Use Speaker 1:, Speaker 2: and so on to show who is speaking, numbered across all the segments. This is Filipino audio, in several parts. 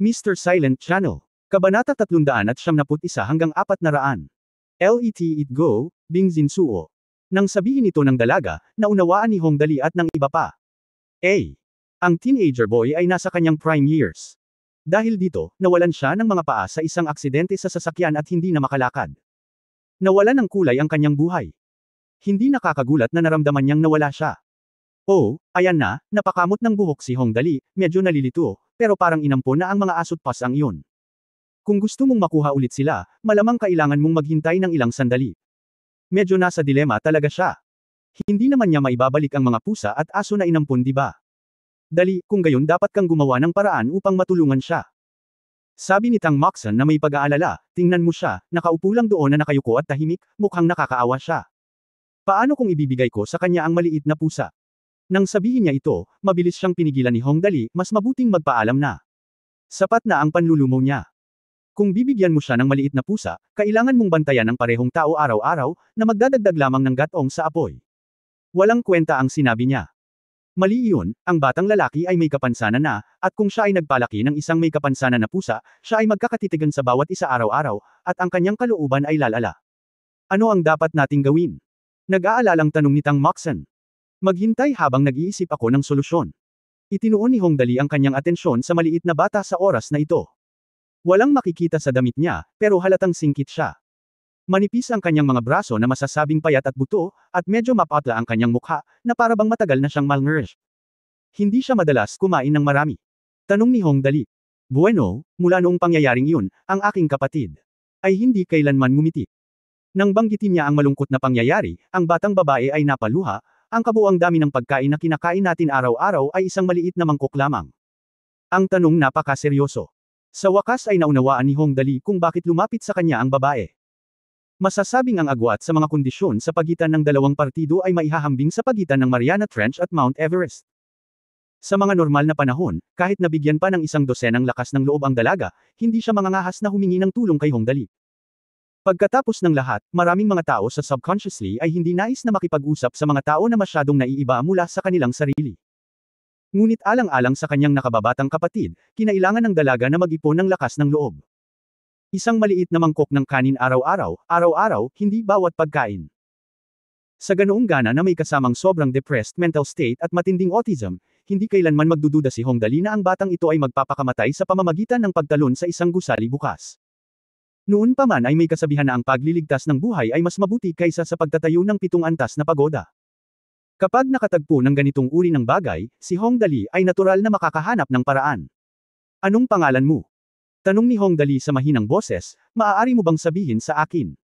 Speaker 1: Mr. Silent Channel. Kabanata 371 hanggang 400. Let it go, Bing Zinsuo. Nang sabihin ito ng dalaga, naunawaan ni Hong Dali at ng iba pa. Ang teenager boy ay nasa kanyang prime years. Dahil dito, nawalan siya ng mga paa sa isang aksidente sa sasakyan at hindi na makalakad. Nawalan ng kulay ang kanyang buhay. Hindi nakakagulat na naramdaman niyang nawala siya. Oh, ayan na, napakamot ng buhok si Hong Dali, medyo nalilito, pero parang inampon na ang mga asot pas ang iyon. Kung gusto mong makuha ulit sila, malamang kailangan mong maghintay ng ilang sandali. Medyo nasa dilema talaga siya. Hindi naman niya maibabalik ang mga pusa at aso na inampon, di ba? Dali, kung gayon dapat kang gumawa ng paraan upang matulungan siya. Sabi ni Tang Moxon na may pag-aalala, tingnan mo siya, nakaupo lang doon na nakayuko at tahimik, mukhang nakakaawa siya. Paano kung ibibigay ko sa kanya ang maliit na pusa? Nang sabihin niya ito, mabilis siyang pinigilan ni Hong Dali, mas mabuting magpaalam na. Sapat na ang panlulumo niya. Kung bibigyan mo siya ng maliit na pusa, kailangan mong bantayan ng parehong tao araw-araw, na magdadagdag lamang ng gatong sa apoy. Walang kwenta ang sinabi niya. Mali iyon, ang batang lalaki ay may kapansanan na, at kung siya ay nagpalaki ng isang may kapansanan na pusa, siya ay magkakatitigan sa bawat isa araw-araw, at ang kanyang kalooban ay lalala. Ano ang dapat nating gawin? Nag-aalalang tanong ni Tang Moxon. Maghintay habang nag-iisip ako ng solusyon. Itinuon ni Hong Dali ang kanyang atensyon sa maliit na bata sa oras na ito. Walang makikita sa damit niya, pero halatang singkit siya. Manipis ang kanyang mga braso na masasabing payat at buto, at medyo mapatla ang kanyang mukha, na parabang matagal na siyang malnourished. Hindi siya madalas kumain ng marami. Tanong ni Hong Dali. Bueno, mula noong pangyayaring yun, ang aking kapatid ay hindi kailanman ngumiti. Nang banggitin niya ang malungkot na pangyayari, ang batang babae ay napaluha. Ang kabuuang dami ng pagkain na kinakain natin araw-araw ay isang maliit na mangkok lamang. Ang tanong napakaseryoso. Sa wakas ay naunawaan ni Hong Dali kung bakit lumapit sa kanya ang babae. Masasabing ang agwat sa mga kondisyon sa pagitan ng dalawang partido ay maihahambing sa pagitan ng Mariana Trench at Mount Everest. Sa mga normal na panahon, kahit nabigyan pa ng isang dosenang lakas ng loob ang dalaga, hindi siya mangangahas na humingi ng tulong kay Hong Dali. Pagkatapos ng lahat, maraming mga tao sa subconsciously ay hindi nais na makipag-usap sa mga tao na masyadong naiiba mula sa kanilang sarili. Ngunit alang-alang sa kanyang nakababatang kapatid, kinailangan ng dalaga na mag-ipon ng lakas ng loob. Isang maliit na mangkok ng kanin araw-araw, hindi bawat pagkain. Sa ganoong gana na may kasamang sobrang depressed mental state at matinding autism, hindi kailanman magdududa si Hong Dali na ang batang ito ay magpapakamatay sa pamamagitan ng pagtalon sa isang gusali bukas. Noon pa man ay may kasabihan na ang pagliligtas ng buhay ay mas mabuti kaysa sa pagtatayo ng 7 antas na pagoda. Kapag nakatagpo ng ganitong uri ng bagay, si Hong Dali ay natural na makakahanap ng paraan. Anong pangalan mo? Tanong ni Hong Dali sa mahinang boses, maaari mo bang sabihin sa akin?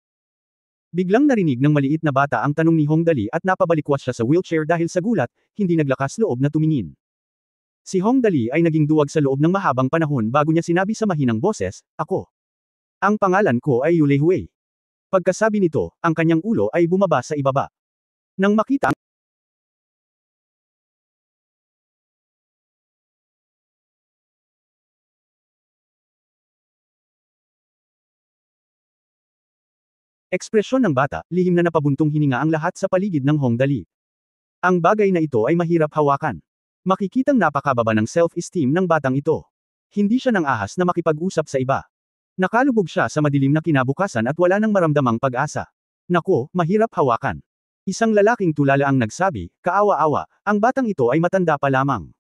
Speaker 1: Biglang narinig ng maliit na bata ang tanong ni Hong Dali at napabalikwas siya sa wheelchair dahil sa gulat, hindi naglakas loob na tumingin. Si Hong Dali ay naging duwag sa loob ng mahabang panahon bago niya sinabi sa mahinang boses, ako. Ang pangalan ko ay Yulei Hui. Pagkasabi nito, ang kanyang ulo ay bumaba sa ibaba. Nang makita ang ekspresyon ng bata, lihim na napabuntong hininga ang lahat sa paligid ng Hong Dali. Ang bagay na ito ay mahirap hawakan. Makikitang napakababa ng self-esteem ng batang ito. Hindi siya nang ahas na makipag-usap sa iba. Nakalubog siya sa madilim na kinabukasan at wala nang maramdamang pag-asa. Nako, mahirap hawakan. Isang lalaking tulala ang nagsabi, kaawa-awa, ang batang ito ay matanda pa lamang.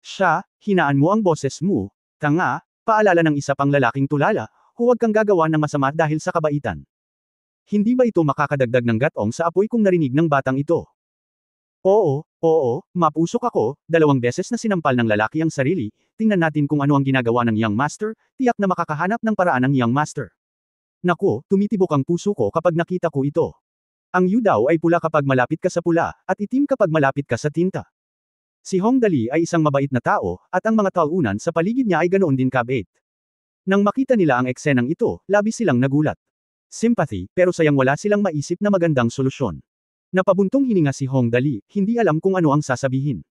Speaker 1: Siya, hinaan mo ang boses mo, tanga, paalala ng isa pang lalaking tulala, huwag kang gagawa ng masama dahil sa kabaitan. Hindi ba ito makakadagdag ng gatong sa apoy kung narinig ng batang ito? Oo, mapusok ako, 2 beses na sinampal ng lalaki ang sarili, tingnan natin kung ano ang ginagawa ng young master, tiyak na makakahanap ng paraan ng young master. Naku, tumitibok ang puso ko kapag nakita ko ito. Ang yu daw ay pula kapag malapit ka sa pula, at itim kapag malapit ka sa tinta. Si Hong Dali ay isang mabait na tao, at ang mga talunan sa paligid niya ay ganoon din kabait. Nang makita nila ang eksenang ito, labis silang nagulat. Sympathy, pero sayang wala silang maisip na magandang solusyon. Napabuntong hininga si Hong Dali, hindi alam kung ano ang sasabihin.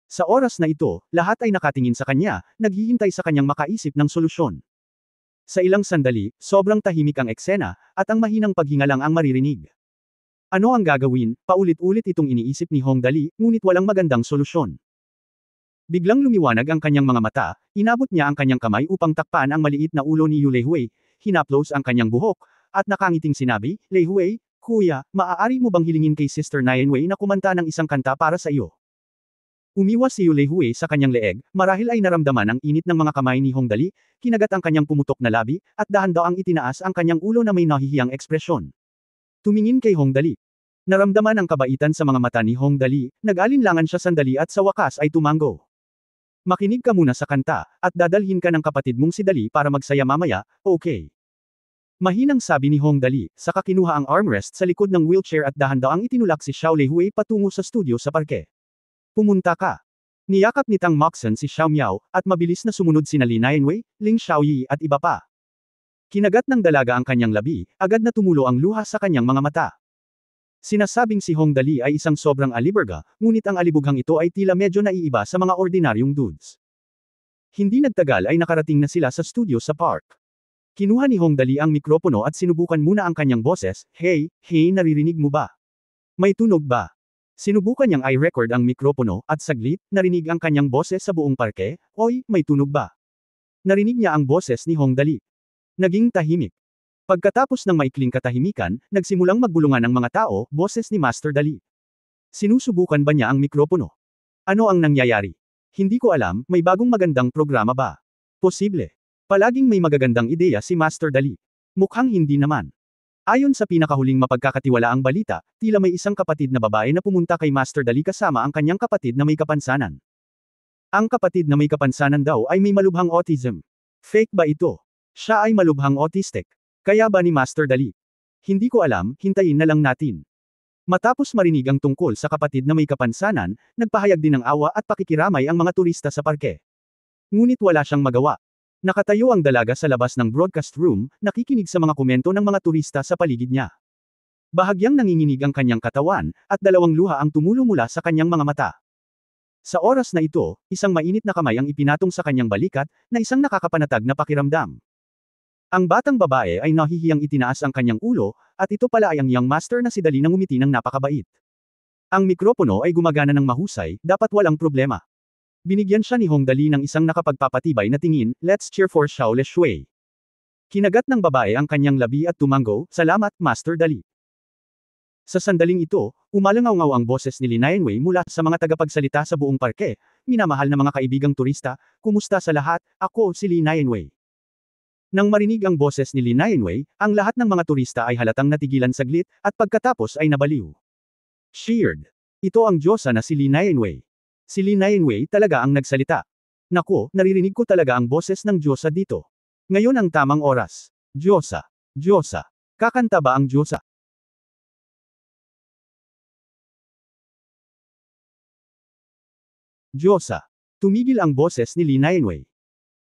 Speaker 1: Sa oras na ito, lahat ay nakatingin sa kanya, naghihintay sa kanyang makaisip ng solusyon. Sa ilang sandali, sobrang tahimik ang eksena, at ang mahinang paghinga lang ang maririnig. Ano ang gagawin? Paulit-ulit itong iniisip ni Hong Dali, ngunit walang magandang solusyon. Biglang lumiwanag ang kanyang mga mata, inabot niya ang kanyang kamay upang takpan ang maliit na ulo ni Yu Leihui, hinaplos ang kanyang buhok, at nakangiting sinabi, Leihui, kuya, maaari mo bang hilingin kay Sister Nianwei na kumanta ng isang kanta para sa iyo? Umiwas si Yu Leihui sa kanyang leeg, marahil ay naramdaman ang init ng mga kamay ni Hong Dali, kinagat ang kanyang pumutok na labi, at dahan-daang itinaas ang kanyang ulo na may nahihiyang ekspresyon. Tumingin kay Hong Dali. Naramdaman ang kabaitan sa mga mata ni Hong Dali, nag-alinlangan siya sandali at sa wakas ay tumango. Makinig ka muna sa kanta, at dadalhin ka ng kapatid mong si Dali para magsaya mamaya, okay? Mahinang sabi ni Hong Dali, saka kinuha ang armrest sa likod ng wheelchair at dahan-daang itinulak si Xiao Leihui patungo sa studio sa parke. Pumunta ka. Niyakap ni Tang Moxon si Xiao Miao, at mabilis na sumunod sina Li Nianwei, Ling Xiaoyi at iba pa. Kinagat ng dalaga ang kanyang labi, agad na tumulo ang luha sa kanyang mga mata. Sinasabing si Hong Dali ay isang sobrang aliberga, ngunit ang alibughang ito ay tila medyo naiiba sa mga ordinaryong dudes. Hindi nagtagal ay nakarating na sila sa studio sa park. Kinuha ni Hong Dali ang mikropono at sinubukan muna ang kanyang boses, hey, naririnig mo ba? May tunog ba? Sinubukan niyang i-record ang mikropono, at saglit, narinig ang kanyang boses sa buong parke, oy, may tunog ba? Narinig niya ang boses ni Hong Dali. Naging tahimik. Pagkatapos ng maikling katahimikan, nagsimulang magbulungan ang mga tao, boses ni Master Dali. Sinusubukan ba niya ang mikropono? Ano ang nangyayari? Hindi ko alam, may bagong magandang programa ba? Posible. Palaging may magagandang ideya si Master Dali. Mukhang hindi naman. Ayon sa pinakahuling mapagkakatiwalaang balita, tila may isang kapatid na babae na pumunta kay Master Dali kasama ang kanyang kapatid na may kapansanan. Ang kapatid na may kapansanan daw ay may malubhang autism. Fake ba ito? Siya ay malubhang autistic. Kaya ba ni Master Dali? Hindi ko alam, hintayin na lang natin. Matapos marinig ang tungkol sa kapatid na may kapansanan, nagpahayag din ng awa at pakikiramay ang mga turista sa parke. Ngunit wala siyang magawa. Nakatayo ang dalaga sa labas ng broadcast room, nakikinig sa mga komento ng mga turista sa paligid niya. Bahagyang nanginginig ang kanyang katawan, at dalawang luha ang tumulo mula sa kanyang mga mata. Sa oras na ito, isang mainit na kamay ang ipinatong sa kanyang balikat, na isang nakakapanatag na pakiramdam. Ang batang babae ay nahihiyang itinaas ang kanyang ulo, at ito pala ay ang young master na si Dali na ngumiti ng napakabait. Ang mikropono ay gumagana ng mahusay, dapat walang problema. Binigyan siya ni Hong Dali ng isang nakapagpapatibay na tingin, let's cheer for Xiao Leshui. Kinagat ng babae ang kanyang labi at tumango, salamat, Master Dali. Sa sandaling ito, umalangaw-ngaw ang boses ni Li Nianwei mula sa mga tagapagsalita sa buong parke, minamahal na mga kaibigang turista, kumusta sa lahat, ako si Li Nianwei. Nang marinig ang boses ni Li Nianwei, ang lahat ng mga turista ay halatang natigilan saglit, at pagkatapos ay nabaliw. Cheered. Ito ang Diyosa na si Li Nianwei. Si Li Nianwei talaga ang nagsalita. Nako, naririnig ko talaga ang boses ng Diyosa dito. Ngayon ang tamang oras. Diyosa. Diyosa. Kakanta ba ang Diyosa? Diyosa. Tumigil ang boses ni Li Nianwei.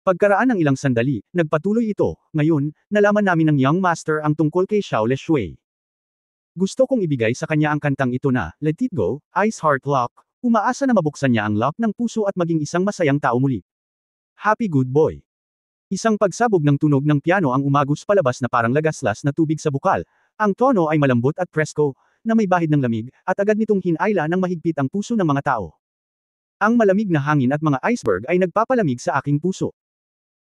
Speaker 1: Pagkaraan ng ilang sandali, nagpatuloy ito, ngayon, nalaman namin ng Young Master ang tungkol kay Xiao Leshui. Gusto kong ibigay sa kanya ang kantang ito na, Let It Go, Ice Heart Lock, umaasa na mabuksan niya ang lock ng puso at maging isang masayang tao muli. Happy Good Boy. Isang pagsabog ng tunog ng piano ang umagos palabas na parang lagaslas na tubig sa bukal, ang tono ay malambot at presko, na may bahid ng lamig, at agad nitong hinayla ng mahigpit ang puso ng mga tao. Ang malamig na hangin at mga iceberg ay nagpapalamig sa aking puso.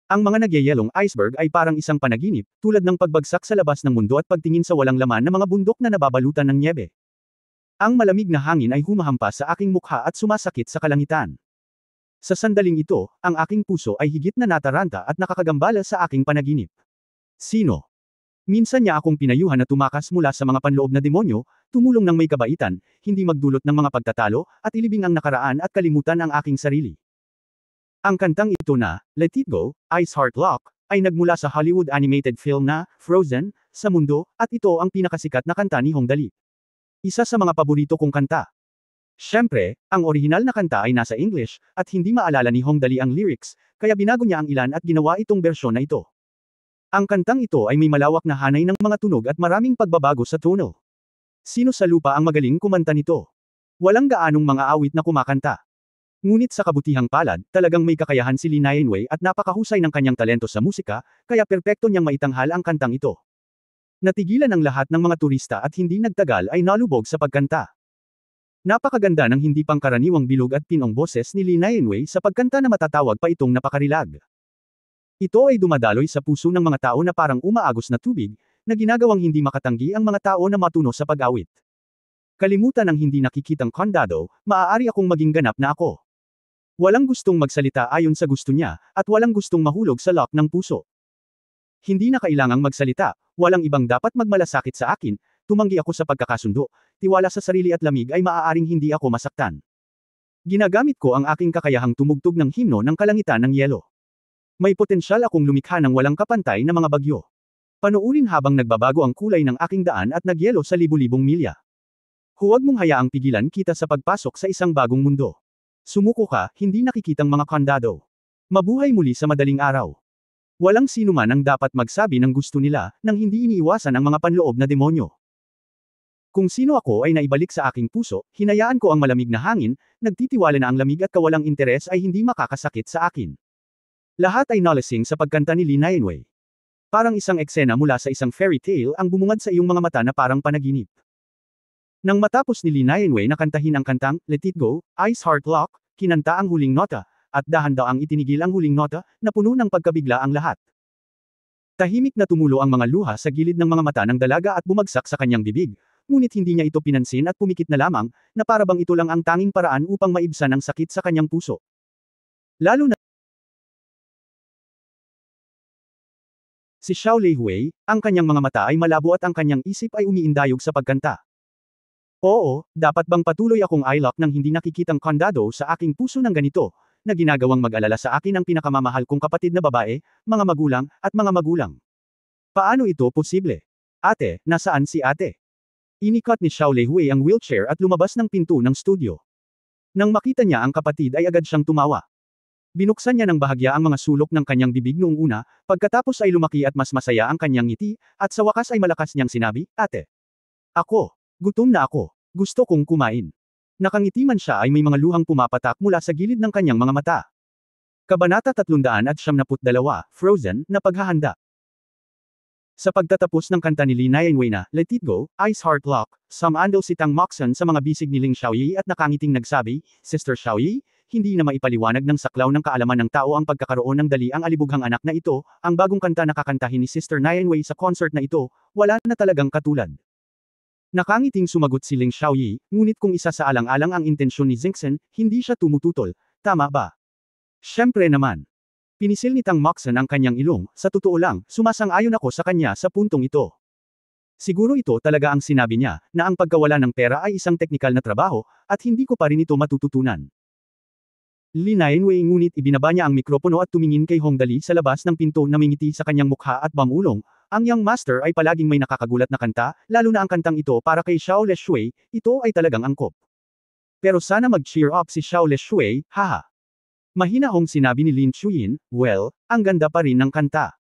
Speaker 1: Ang mga nagyayelong iceberg ay parang isang panaginip, tulad ng pagbagsak sa labas ng mundo at pagtingin sa walang laman ng mga bundok na nababalutan ng nyebe. Ang malamig na hangin ay humahampas sa aking mukha at sumasakit sa kalangitan. Sa sandaling ito, ang aking puso ay higit na nataranta at nakakagambala sa aking panaginip. Sino? Minsan niya akong pinayuhan na tumakas mula sa mga panloob na demonyo, tumulong ng may kabaitan, hindi magdulot ng mga pagtatalo, at ilibing ang nakaraan at kalimutan ang aking sarili. Ang kantang ito na, Let It Go, Ice Heart Lock, ay nagmula sa Hollywood animated film na, Frozen, sa mundo, at ito ang pinakasikat na kanta ni Hong Dali. Isa sa mga paborito kong kanta. Siyempre, ang orihinal na kanta ay nasa English, at hindi maalala ni Hong Dali ang lyrics, kaya binago niya ang ilan at ginawa itong bersyon na ito. Ang kantang ito ay may malawak na hanay ng mga tunog at maraming pagbabago sa tonal. Sino sa lupa ang magaling kumanta nito? Walang gaanong mga awit na kumakanta. Ngunit sa kabutihang palad, talagang may kakayahan si Li Nianwei at napakahusay ng kanyang talento sa musika, kaya perpekto niyang maitanghal ang kantang ito. Natigilan ang lahat ng mga turista at hindi nagtagal ay nalubog sa pagkanta. Napakaganda ng hindi pangkaraniwang bilog at pinong boses ni Lee Nainwei sa pagkanta na matatawag pa itong napakarilag. Ito ay dumadaloy sa puso ng mga tao na parang umaagos na tubig, na ginagawang hindi makatanggi ang mga tao na matuno sa pag-awit. Kalimutan ang hindi nakikitang kondado, maaari akong maging ganap na ako. Walang gustong magsalita ayon sa gusto niya, at walang gustong mahulog sa lock ng puso. Hindi na kailangang magsalita, walang ibang dapat magmalasakit sa akin, tumanggi ako sa pagkakasundo, tiwala sa sarili at lamig ay maaaring hindi ako masaktan. Ginagamit ko ang aking kakayahang tumugtog ng himno ng kalangitan ng yelo. May potensyal akong lumikha ng walang kapantay na mga bagyo. Panoorin habang nagbabago ang kulay ng aking daan at nagyelo sa libu-libong milya. Huwag mong hayaang pigilan kita sa pagpasok sa isang bagong mundo. Sumuko ka, hindi nakikitang mga kondado. Mabuhay muli sa madaling araw. Walang sino man ang dapat magsabi ng gusto nila, nang hindi iniiwasan ang mga panloob na demonyo. Kung sino ako ay naibalik sa aking puso, hinayaan ko ang malamig na hangin, nagtitiwala na ang lamig at kawalang interes ay hindi makakasakit sa akin. Lahat ay nalasing sa pagkanta ni Lee Nainwei. Parang isang eksena mula sa isang fairy tale ang bumungad sa iyong mga mata na parang panaginip. Nang matapos ni Lee Nainwei na kantahin ang kantang Let It Go, Ice Heart Lock, kinanta ang huling nota, at dahan-daang itinigil ang huling nota, na puno ng pagkabigla ang lahat. Tahimik na tumulo ang mga luha sa gilid ng mga mata ng dalaga at bumagsak sa kanyang bibig, ngunit hindi niya ito pinansin at pumikit na lamang, na parabang ito lang ang tanging paraan upang maibsan ang sakit sa kanyang puso. Lalo na si Xiao Leihui, ang kanyang mga mata ay malabo at ang kanyang isip ay umiindayog sa pagkanta. Oo, dapat bang patuloy akong i-lock ng hindi nakikitang kondado sa aking puso ng ganito, na ginagawang mag-alala sa akin ang pinakamamahal kong kapatid na babae, mga magulang, at mga magulang. Paano ito posible? Ate, nasaan si ate? Inikot ni Xiao Leihui ang wheelchair at lumabas ng pinto ng studio. Nang makita niya ang kapatid ay agad siyang tumawa. Binuksan niya ng bahagya ang mga sulok ng kanyang bibig noong una, pagkatapos ay lumaki at mas masaya ang kanyang ngiti, at sa wakas ay malakas niyang sinabi, Ate. Ako. Gutom na ako. Gusto kong kumain. Nakangiti man siya ay may mga luhang pumapatak mula sa gilid ng kanyang mga mata. Kabanata 372, Frozen, na paghahanda. Sa pagtatapos ng kanta ni Lee Nainwei na Let It Go, Ice Heart Lock, sumandal si Tang Moxon sa mga bisig ni Ling Xiaoyi at nakangiting nagsabi, Sister Xiaoyi, hindi na maipaliwanag ng saklaw ng kaalaman ng tao ang pagkakaroon ng dali ang alibughang anak na ito, ang bagong kanta na kakantahin ni Sister Nainwei sa concert na ito, wala na talagang katulad. Nakangiting sumagot si Ling Xiaoyi, ngunit kung isa sa alang-alang ang intensyon ni Xingchen, hindi siya tumututol, tama ba? Siyempre naman. Pinisil ni Tang Moxon ang kanyang ilong, sa totoo lang, sumasang-ayon ako sa kanya sa puntong ito. Siguro ito talaga ang sinabi niya, na ang pagkawala ng pera ay isang teknikal na trabaho, at hindi ko pa rin ito matututunan. Lee Nainwei ngunit ibinaba niya ang mikropono at tumingin kay Hong Dali sa labas ng pinto na mingiti sa kanyang mukha at bangulong. Ang young master ay palaging may nakakagulat na kanta, lalo na ang kantang ito para kay Xiao Leshui, ito ay talagang angkop. Pero sana mag-cheer up si Xiao Leshui, haha. Mahinahong sinabi ni Lin Chuyin, well, ang ganda pa rin ng kanta.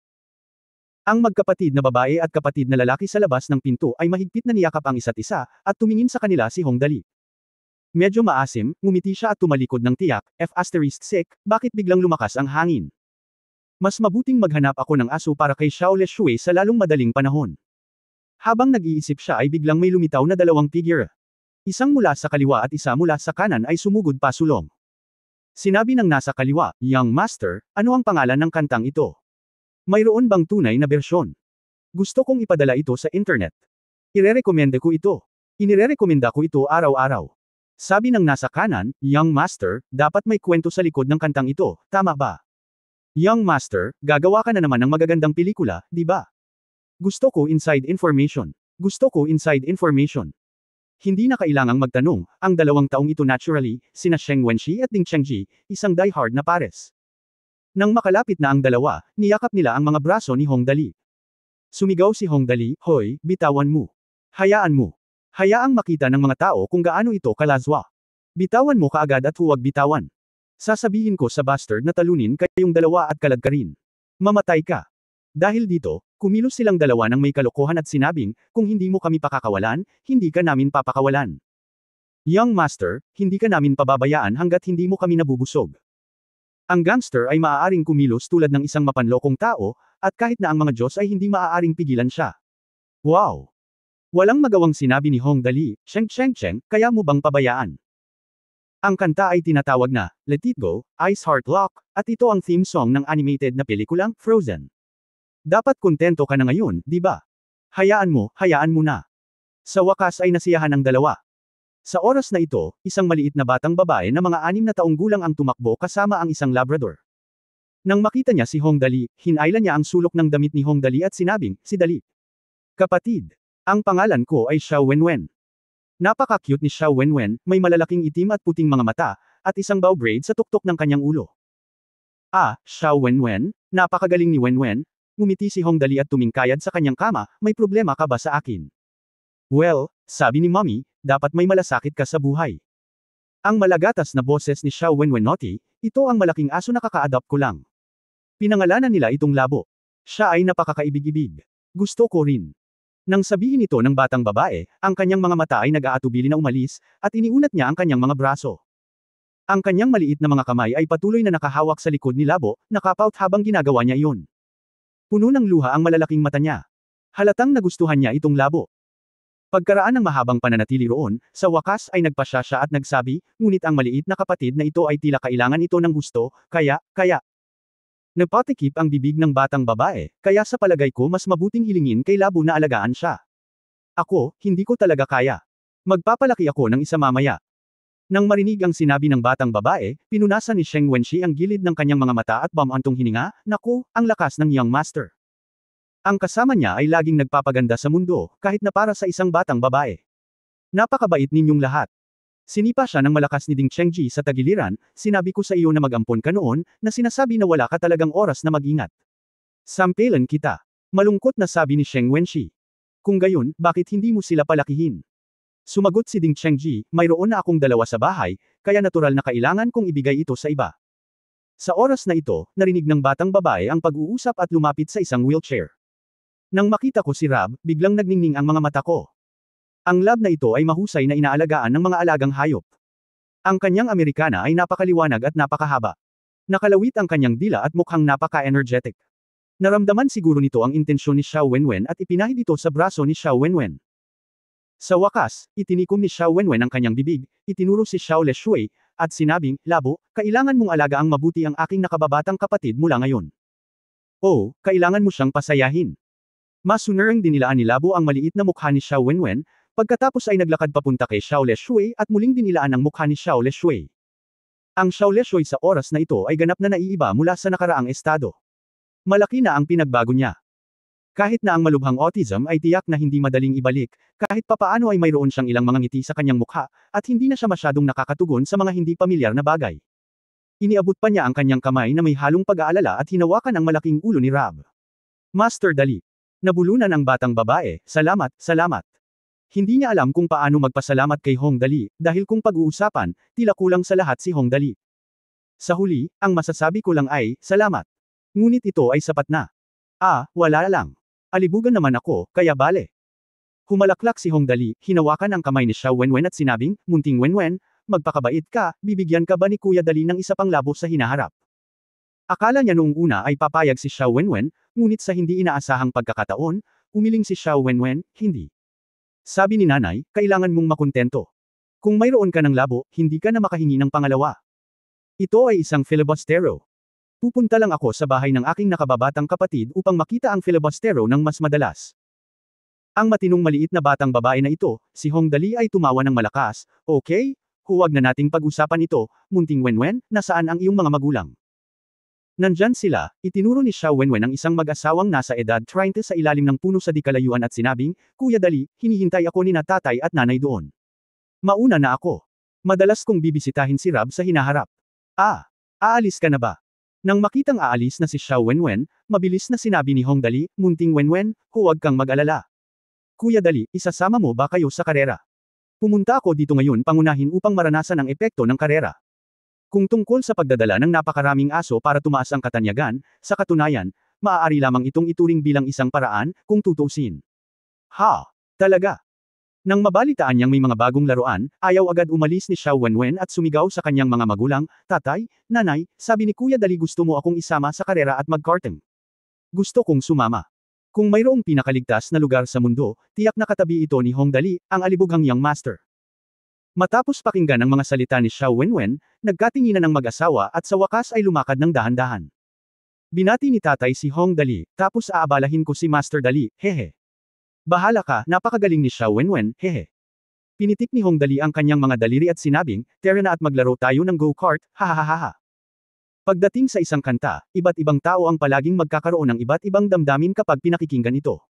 Speaker 1: Ang magkapatid na babae at kapatid na lalaki sa labas ng pinto ay mahigpit na niyakap ang isa't isa, at tumingin sa kanila si Hong Dali. Medyo maasim, ngumiti siya at tumalikod ng tiyak, bakit biglang lumakas ang hangin? Mas mabuting maghanap ako ng aso para kay Xiao Leshui sa lalong madaling panahon. Habang nag-iisip siya ay biglang may lumitaw na dalawang figure. Isang mula sa kaliwa at isa mula sa kanan ay sumugod pasulong. Sinabi ng nasa kaliwa, Young Master, ano ang pangalan ng kantang ito? Mayroon bang tunay na bersyon? Gusto kong ipadala ito sa internet. Irerekomenda ko ito. Inirerekomenda ko ito araw-araw. Sabi ng nasa kanan, Young Master, dapat may kwento sa likod ng kantang ito, tama ba? Young Master, gagawa ka na naman ng magagandang pelikula, di ba? Gusto ko inside information. Gusto ko inside information. Hindi na kailangang magtanong, ang 2 taong ito naturally, sina Sheng Wenxi at Ding Chengji, isang die-hard na pares. Nang makalapit na ang dalawa, niyakap nila ang mga braso ni Hong Dali. Sumigaw si Hong Dali, Hoy, bitawan mo. Hayaan mo. Hayaang makita ng mga tao kung gaano ito kalazwa. Bitawan mo kaagad at huwag bitawan. Sasabihin ko sa bastard na talunin kayong dalawa at kalad ka rin. Mamatay ka. Dahil dito, kumilos silang dalawa ng may kalokohan at sinabing, kung hindi mo kami pakakawalan, hindi ka namin papakawalan. Young Master, hindi ka namin pababayaan hanggat hindi mo kami nabubusog. Ang gangster ay maaaring kumilos tulad ng isang mapanlokong tao, at kahit na ang mga Diyos ay hindi maaaring pigilan siya. Wow! Walang magawang sinabi ni Hong Dali, Cheng Cheng Cheng, kaya mo bang pabayaan? Ang kanta ay tinatawag na, Let It Go, Ice Heart Lock, at ito ang theme song ng animated na pelikulang, Frozen. Dapat kontento ka na ngayon, di ba? Hayaan mo na. Sa wakas ay nasiyahan ang dalawa. Sa oras na ito, isang maliit na batang babae na mga 6 na taong gulang ang tumakbo kasama ang isang Labrador. Nang makita niya si Hong Dali, hinailan niya ang sulok ng damit ni Hong Dali at sinabing, si Dali. Kapatid, ang pangalan ko ay Xiao Wenwen. Napaka-cute ni Xiao Wenwen, may malalaking itim at puting mga mata, at isang bow braid sa tuktok ng kanyang ulo. Ah, Xiao Wenwen, napakagaling ni Wenwen, ngumiti si Hong Dali at tumingkayad sa kanyang kama, may problema ka ba sa akin? Well, sabi ni Mommy, dapat may malasakit ka sa buhay. Ang malagatas na boses ni Xiao Wenwen Naughty, ito ang malaking aso na kaka-adopt ko lang. Pinangalanan nila itong Labo. Siya ay napakakaibig-ibig. Gusto ko rin. Nang sabihin ito ng batang babae, ang kanyang mga mata ay nag-aatubili na umalis, at iniunat niya ang kanyang mga braso. Ang kanyang maliit na mga kamay ay patuloy na nakahawak sa likod ni Labo, nakapout habang ginagawa niya iyon. Puno ng luha ang malalaking mata niya. Halatang nagustuhan niya itong Labo. Pagkaraan ng mahabang pananatili roon, sa wakas ay nagpasya siya at nagsabi, ngunit ang maliit na kapatid na ito ay tila kailangan ito ng gusto, kaya. Nagpatikip ang bibig ng batang babae, kaya sa palagay ko mas mabuting hilingin kay Labo na alagaan siya. Ako, hindi ko talaga kaya. Magpapalaki ako ng isa mamaya. Nang marinig ang sinabi ng batang babae, pinunasan ni Sheng Wenxi ang gilid ng kanyang mga mata at bumantong hininga, naku, ang lakas ng young master. Ang kasama niya ay laging nagpapaganda sa mundo, kahit na para sa isang batang babae. Napakabait ninyong lahat. Sinipa siya ng malakas ni Ding Chengji sa tagiliran, sinabi ko sa iyo na mag-ampon ka noon, na sinasabi na wala ka talagang oras na mag-ingat. Sampelan kita. Malungkot na sabi ni Sheng Wenxi. Kung gayon, bakit hindi mo sila palakihin? Sumagot si Ding Chengji, mayroon na akong 2 sa bahay, kaya natural na kailangan kong ibigay ito sa iba. Sa oras na ito, narinig ng batang babae ang pag-uusap at lumapit sa isang wheelchair. Nang makita ko si Rab, biglang nagningning ang mga mata ko. Ang lab na ito ay mahusay na inaalagaan ng mga alagang hayop. Ang kanyang Amerikana ay napakaliwanag at napakahaba. Nakalawit ang kanyang dila at mukhang napaka-energetic. Naramdaman siguro nito ang intensyon ni Xiao Wenwen at ipinahid ito sa braso ni Xiao Wenwen. Sa wakas, itinikom ni Xiao Wenwen ang kanyang bibig, itinuro si Xiao Leshui, at sinabing, Labo, kailangan mong alagaang mabuti ang aking nakababatang kapatid mula ngayon. Oh, kailangan mo siyang pasayahin. Masunerang dinilaan ni Labo ang maliit na mukha ni Xiao Wenwen, pagkatapos ay naglakad papunta kay Xiao Leshui at muling dinilaan ang mukha ni Xiao Leshui. Ang Xiao Leshui sa oras na ito ay ganap na naiiba mula sa nakaraang estado. Malaki na ang pinagbago niya. Kahit na ang malubhang autism ay tiyak na hindi madaling ibalik, kahit papaano ay mayroon siyang ilang mga ngiti sa kanyang mukha, at hindi na siya masyadong nakakatugon sa mga hindi pamilyar na bagay. Iniabot pa niya ang kanyang kamay na may halong pag-aalala at hinawakan ang malaking ulo ni Rab. Master Dali. Nabulunan ang batang babae, salamat. Hindi niya alam kung paano magpasalamat kay Hong Dali, dahil kung pag-uusapan, tila kulang sa lahat si Hong Dali. Sa huli, ang masasabi ko lang ay, salamat. Ngunit ito ay sapat na. Wala lang. Alibugan naman ako, kaya bale. Humalaklak si Hong Dali, hinawakan ang kamay ni Xiao Wenwen at sinabing, munting Wenwen, magpakabait ka, bibigyan ka ba ni Kuya Dali ng isa pang labo sa hinaharap? Akala niya noong una ay papayag si Xiao Wenwen, ngunit sa hindi inaasahang pagkakataon, umiling si Xiao Wenwen, hindi. Sabi ni nanay, kailangan mong makontento. Kung mayroon ka ng labo, hindi ka na makahingi ng pangalawa. Ito ay isang filibustero. Pupunta lang ako sa bahay ng aking nakababatang kapatid upang makita ang filibustero ng mas madalas. Ang matinong maliit na batang babae na ito, si Hong Dali ay tumawa ng malakas, okay, huwag na nating pag-usapan ito, munting Wenwen, nasaan ang iyong mga magulang? Nandyan sila, itinuro ni Xiao Wenwen ang isang mag-asawang nasa edad 30 sa ilalim ng puno sa di-kalayuan at sinabing, Kuya Dali, hinihintay ako ni na tatay at nanay doon. Mauna na ako. Madalas kong bibisitahin si Rab sa hinaharap. Aalis ka na ba? Nang makitang aalis na si Xiao Wenwen, mabilis na sinabi ni Hong Dali, munting Wenwen, huwag kang mag-alala. Kuya Dali, isasama mo ba kayo sa karera? Pumunta ako dito ngayon pangunahin upang maranasan ang epekto ng karera. Kung tungkol sa pagdadala ng napakaraming aso para tumaas ang katanyagan, sa katunayan, maaari lamang itong ituring bilang isang paraan, kung tutuusin. Talaga? Nang mabalitaan niyang may mga bagong laruan, ayaw agad umalis ni Xiao Wenwen at sumigaw sa kanyang mga magulang, Tatay, Nanay, sabi ni Kuya Dali gusto mo akong isama sa karera at mag-karting. Gusto kong sumama. Kung mayroong pinakaligtas na lugar sa mundo, tiyak na katabi ito ni Hong Dali, ang alibughang young master. Matapos pakinggan ang mga salita ni Xiao Wenwen, nagkatinginan ng mag-asawa at sa wakas ay lumakad ng dahan-dahan. Binati ni tatay si Hong Dali, tapos aabalahin ko si Master Dali, hehe. Bahala ka, napakagaling ni Xiao Wenwen, hehe. Pinitik ni Hong Dali ang kanyang mga daliri at sinabing, tara na at maglaro tayo ng go-kart, hahaha. Pagdating sa isang kanta, iba't ibang tao ang palaging magkakaroon ng iba't ibang damdamin kapag pinakikinggan ito.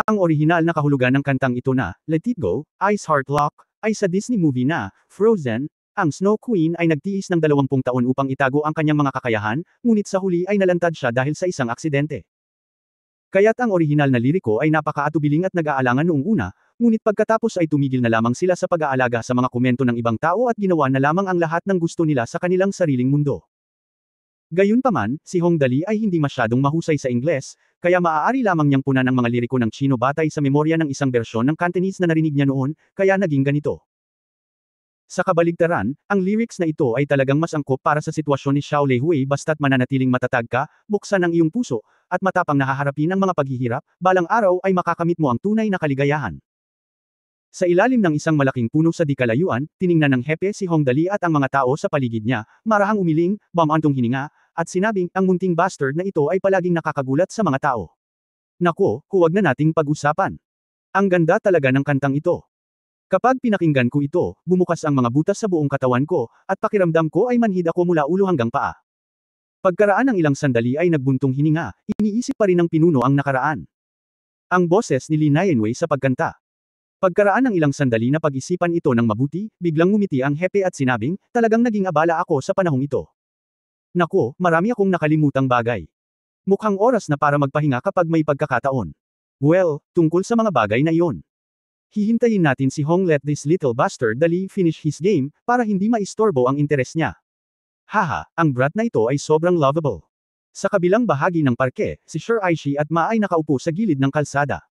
Speaker 1: Ang orihinal na kahulugan ng kantang ito na, Let It Go, Ice Heart Lock, ay sa Disney movie na, Frozen. Ang Snow Queen ay nagtiis ng 20 taon upang itago ang kanyang mga kakayahan, ngunit sa huli ay nalantad siya dahil sa isang aksidente. Kaya't ang orihinal na liriko ay napakaatubiling at nag-aalangan noong una, ngunit pagkatapos ay tumigil na lamang sila sa pag-aalaga sa mga komento ng ibang tao at ginawa na lamang ang lahat ng gusto nila sa kanilang sariling mundo. Gayunpaman, si Hong Dali ay hindi masyadong mahusay sa Ingles, kaya maaari lamang niyang punan ang mga liriko ng Chino batay sa memorya ng isang bersyon ng Cantonese na narinig niya noon, kaya naging ganito. Sa kabaligtaran, ang lyrics na ito ay talagang mas angkop para sa sitwasyon ni Xiao Leihui basta't mananatiling matatag ka, buksan ang iyong puso, at matapang na haharapin ang mga paghihirap, balang araw ay makakamit mo ang tunay na kaligayahan. Sa ilalim ng isang malaking puno sa di kalayuan, tiningnan ng hepe si Hong Dali at ang mga tao sa paligid niya, marahang umiling, bumantong hininga, at sinabing, ang munting bastard na ito ay palaging nakakagulat sa mga tao. Nako, huwag na nating pag-usapan. Ang ganda talaga ng kantang ito. Kapag pinakinggan ko ito, bumukas ang mga butas sa buong katawan ko, at pakiramdam ko ay manhid ako mula ulo hanggang paa. Pagkaraan ng ilang sandali ay nagbuntong hininga, iniisip pa rin ng pinuno ang nakaraan. Ang boses ni Li Nianwei sa pagkanta. Pagkaraan ng ilang sandali na pag-isipan ito ng mabuti, biglang ngumiti ang hepe at sinabing, talagang naging abala ako sa panahong ito. Nako, marami akong nakalimutang bagay. Mukhang oras na para magpahinga kapag may pagkakataon. Well, tungkol sa mga bagay na iyon. Hihintayin natin si Hong let this little bastard Dali finish his game, para hindi maistorbo ang interes niya. Haha, ang brat na ito ay sobrang lovable. Sa kabilang bahagi ng parke, si Sir Aishi at Ma ay nakaupo sa gilid ng kalsada.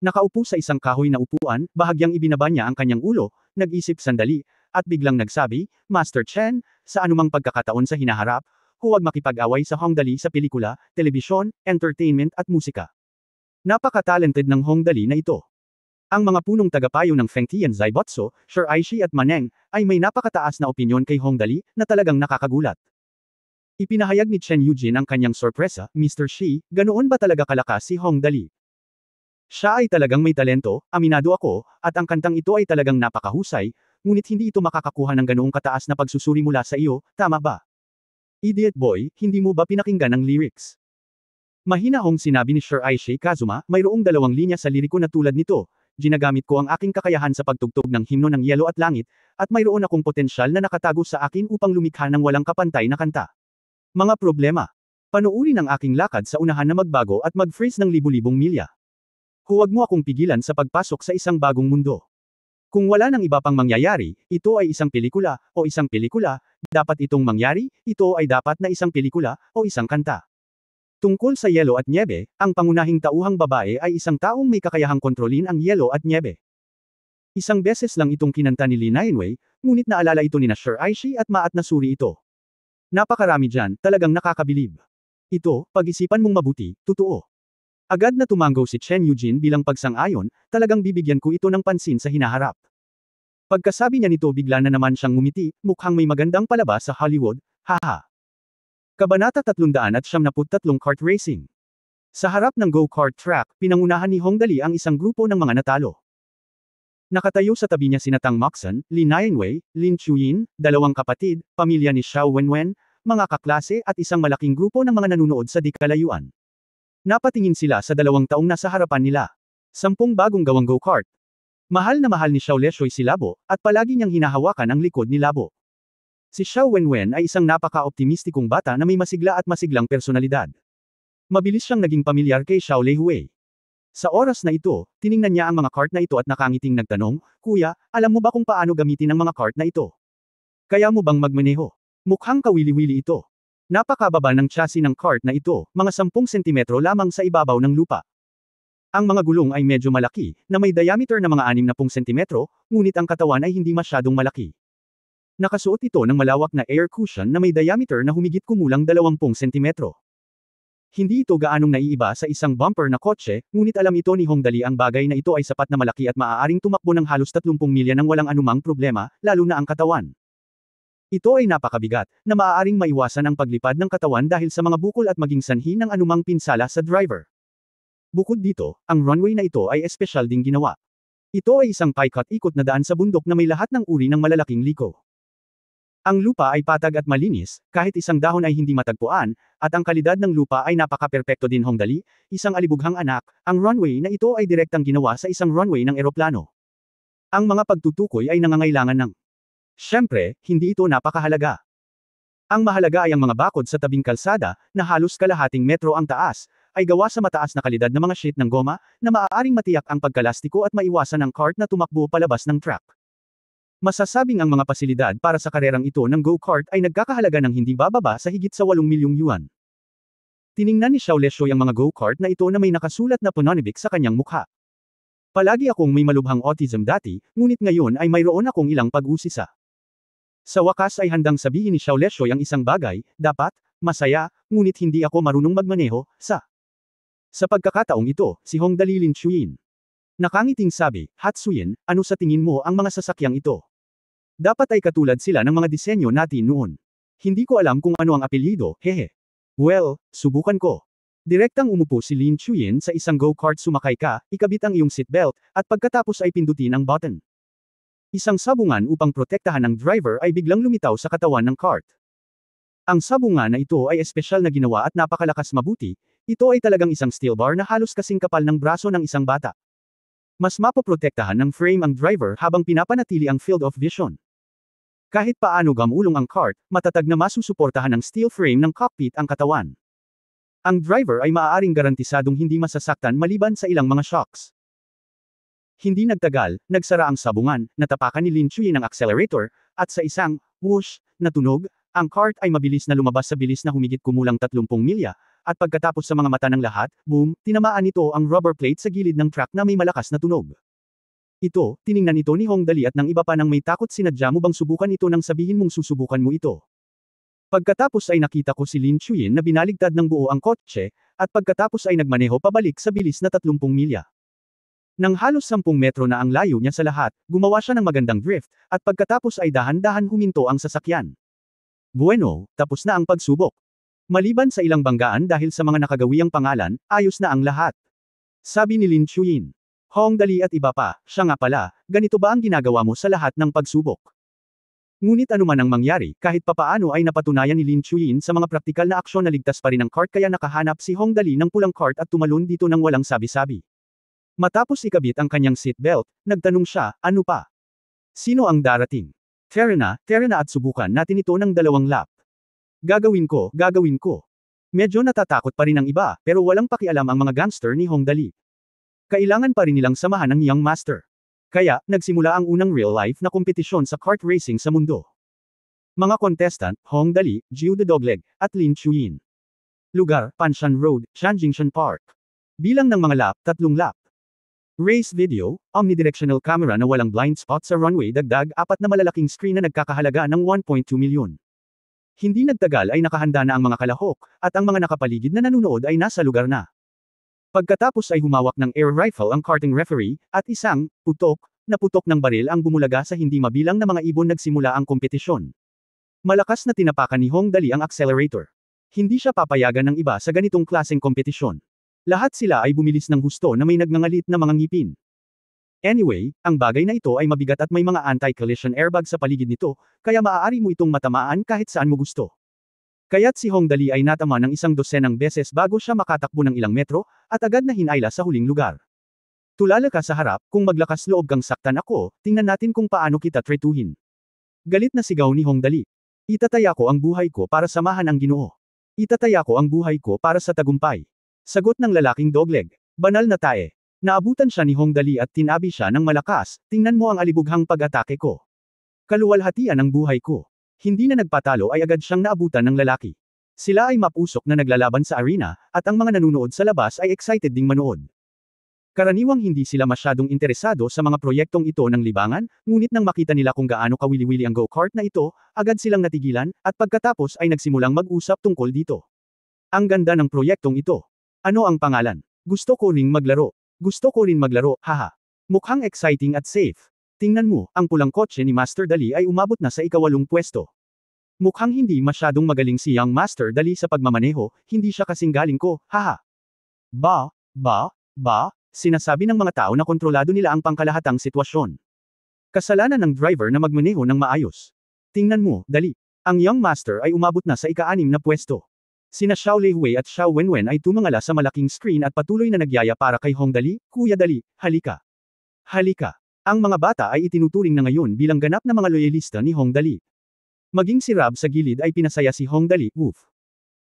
Speaker 1: Nakaupo sa isang kahoy na upuan, bahagyang ibinaba niya ang kanyang ulo, nag-isip sandali, at biglang nagsabi, Master Chen, sa anumang pagkakataon sa hinaharap, huwag makipag-away sa Hong Dali sa pelikula, telebisyon, entertainment at musika. Napaka-talented ng Hong Dali na ito. Ang mga punong tagapayo ng Fengtian Zaibotso, Sir Aishi at Maneng, ay may napakataas na opinyon kay Hong Dali, na talagang nakakagulat. Ipinahayag ni Chen Yujin ang kanyang sorpresa, Mr. Shi, ganoon ba talaga kalakas si Hong Dali? Siya ay talagang may talento, aminado ako, at ang kantang ito ay talagang napakahusay, ngunit hindi ito makakakuha ng ganoong kataas na pagsusuri mula sa iyo, tama ba? Idiot boy, hindi mo ba pinakinggan ang lyrics? Mahinahong sinabi ni Sir Aishi Kazuma, mayroong 2 linya sa liriko na tulad nito, ginagamit ko ang aking kakayahan sa pagtugtog ng himno ng yelo at langit, at mayroon akong potensyal na nakatago sa akin upang lumikha ng walang kapantay na kanta. Mga problema. Panuurin ang aking lakad sa unahan na magbago at mag-freeze ng libu-libong milya. Huwag mo akong pigilan sa pagpasok sa isang bagong mundo. Kung wala nang iba pang mangyayari, ito ay isang pelikula, o isang pelikula, dapat itong mangyari, ito ay dapat na isang pelikula, o isang kanta. Tungkol sa yelo at nyebe, ang pangunahing tauhang babae ay isang taong may kakayahang kontrolin ang yelo at nyebe. Isang beses lang itong kinanta ni Li Nianwei, ngunit naalala ito ni Sir Aishi at Ma at nasuri ito. Napakarami dyan, talagang nakakabilib. Ito, pag-isipan mong mabuti, totoo. Agad na tumanggaw si Chen Yujin bilang pagsang-ayon, talagang bibigyan ko ito ng pansin sa hinaharap. Pagkasabi niya nito bigla na naman siyang ngumiti, mukhang may magandang palabas sa Hollywood, haha. Kabanata 373 Kart Racing. Sa harap ng go-kart track, pinangunahan ni Hong Dali ang isang grupo ng mga natalo. Nakatayo sa tabi niya sina Tang Moxon, Li Nianwei, Lin Chuyin, 2 kapatid, pamilya ni Xiao Wenwen, mga kaklase at isang malaking grupo ng mga nanunood sa di kalayuan. Napatingin sila sa 2 taong nasa harapan nila. 10 bagong gawang go-kart. Mahal na mahal ni Xiao Leshui si Labo, at palagi niyang hinahawakan ang likod ni Labo. Si Xiao Wenwen ay isang napaka-optimistikong bata na may masigla at masiglang personalidad. Mabilis siyang naging pamilyar kay Xiao Leihui. Sa oras na ito, tiningnan niya ang mga kart na ito at nakangiting nagtanong, Kuya, alam mo ba kung paano gamitin ang mga kart na ito? Kaya mo bang magmaneho? Mukhang kawili-wili ito. Napakababa ng chassis ng kart na ito, mga 10 sentimetro lamang sa ibabaw ng lupa. Ang mga gulong ay medyo malaki, na may diameter na mga 60 sentimetro, ngunit ang katawan ay hindi masyadong malaki. Nakasuot ito ng malawak na air cushion na may diameter na humigit kumulang 20 sentimetro. Hindi ito gaanong naiiba sa isang bumper na kotse, ngunit alam ito ni Hong Dali ang bagay na ito ay sapat na malaki at maaaring tumakbo ng halos 30 milya nang walang anumang problema, lalo na ang katawan. Ito ay napakabigat, na maaaring maiwasan ang paglipad ng katawan dahil sa mga bukol at maging sanhi ng anumang pinsala sa driver. Bukod dito, ang runway na ito ay espesyal ding ginawa. Ito ay isang paikot-ikot na daan sa bundok na may lahat ng uri ng malalaking liko. Ang lupa ay patag at malinis, kahit isang dahon ay hindi matagpuan, at ang kalidad ng lupa ay napaka-perpekto din Hong Dali, isang alibughang anak, ang runway na ito ay direktang ginawa sa isang runway ng eroplano. Ang mga pagtutukoy ay nangangailangan ng. Siyempre, hindi ito napakahalaga. Ang mahalaga ay ang mga bakod sa tabing kalsada, na halos kalahating metro ang taas, ay gawa sa mataas na kalidad na mga sheet ng goma, na maaaring matiyak ang pagkalastiko at maiwasan ang cart na tumakbo palabas ng track. Masasabing ang mga pasilidad para sa karerang ito ng go-kart ay nagkakahalaga ng hindi bababa sa higit sa 8 milyong yuan. Tiningnan ni Xiao Leshoy ang mga go-kart na ito na may nakasulat na Pononibik sa kanyang mukha. Palagi akong may malubhang autism dati, ngunit ngayon ay mayroon akong ilang pag-usisa. Sa wakas ay handang sabihin ni Xiao Leshoy ang isang bagay, dapat, masaya, ngunit hindi ako marunong magmaneho, Sa pagkakataong ito, si Hong Dali Lin Chuyin. Nakangiting sabi, Hatsuyin, ano sa tingin mo ang mga sasakyang ito? Dapat ay katulad sila ng mga disenyo natin noon. Hindi ko alam kung ano ang apelyido, hehe. Well, subukan ko. Direktang umupo si Lin Chuyin sa isang go-kart, sumakay ka, ikabit ang iyong seatbelt, at pagkatapos ay pindutin ang button. Isang sabungan upang protektahan ang driver ay biglang lumitaw sa katawan ng kart. Ang sabungan na ito ay espesyal na ginawa at napakalakas mabuti, ito ay talagang isang steel bar na halos kasing kapal ng braso ng isang bata. Mas mapoprotektahan ng frame ang driver habang pinapanatili ang field of vision. Kahit paano gamulong ang kart, matatag na masusuportahan ng steel frame ng cockpit ang katawan. Ang driver ay maaaring garantisadong hindi masasaktan maliban sa ilang mga shocks. Hindi nagtagal, nagsara ang sabungan, natapakan ni Lin Chuyin ang accelerator, at sa isang whoosh na tunog, ang kart ay mabilis na lumabas sa bilis na humigit kumulang 30 milya, at pagkatapos sa mga mata ng lahat, boom, tinamaan nito ang rubber plate sa gilid ng track na may malakas na tunog. Ito, tiningnan ito ni Hong Dali at ng iba pa nang may takot, sinadya mo bang subukan ito nang sabihin mong susubukan mo ito? Pagkatapos ay nakita ko si Lin Chuyin na binaligtad ng buo ang kotse, at pagkatapos ay nagmaneho pabalik sa bilis na 30 milya. Nang halos 10 metro na ang layo niya sa lahat, gumawa siya ng magandang drift, at pagkatapos ay dahan-dahan huminto ang sasakyan. Bueno, tapos na ang pagsubok. Maliban sa ilang banggaan dahil sa mga nakagawiang pangalan, ayos na ang lahat. Sabi ni Lin Chuyin. Hong Dali at iba pa, siya nga pala, ganito ba ang ginagawa mo sa lahat ng pagsubok? Ngunit anuman ang mangyari, kahit papaano ay napatunayan ni Lin Chuyin sa mga praktikal na aksyon na ligtas pa rin ang kart, kaya nakahanap si Hong Dali ng pulang kart at tumalon dito nang walang sabi-sabi. Matapos ikabit ang kanyang seatbelt, nagtanong siya, ano pa? Sino ang darating? Tara na at subukan natin ito ng 2 lap. Gagawin ko. Medyo natatakot pa rin ang iba, pero walang pakialam ang mga gangster ni Hong Dali. Kailangan pa rin nilang samahan ang young master. Kaya, nagsimula ang unang real-life na kompetisyon sa kart racing sa mundo. Mga contestant, Hong Dali, Jiu de Dogleg, at Lin Chuyin. Lugar, Panshan Road, Shanjingshan Park. Bilang ng mga lap, 3 lap. Race video, omnidirectional camera na walang blind spot sa runway, dagdag 4 na malalaking screen na nagkakahalaga ng 1.2 milyon. Hindi nagtagal ay nakahanda na ang mga kalahok, at ang mga nakapaligid na nanonood ay nasa lugar na. Pagkatapos ay humawak ng air rifle ang karting referee, at isang putok ng baril ang bumulaga sa hindi mabilang na mga ibon. Nagsimula ang kompetisyon. Malakas na tinapakan ni Hong Dali ang accelerator. Hindi siya papayagan ng iba sa ganitong klaseng kompetisyon. Lahat sila ay bumilis ng husto na may nagngangalit na mga ngipin. Anyway, ang bagay na ito ay mabigat at may mga anti-collision airbag sa paligid nito, kaya maaari mo itong matamaan kahit saan mo gusto. Kaya't si Hong Dali ay natama ng 12 beses bago siya makatakbo ng ilang metro, at agad na hinayla sa huling lugar. Tulala ka sa harap, kung maglakas loob kang saktan ako, tingnan natin kung paano kita tretuhin. Galit na sigaw ni Hong Dali. Itataya ko ang buhay ko para samahan ang Ginoo. Itataya ko ang buhay ko para sa tagumpay. Sagot ng lalaking dogleg. Banal na tae. Naabutan siya ni Hong Dali at tinabi siya ng malakas, tingnan mo ang alibughang pag-atake ko. Kaluwalhatian ang buhay ko. Hindi na nagpatalo ay agad siyang naabutan ng lalaki. Sila ay mapusok na naglalaban sa arena, at ang mga nanunood sa labas ay excited ding manood. Karaniwang hindi sila masyadong interesado sa mga proyektong ito ng libangan, ngunit nang makita nila kung gaano kawili-wili ang go-kart na ito, agad silang natigilan, at pagkatapos ay nagsimulang mag-usap tungkol dito. Ang ganda ng proyektong ito. Ano ang pangalan? Gusto ko ring maglaro. Gusto ko rin maglaro, haha. Mukhang exciting at safe. Tingnan mo, ang pulang kotse ni Master Dali ay umabot na sa ika-8 pwesto. Mukhang hindi masyadong magaling si Young Master Dali sa pagmamaneho, hindi siya kasing galing ko, haha. Sinasabi ng mga tao na kontrolado nila ang pangkalahatang sitwasyon. Kasalanan ng driver na magmaneho ng maayos. Tingnan mo, Dali. Ang Young Master ay umabot na sa ika-6 na pwesto. Sina Xiao Leihui at Xiao Wenwen ay tumangala sa malaking screen at patuloy na nagyaya para kay Hong Dali, Kuya Dali, halika. Halika. Ang mga bata ay itinuturing na ngayon bilang ganap na mga loyalista ni Hong Dali. Maging si Rab sa gilid ay pinasaya si Hong Dali, woof.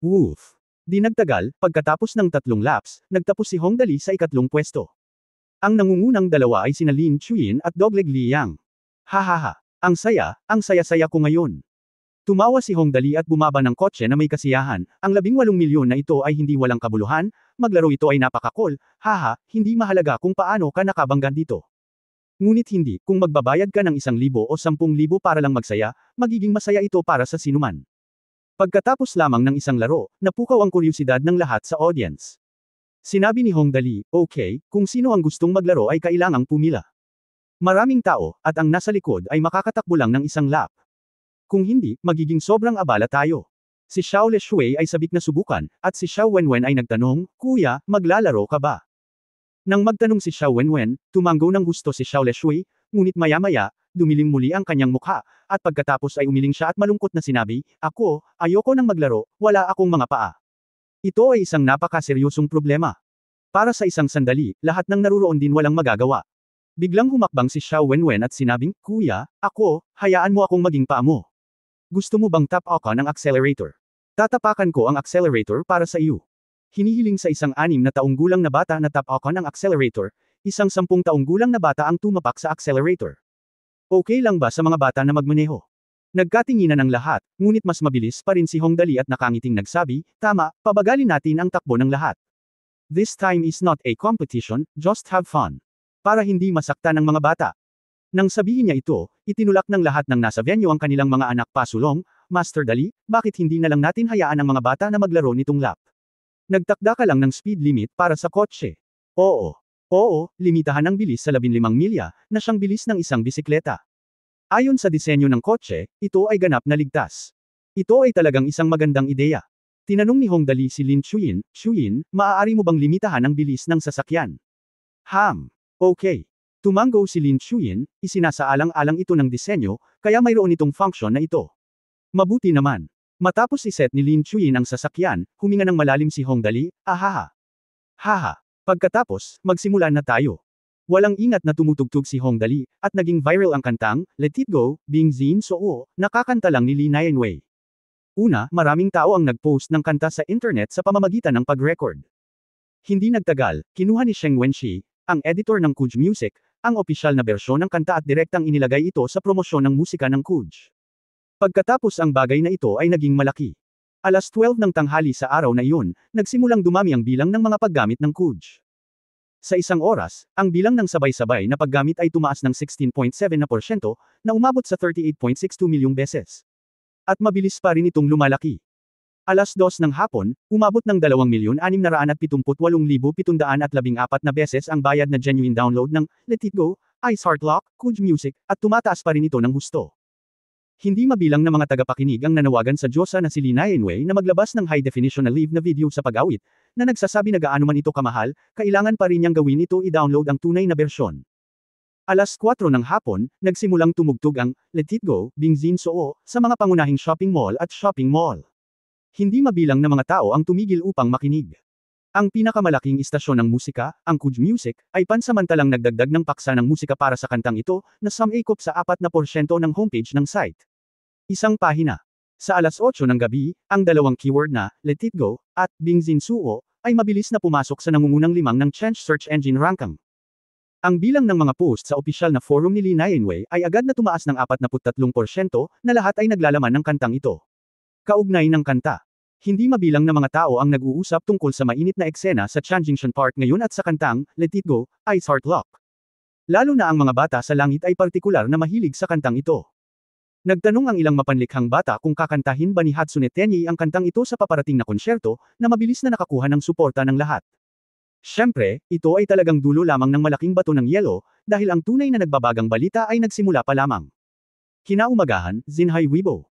Speaker 1: Woof. Di nagtagal, pagkatapos ng 3 laps, nagtapos si Hong Dali sa ika-3 pwesto. Ang nangungunang dalawa ay sina Lin Chuyin at Dogleg Liang. Hahaha. Ang saya-saya ko ngayon. Tumawa si Hong Dali at bumaba ng kotse na may kasiyahan, ang 18 milyon na ito ay hindi walang kabuluhan, maglaro ito ay napaka-cool, haha, hindi mahalaga kung paano ka nakabangga dito. Ngunit hindi, kung magbabayad ka ng 1,000 o 10,000 para lang magsaya, magiging masaya ito para sa sinuman. Pagkatapos lamang ng isang laro, napukaw ang kuryusidad ng lahat sa audience. Sinabi ni Hong Dali, okay, kung sino ang gustong maglaro ay kailangang pumila. Maraming tao, at ang nasa likod ay makakatakbo lang ng 1 lap. Kung hindi, magiging sobrang abala tayo. Si Xiao Leshui ay sabik na subukan, at si Xiao Wenwen ay nagtanong, Kuya, maglalaro ka ba? Nang magtanong si Xiao Wenwen, tumanggo ng gusto si Xiao Leshui, ngunit maya-maya, dumilim muli ang kanyang mukha, at pagkatapos ay umiling siya at malungkot na sinabi, ako, ayoko nang maglaro, wala akong mga paa. Ito ay isang napakaseryosong problema. Para sa isang sandali, lahat ng naruroon din walang magagawa. Biglang humakbang si Xiao Wenwen at sinabing, Kuya, ako, hayaan mo akong maging paa mo. Gusto mo bang tap-akan ang accelerator? Tatapakan ko ang accelerator para sa iyo. Hinihiling sa isang 6 na taong gulang na bata na tap-akan ang accelerator, isang 10 taong gulang na bata ang tumapak sa accelerator. Okay lang ba sa mga bata na magmaneho? Nagkatinginan ang lahat, ngunit mas mabilis pa rin si Hong Dali at nakangiting nagsabi, tama, pabagalin natin ang takbo ng lahat. This time is not a competition, just have fun. Para hindi masaktan ng mga bata. Nang sabihin niya ito, itinulak ng lahat ng nasa venue ang kanilang mga anak pasulong, Master Dali, bakit hindi na lang natin hayaan ang mga bata na maglaro nitong lap? Nagtakda ka lang ng speed limit para sa kotse. Oo, limitahan ang bilis sa 15 milya, na siyang bilis ng isang bisikleta. Ayon sa disenyo ng kotse, ito ay ganap na ligtas. Ito ay talagang isang magandang ideya. Tinanong ni Hong Dali si Lin Chuyin, maaari mo bang limitahan ang bilis ng sasakyan? Okay. Tumanggo si Lin Chuyin, isinasaalang-alang ito ng disenyo, kaya mayroon itong function na ito. Mabuti naman. Matapos iset ni Lin Chuyin ang sasakyan, huminga ng malalim si Hong Dali, ahaha. Haha. Pagkatapos, magsimula na tayo. Walang ingat na tumutugtog si Hong Dali, at naging viral ang kantang, Let It Go, Bing Zin Soo, nakakanta lang ni Li Nianwei. Una, maraming tao ang nag-post ng kanta sa internet sa pamamagitan ng pag-record. Hindi nagtagal, kinuha ni Sheng Wenxi, ang editor ng Kuj Music, ang opisyal na bersyon ng kanta at direktang inilagay ito sa promosyon ng musika ng Kuj. Pagkatapos ang bagay na ito ay naging malaki. Alas 12 ng tanghali sa araw na iyon, nagsimulang dumami ang bilang ng mga paggamit ng Kuj. Sa isang oras, ang bilang ng sabay-sabay na paggamit ay tumaas ng 16.7% na umabot sa 38.62 milyong beses. At mabilis pa rin itong lumalaki. Alas 2 ng hapon, umabot ng 2,678,714 na beses ang bayad na genuine download ng Let It Go, Ice Heart Lock, Kuj Music, at tumataas pa rin ito ng husto. Hindi mabilang na mga tagapakinig ang nanawagan sa Diyosa na si Li Nianwei na maglabas ng high-definition na live na video sa pag-awit, na nagsasabi na gaano man ito kamahal, kailangan pa rin niyang gawin ito i-download ang tunay na bersyon. Alas 4 ng hapon, nagsimulang tumugtog ang Let It Go, Bing Zin Soo, sa mga pangunahing shopping mall at shopping mall. Hindi mabilang na mga tao ang tumigil upang makinig. Ang pinakamalaking istasyon ng musika, ang Kuj Music, ay pansamantalang nagdagdag ng paksa ng musika para sa kantang ito, na sumakop sa 4% ng homepage ng site. Isang pahina. Sa alas 8 ng gabi, ang dalawang keyword na, Let It Go, at Bing Zin Soo, ay mabilis na pumasok sa nangungunang 5 ng Change Search Engine Ranking. Ang bilang ng mga post sa opisyal na forum ni Li Nianwei ay agad na tumaas ng 43%, na lahat ay naglalaman ng kantang ito. Kaugnay ng kanta. Hindi mabilang na mga tao ang nag-uusap tungkol sa mainit na eksena sa Changjingxian Park ngayon at sa kantang, Let It Go, Ice Heart Lock. Lalo na ang mga bata sa langit ay partikular na mahilig sa kantang ito. Nagtanong ang ilang mapanlikhang bata kung kakantahin ba ni Hatsune Tenyi ang kantang ito sa paparating na konsyerto, na mabilis na nakakuha ng suporta ng lahat. Siyempre, ito ay talagang dulo lamang ng malaking bato ng yelo, dahil ang tunay na nagbabagang balita ay nagsimula pa lamang. Kinaumagahan, Xinhai Weibo.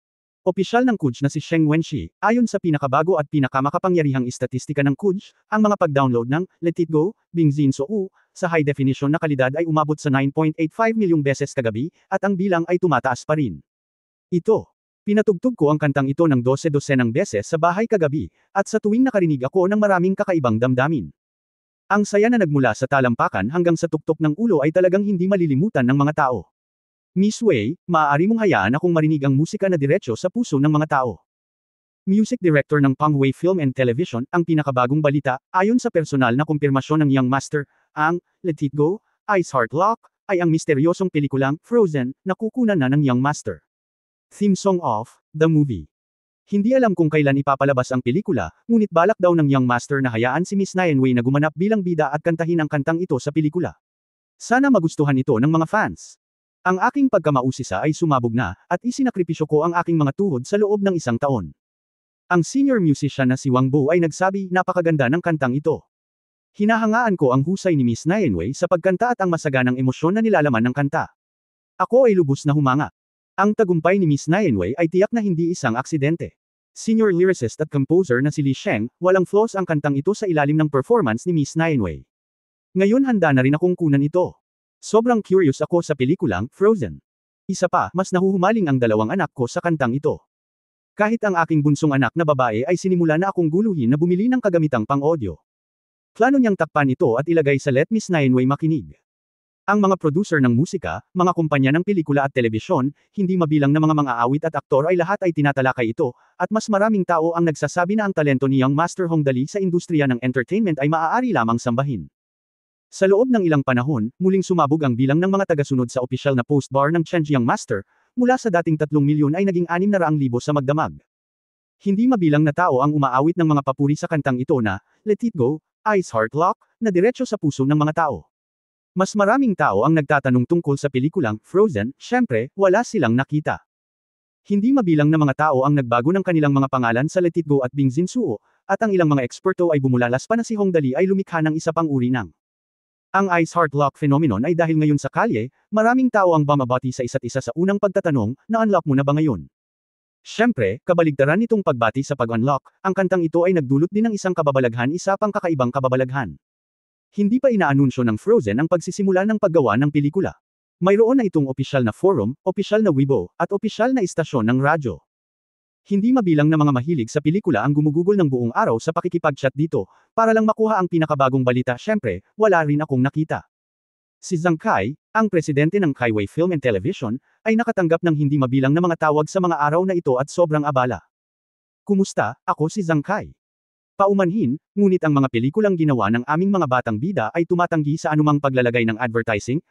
Speaker 1: Opisyal ng Kuj na si Sheng Wenxi, ayon sa pinakabago at pinakamakapangyarihang istatistika ng Kuj, ang mga pag-download ng Let It Go, Bingzin So U, sa high definition na kalidad ay umabot sa 9.85 milyong beses kagabi, at ang bilang ay tumataas pa rin. Ito. Pinatugtog ko ang kantang ito ng 12-dosenang beses sa bahay kagabi, at sa tuwing nakarinig ako ng maraming kakaibang damdamin. Ang saya na nagmula sa talampakan hanggang sa tuktok ng ulo ay talagang hindi malilimutan ng mga tao. Miss Wei, maaari mong hayaan akong marinig ang musika na diretso sa puso ng mga tao. Music Director ng Pangwei Film and Television, ang pinakabagong balita, ayon sa personal na kumpirmasyon ng Young Master, ang Let It Go, Ice Heart Lock, ay ang misteryosong pelikulang Frozen na kukunan na ng Young Master. Theme song of the movie. Hindi alam kung kailan ipapalabas ang pelikula, ngunit balak daw ng Young Master na hayaan si Miss Wei na gumanap bilang bida at kantahin ang kantang ito sa pelikula. Sana magustuhan ito ng mga fans. Ang aking pagkamausisa ay sumabog na, at isinakripisyo ko ang aking mga tuhod sa loob ng 1 taon. Ang senior musician na si Wang Bo ay nagsabi, napakaganda ng kantang ito. Hinahangaan ko ang husay ni Miss Wei sa pagkanta at ang masaganang emosyon na nilalaman ng kanta. Ako ay lubos na humanga. Ang tagumpay ni Miss Wei ay tiyak na hindi isang aksidente. Senior lyricist at composer na si Li Sheng, walang flaws ang kantang ito sa ilalim ng performance ni Miss Wei. Ngayon handa na rin akong kunan ito. Sobrang curious ako sa pelikulang Frozen. Isa pa, mas nahuhumaling ang 2 anak ko sa kantang ito. Kahit ang aking bunsong anak na babae ay sinimula na akong guluhin na bumili ng kagamitang pang-audio. Plano niyang takpan ito at ilagay sa Let Miss Wei makinig. Ang mga producer ng musika, mga kumpanya ng pelikula at telebisyon, hindi mabilang na mga awit at aktor ay lahat ay tinatalakay ito, at mas maraming tao ang nagsasabi na ang talento ni Young Master Hong Dali sa industriya ng entertainment ay maaari lamang sambahin. Sa loob ng ilang panahon, muling sumabog ang bilang ng mga tagasunod sa opisyal na post bar ng Chenji Young Master, mula sa dating 3 milyon ay naging 600,000 sa magdamag. Hindi mabilang na tao ang umaawit ng mga papuri sa kantang ito na, Let It Go, Ice Heart Lock, na diretso sa puso ng mga tao. Mas maraming tao ang nagtatanong tungkol sa pelikulang Frozen, syempre, wala silang nakita. Hindi mabilang na mga tao ang nagbago ng kanilang mga pangalan sa Let It Go at Bingzin Suo, at ang ilang mga eksperto ay bumulalas pa na si Hong Dali ay lumikha ng isa pang uri ng ang Ice Heart Lock phenomenon ay dahil ngayon sa kalye, maraming tao ang bumabati sa isa't isa sa unang pagtatanong, na-unlock mo na ba ngayon? Siyempre, kabaligtaran nitong pagbati sa pag-unlock, ang kantang ito ay nagdulot din ng isang kababalaghan, isa pang kakaibang kababalaghan. Hindi pa inaanunsyo ng Frozen ang pagsisimula ng paggawa ng pelikula. Mayroon na itong opisyal na forum, opisyal na Weibo, at opisyal na istasyon ng radyo. Hindi mabilang na mga mahilig sa pelikula ang gumugugol ng buong araw sa pakikipag-chat dito, para lang makuha ang pinakabagong balita. Syempre, wala rin akong nakita. Si Zhang Kai, ang presidente ng Kaiwei Film and Television, ay nakatanggap ng hindi mabilang na mga tawag sa mga araw na ito at sobrang abala. Kumusta, ako si Zhang Kai. Paumanhin, ngunit ang mga pelikulang ginawa ng aming mga batang bida ay tumatanggi sa anumang paglalagay ng advertising.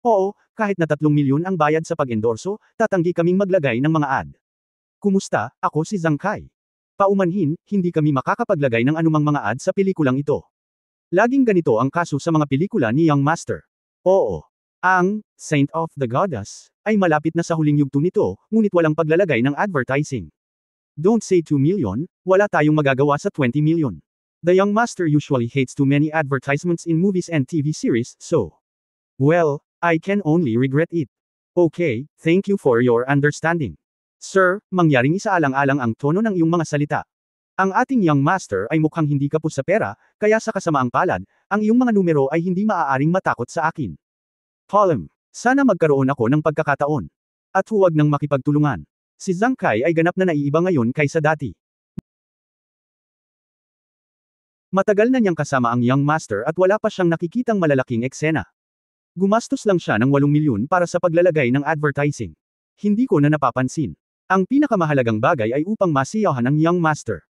Speaker 1: Oo, kahit na 3 milyon ang bayad sa pag-endorso, tatanggi kaming maglagay ng mga ad. Kumusta, ako si Zhang Kai. Paumanhin, hindi kami makakapaglagay ng anumang mga ad sa pelikulang ito. Laging ganito ang kaso sa mga pelikula ni Young Master. Oo. Ang Saint of the Goddess ay malapit na sa huling yugto nito, ngunit walang paglalagay ng advertising. Don't say 2 million, wala tayong magagawa sa 20 million. The Young Master usually hates too many advertisements in movies and TV series, so. Well, I can only regret it. Okay, thank you for your understanding. Sir, mangyaring isaalang-alang ang tono ng iyong mga salita. Ang ating Young Master ay mukhang hindi kapos sa pera, kaya sa kasamaang palad, ang iyong mga numero ay hindi maaaring matakot sa akin. Column. Sana magkaroon ako ng pagkakataon. At huwag nang makipagtulungan. Si Zhang Kai ay ganap na naiiba ngayon kaysa dati. Matagal na niyang kasama ang Young Master at wala pa siyang nakikitang malalaking eksena. Gumastos lang siya ng 8 milyon para sa paglalagay ng advertising. Hindi ko na napapansin. Ang pinakamahalagang bagay ay upang masiyahan ang Young Master.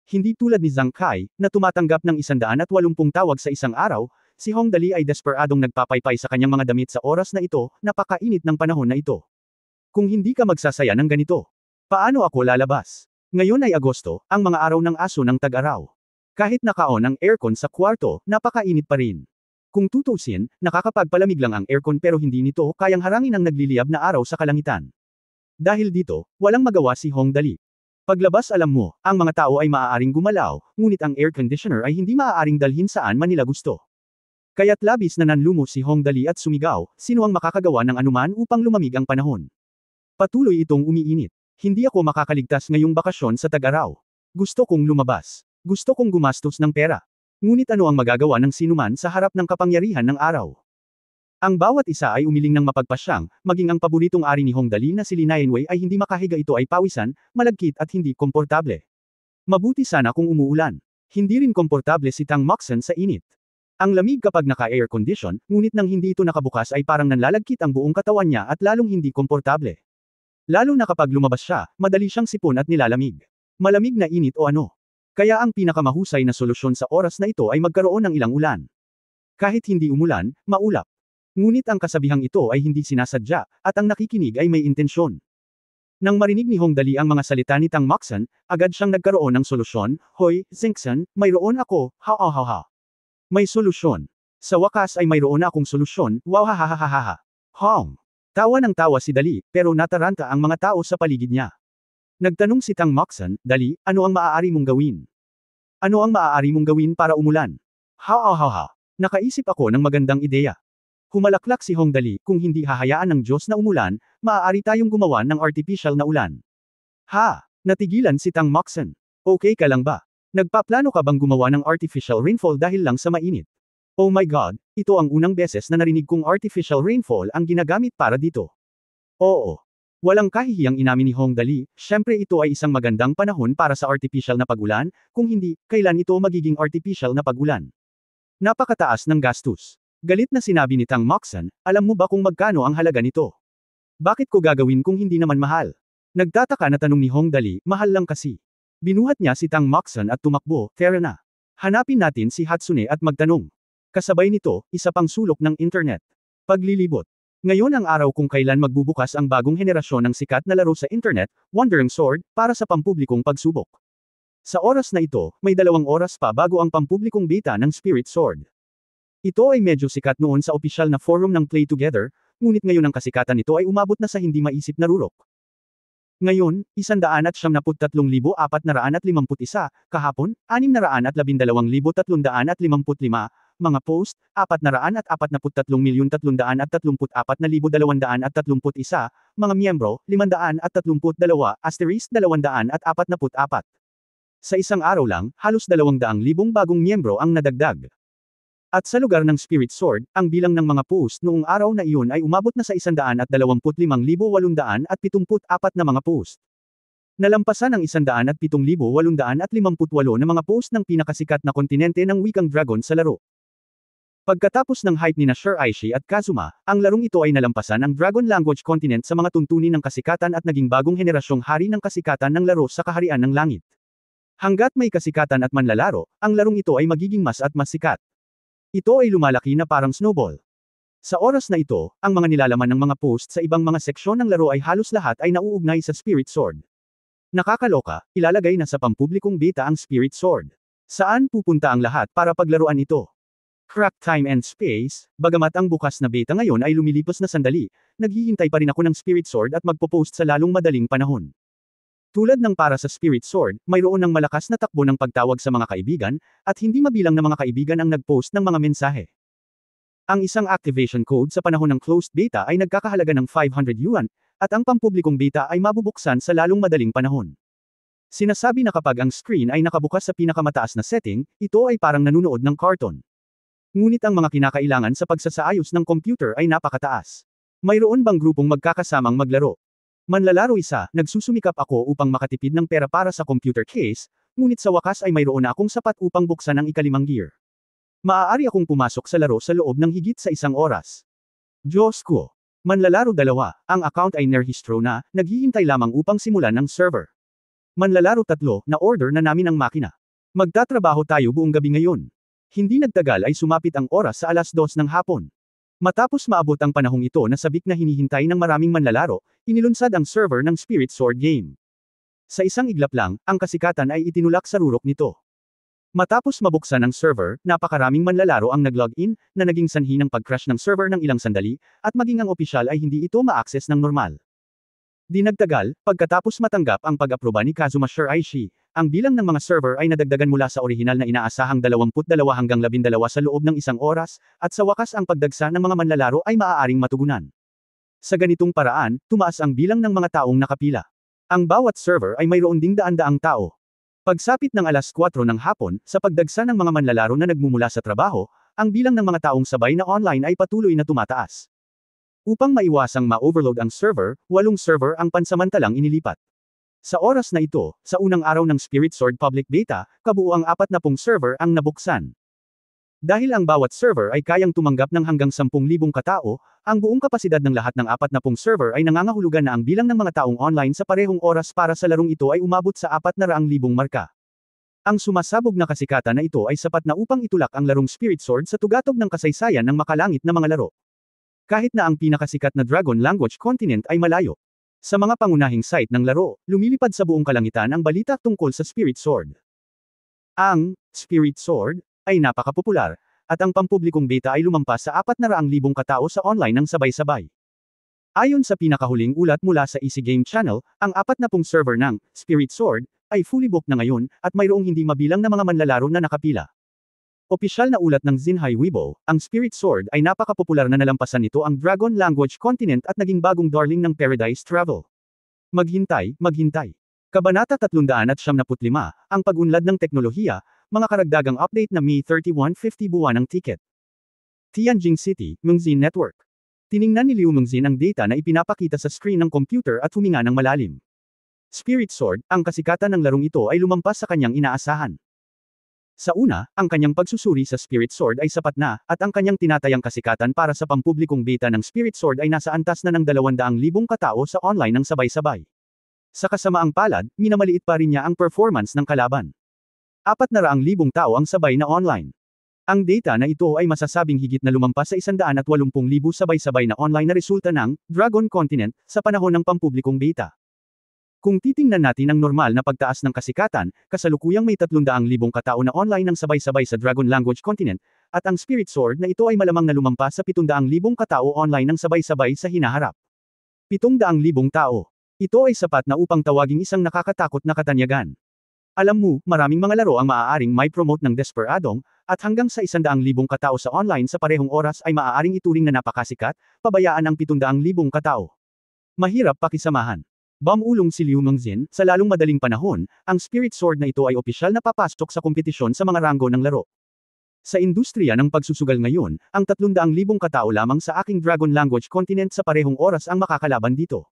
Speaker 1: Hindi tulad ni Zhang Kai, na tumatanggap ng 180 tawag sa isang araw, si Hong Dali ay desperadong nagpapaypay sa kanyang mga damit sa oras na ito, napakainit ng panahon na ito. Kung hindi ka magsasaya ng ganito, paano ako lalabas? Ngayon ay Agosto, ang mga araw ng aso ng tag-araw. Kahit naka-on ang aircon sa kwarto, napakainit pa rin. Kung tutusin, nakakapagpalamig lang ang aircon pero hindi nito kayang harangin ang nagliliyab na araw sa kalangitan. Dahil dito, walang magawa si Hong Dali. Paglabas alam mo, ang mga tao ay maaaring gumalaw, ngunit ang air conditioner ay hindi maaaring dalhin saan man nila gusto. Kaya't labis na nanlumo si Hong Dali at sumigaw, sino ang makakagawa ng anuman upang lumamig ang panahon. Patuloy itong umiinit. Hindi ako makakaligtas ngayong bakasyon sa tag-araw. Gusto kong lumabas. Gusto kong gumastos ng pera. Ngunit ano ang magagawa ng sinuman sa harap ng kapangyarihan ng araw? Ang bawat isa ay umiling ng mapagpasyang, maging ang paboritong ari ni Hong Dali na si Li Nianwei ay hindi makahiga, ito ay pawisan, malagkit at hindi komportable. Mabuti sana kung umuulan. Hindi rin komportable si Tang Moxon sa init. Ang lamig kapag naka-air condition, ngunit nang hindi ito nakabukas ay parang nanlalagkit ang buong katawan niya at lalong hindi komportable. Lalo na kapag lumabas siya, madali siyang sipon at nilalamig. Malamig na init o ano. Kaya ang pinakamahusay na solusyon sa oras na ito ay magkaroon ng ilang ulan. Kahit hindi umulan, maulap. Ngunit ang kasabihang ito ay hindi sinasadya, at ang nakikinig ay may intensyon. Nang marinig ni Hong Dali ang mga salita ni Tang Moxon, agad siyang nagkaroon ng solusyon. Hoy, Zengson, mayroon ako, ha. May solusyon. Sa wakas ay mayroon akong solusyon, wow ha. Hong. Tawa ng tawa si Dali, pero nataranta ang mga tao sa paligid niya. Nagtanong si Tang Moxon, Dali, ano ang maaari mong gawin? Ano ang maaari mong gawin para umulan? Ha. Nakaisip ako ng magandang ideya. Humalaklak si Hong Dali, kung hindi hahayaan ng Diyos na umulan, maaari tayong gumawa ng artificial na ulan. Ha! Natigilan si Tang Moxon. Okay ka lang ba? Nagpaplano ka bang gumawa ng artificial rainfall dahil lang sa mainit? Oh my God, ito ang unang beses na narinig kong artificial rainfall ang ginagamit para dito. Oo. Walang kahihiyang inamin ni Hong Dali, syempre ito ay isang magandang panahon para sa artificial na pag-ulan, kung hindi, kailan ito magiging artificial na pag-ulan? Napakataas ng gastos. Galit na sinabi ni Tang Moxon, alam mo ba kung magkano ang halaga nito? Bakit ko gagawin kung hindi naman mahal? Nagtataka na tanong ni Hong Dali, mahal lang kasi. Binuhat niya si Tang Moxon at tumakbo, tara na. Hanapin natin si Hatsune at magtanong. Kasabay nito, isa pang sulok ng internet. Paglilibot. Ngayon ang araw kung kailan magbubukas ang bagong henerasyon ng sikat na laro sa internet, Wandering Sword, para sa pampublikong pagsubok. Sa oras na ito, may 2 oras pa bago ang pampublikong beta ng Spirit Sword. Ito ay medyo sikat noon sa opisyal na forum ng Play Together, ngunit ngayon ang kasikatan nito ay umabot na sa hindi maisip na rurok. Ngayon, 193,451, kahapon, 612,355, mga post, 443,334,231, mga miyembro, 532, asterisk 244. Sa isang araw lang, halos 200,000 bagong miyembro ang nadagdag. At sa lugar ng Spirit Sword, ang bilang ng mga post noong araw na iyon ay umabot na sa 125,874 na mga post. Nalampasan ang 107,858 na mga post ng pinakasikat na kontinente ng wikang Dragon sa laro. Pagkatapos ng hype ni Sir Aishi at Kazuma, ang larong ito ay nalampasan ang Dragon Language Continent sa mga tuntunin ng kasikatan at naging bagong henerasyong hari ng kasikatan ng laro sa kaharian ng langit. Hanggat may kasikatan at manlalaro, ang larong ito ay magiging mas at mas sikat. Ito ay lumalaki na parang snowball. Sa oras na ito, ang mga nilalaman ng mga post sa ibang mga seksyon ng laro ay halos lahat ay nauugnay sa Spirit Sword. Nakakaloka, ilalagay na sa pampublikong beta ang Spirit Sword. Saan pupunta ang lahat para paglaruan ito? Crack time and space, bagamat ang bukas na beta ngayon ay lumilipas na sandali, naghihintay pa rin ako ng Spirit Sword at magpo-post sa lalong madaling panahon. Tulad ng para sa Spirit Sword, mayroon ng malakas na takbo ng pagtawag sa mga kaibigan, at hindi mabilang na mga kaibigan ang nag-post ng mga mensahe. Ang isang activation code sa panahon ng closed beta ay nagkakahalaga ng 500 yuan, at ang pampublikong beta ay mabubuksan sa lalong madaling panahon. Sinasabi na kapag ang screen ay nakabukas sa pinakamataas na setting, ito ay parang nanunood ng cartoon. Ngunit ang mga kinakailangan sa pagsasaayos ng computer ay napakataas. Mayroon bang grupong magkakasamang maglaro? Manlalaro isa, nagsusumikap ako upang makatipid ng pera para sa computer case, ngunit sa wakas ay mayroon na akong sapat upang buksan ang ikalimang gear. Maaari akong pumasok sa laro sa loob ng higit sa 1 oras. Diyos ko! Manlalaro 2, ang account ay nerehistro na, naghihintay lamang upang simulan ng server. Manlalaro 3, na-order na namin ang makina. Magtatrabaho tayo buong gabi ngayon. Hindi nagtagal ay sumapit ang oras sa 2:00 ng hapon. Matapos maabot ang panahong ito na sabik na hinihintay ng maraming manlalaro, inilunsad ang server ng Spirit Sword Game. Sa isang iglap lang, ang kasikatan ay itinulak sa rurok nito. Matapos mabuksan ang server, napakaraming manlalaro ang nag-login, na naging sanhi ng pag-crash ng server ng ilang sandali, at maging ang opisyal ay hindi ito ma-access ng normal. Di nagtagal, pagkatapos matanggap ang pag-aproba ni Kazuma Shiraishi, ang bilang ng mga server ay nadagdagan mula sa orihinal na inaasahang 22 hanggang 12 sa loob ng isang oras, at sa wakas ang pagdagsa ng mga manlalaro ay maaaring matugunan. Sa ganitong paraan, tumaas ang bilang ng mga taong nakapila. Ang bawat server ay mayroon ding daan-daang tao. Pagsapit ng alas 4 ng hapon, sa pagdagsa ng mga manlalaro na nagmumula sa trabaho, ang bilang ng mga taong sabay na online ay patuloy na tumataas. Upang maiwasang ma-overload ang server, 8 server ang pansamantalang inilipat. Sa oras na ito, sa unang araw ng Spirit Sword Public Beta, kabuuang 40 server ang nabuksan. Dahil ang bawat server ay kayang tumanggap ng hanggang 10,000 katao, ang buong kapasidad ng lahat ng 40 server ay nangangahulugan na ang bilang ng mga taong online sa parehong oras para sa larong ito ay umabot sa 400,000 marka. Ang sumasabog na kasikatan na ito ay sapat na upang itulak ang larong Spirit Sword sa tugatog ng kasaysayan ng makalangit na mga laro. Kahit na ang pinakasikat na Dragon Language Continent ay malayo. Sa mga pangunahing site ng laro, lumilipad sa buong kalangitan ang balita tungkol sa Spirit Sword. Ang Spirit Sword ay napakapopular, at ang pampublikong beta ay lumampas sa 400,000 katao sa online ng sabay-sabay. Ayon sa pinakahuling ulat mula sa Easy Game Channel, ang 40 server ng Spirit Sword ay fully booked na ngayon, at mayroong hindi mabilang na mga manlalaro na nakapila. Opisyal na ulat ng Xinhai Weibo, ang Spirit Sword ay napakapopular na nalampasan nito ang Dragon Language Continent at naging bagong darling ng Paradise Travel. Maghintay, maghintay. Kabanata 375, ang pag-unlad ng teknolohiya, mga karagdagang update na May 3150 buwan ng ticket. Tianjin City, Mengzin Network. Tiningnan ni Liu Mengzin ang data na ipinapakita sa screen ng computer at huminga ng malalim. Spirit Sword, ang kasikatan ng larong ito ay lumampas sa kanyang inaasahan. Sa una, ang kanyang pagsusuri sa Spirit Sword ay sapat na, at ang kanyang tinatayang kasikatan para sa pampublikong beta ng Spirit Sword ay nasa antas na ng 200,000 katao sa online ng sabay-sabay. Sa kasamaang palad, minamaliit pa rin niya ang performance ng kalaban. 400,000 tao ang sabay na online. Ang data na ito ay masasabing higit na lumampas sa 180,000 sabay-sabay na online na resulta ng Dragon Continent sa panahon ng pampublikong beta. Kung titingnan natin ang normal na pagtaas ng kasikatan, kasalukuyang may 300,000 katao na online ng sabay-sabay sa Dragon Language Continent, at ang Spirit Sword na ito ay malamang na lumampas sa 700,000 katao online ng sabay-sabay sa hinaharap. 700,000 tao. Ito ay sapat na upang tawaging isang nakakatakot na katanyagan. Alam mo, maraming mga laro ang maaaring may promote ng Desperadong, at hanggang sa 100,000 katao sa online sa parehong oras ay maaaring ituring na napakasikat, pabayaan ang 700,000 katao. Mahirap pakisamahan. Bumulong si Liu Mengzin, sa lalong madaling panahon, ang Spirit Sword na ito ay opisyal na papasok sa kompetisyon sa mga ranggo ng laro. Sa industriya ng pagsusugal ngayon, ang 300,000 katao lamang sa aking Dragon Language Continent sa parehong oras ang makakalaban dito.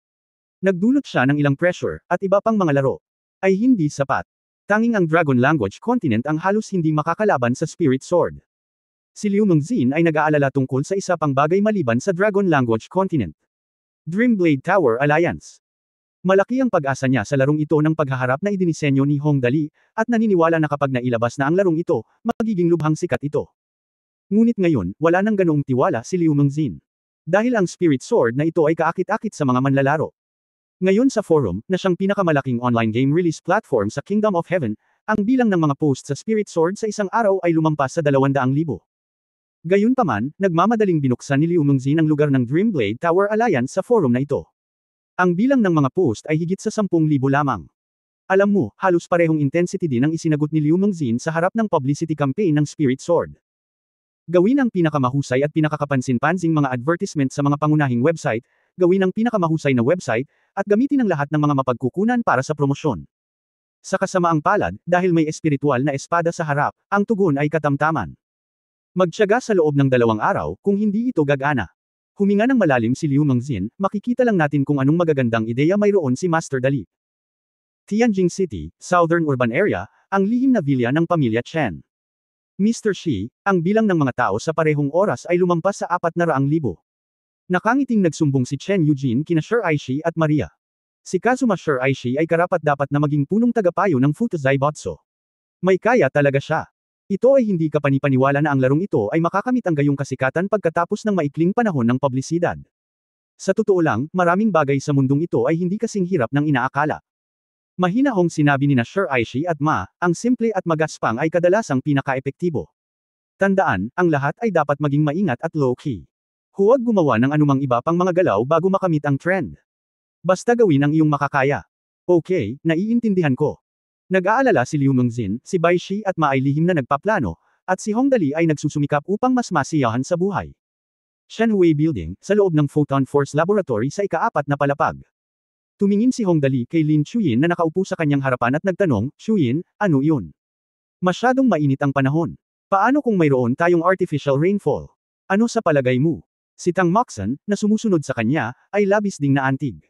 Speaker 1: Nagdulot siya ng ilang pressure, at iba pang mga laro. Ay hindi sapat. Tanging ang Dragon Language Continent ang halos hindi makakalaban sa Spirit Sword. Si Liu Mengzin ay nag-aalala tungkol sa isa pang bagay maliban sa Dragon Language Continent. Dreamblade Tower Alliance. Malaki ang pag-asa niya sa larong ito ng paghaharap na idinisenyo ni Hong Dali, at naniniwala na kapag nailabas na ang larong ito, magiging lubhang sikat ito. Ngunit ngayon, wala nang ganoong tiwala si Liu Mengzin. Dahil ang Spirit Sword na ito ay kaakit-akit sa mga manlalaro. Ngayon sa forum, na siyang pinakamalaking online game release platform sa Kingdom of Heaven, ang bilang ng mga posts sa Spirit Sword sa isang araw ay lumampas sa 200,000. Gayunpaman, nagmamadaling binuksan ni Liu Mengzin ang lugar ng Dreamblade Tower Alliance sa forum na ito. Ang bilang ng mga post ay higit sa 10,000 lamang. Alam mo, halos parehong intensity din ang isinagot ni Liu Mengzin sa harap ng publicity campaign ng Spirit Sword. Gawin ang pinakamahusay at pinakakapansin-pansing mga advertisement sa mga pangunahing website, gawin ang pinakamahusay na website, at gamitin ang lahat ng mga mapagkukunan para sa promosyon. Sa kasamaang palad, dahil may espiritual na espada sa harap, ang tugon ay katamtaman. Magtiyaga sa loob ng 2 araw, kung hindi ito gagana. Huminga ng malalim si Liu Mengzin, makikita lang natin kung anong magagandang ideya mayroon si Master Dali. Tianjin City, Southern Urban Area, ang lihim na vilya ng pamilya Chen. Mr. Shi, ang bilang ng mga tao sa parehong oras ay lumampas sa 400,000. Nakangiting nagsumbong si Chen Eugene kina Shiraishi at Maria. Si Kazuma Shiraishi ay karapat-dapat na maging punong tagapayo ng Futazai Botso. May kaya talaga siya. Ito ay hindi kapanipaniwala na ang larong ito ay makakamit ang gayong kasikatan pagkatapos ng maikling panahon ng publisidad. Sa totoo lang, maraming bagay sa mundong ito ay hindi kasing hirap ng inaakala. Mahinahong sinabi ni Shiraishi at Ma, ang simple at magaspang ay kadalasang pinaka-epektibo. Tandaan, ang lahat ay dapat maging maingat at low-key. Huwag gumawa ng anumang iba pang mga galaw bago makamit ang trend. Basta gawin ang iyong makakaya. Okay, naiintindihan ko. Nag-aalala si Liu Mengzin, si Bai Shi at Ma ay lihim na nagpaplano, at si Hong Dali ay nagsusumikap upang mas masiyahan sa buhay. Shenhui Building, sa loob ng Photon Force Laboratory sa ika-4 na palapag. Tumingin si Hong Dali kay Lin Chuyin na nakaupo sa kanyang harapan at nagtanong, Chuyin, ano iyon? Masyadong mainit ang panahon. Paano kung mayroon tayong artificial rainfall? Ano sa palagay mo? Si Tang Moxon, na sumusunod sa kanya, ay labis ding naantig.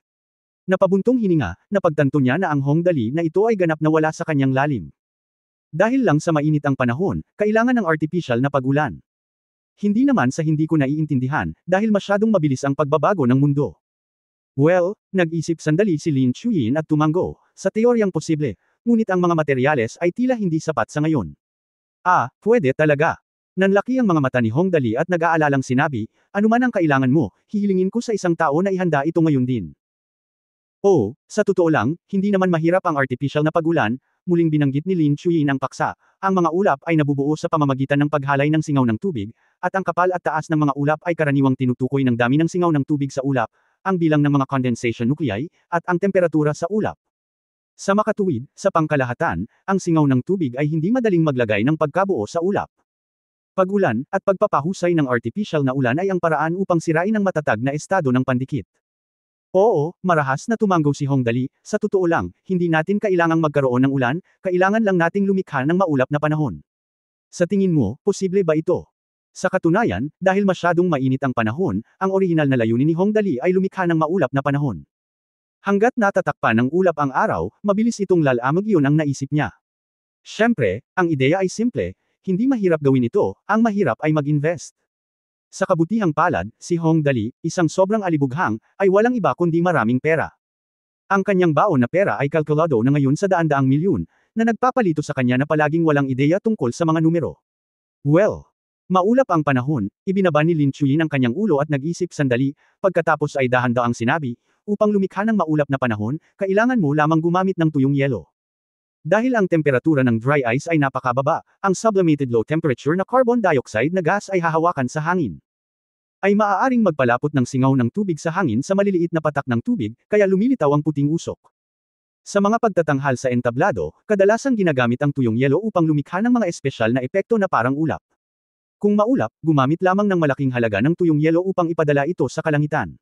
Speaker 1: Napabuntong hininga, napagtanto niya na ang Hong Dali na ito ay ganap na wala sa kanyang lalim. Dahil lang sa mainit ang panahon, kailangan ng artificial na pagulan. Hindi naman sa hindi ko naiintindihan, dahil masyadong mabilis ang pagbabago ng mundo. Well, nag-isip sandali si Lin Chuyin at tumango, sa teoryang posible, ngunit ang mga materyales ay tila hindi sapat sa ngayon. Pwede talaga. Nanlaki ang mga mata ni Hong Dali at nag-aalalang sinabi, anuman ang kailangan mo, hihilingin ko sa isang tao na ihanda ito ngayon din. Sa totoo lang, hindi naman mahirap ang artificial na pagulan, muling binanggit ni Lin Chuyin ang paksa. Ang mga ulap ay nabubuo sa pamamagitan ng paghalay ng singaw ng tubig, at ang kapal at taas ng mga ulap ay karaniwang tinutukoy ng dami ng singaw ng tubig sa ulap, ang bilang ng mga condensation nuclei, at ang temperatura sa ulap. Sa makatuwid, sa pangkalahatan, ang singaw ng tubig ay hindi madaling maglagay ng pagkabuo sa ulap. Pagulan, at pagpapahusay ng artificial na ulan ay ang paraan upang sirain ang matatag na estado ng pandikit. Oo, marahas na tumango si Hong Dali, sa totoo lang, hindi natin kailangang magkaroon ng ulan, kailangan lang nating lumikha ng maulap na panahon. Sa tingin mo, posible ba ito? Sa katunayan, dahil masyadong mainit ang panahon, ang orihinal na layunin ni Hong Dali ay lumikha ng maulap na panahon. Hanggat natatakpan ng ulap ang araw, mabilis itong lalamog, iyon ang naisip niya. Siyempre, ang ideya ay simple, hindi mahirap gawin ito, ang mahirap ay mag-invest. Sa kabutihang palad, si Hong Dali, isang sobrang alibughang, ay walang iba kundi maraming pera. Ang kanyang baon na pera ay kalkulado na ngayon sa daan-daang milyon, na nagpapalito sa kanya na palaging walang ideya tungkol sa mga numero. Well, maulap ang panahon, ibinaba ni Lin Chuyin ang kanyang ulo at nag-isip sandali, pagkatapos ay dahan-daang sinabi, upang lumikha ng maulap na panahon, kailangan mo lamang gumamit ng tuyong yelo. Dahil ang temperatura ng dry ice ay napakababa, ang sublimated low temperature na carbon dioxide na gas ay hahawakan sa hangin. Ay maaaring magpalapot ng singaw ng tubig sa hangin sa maliliit na patak ng tubig, kaya lumilitaw ang puting usok. Sa mga pagtatanghal sa entablado, kadalasang ginagamit ang tuyong yelo upang lumikha ng mga espesyal na epekto na parang ulap. Kung maulap, gumamit lamang ng malaking halaga ng tuyong yelo upang ipadala ito sa kalangitan.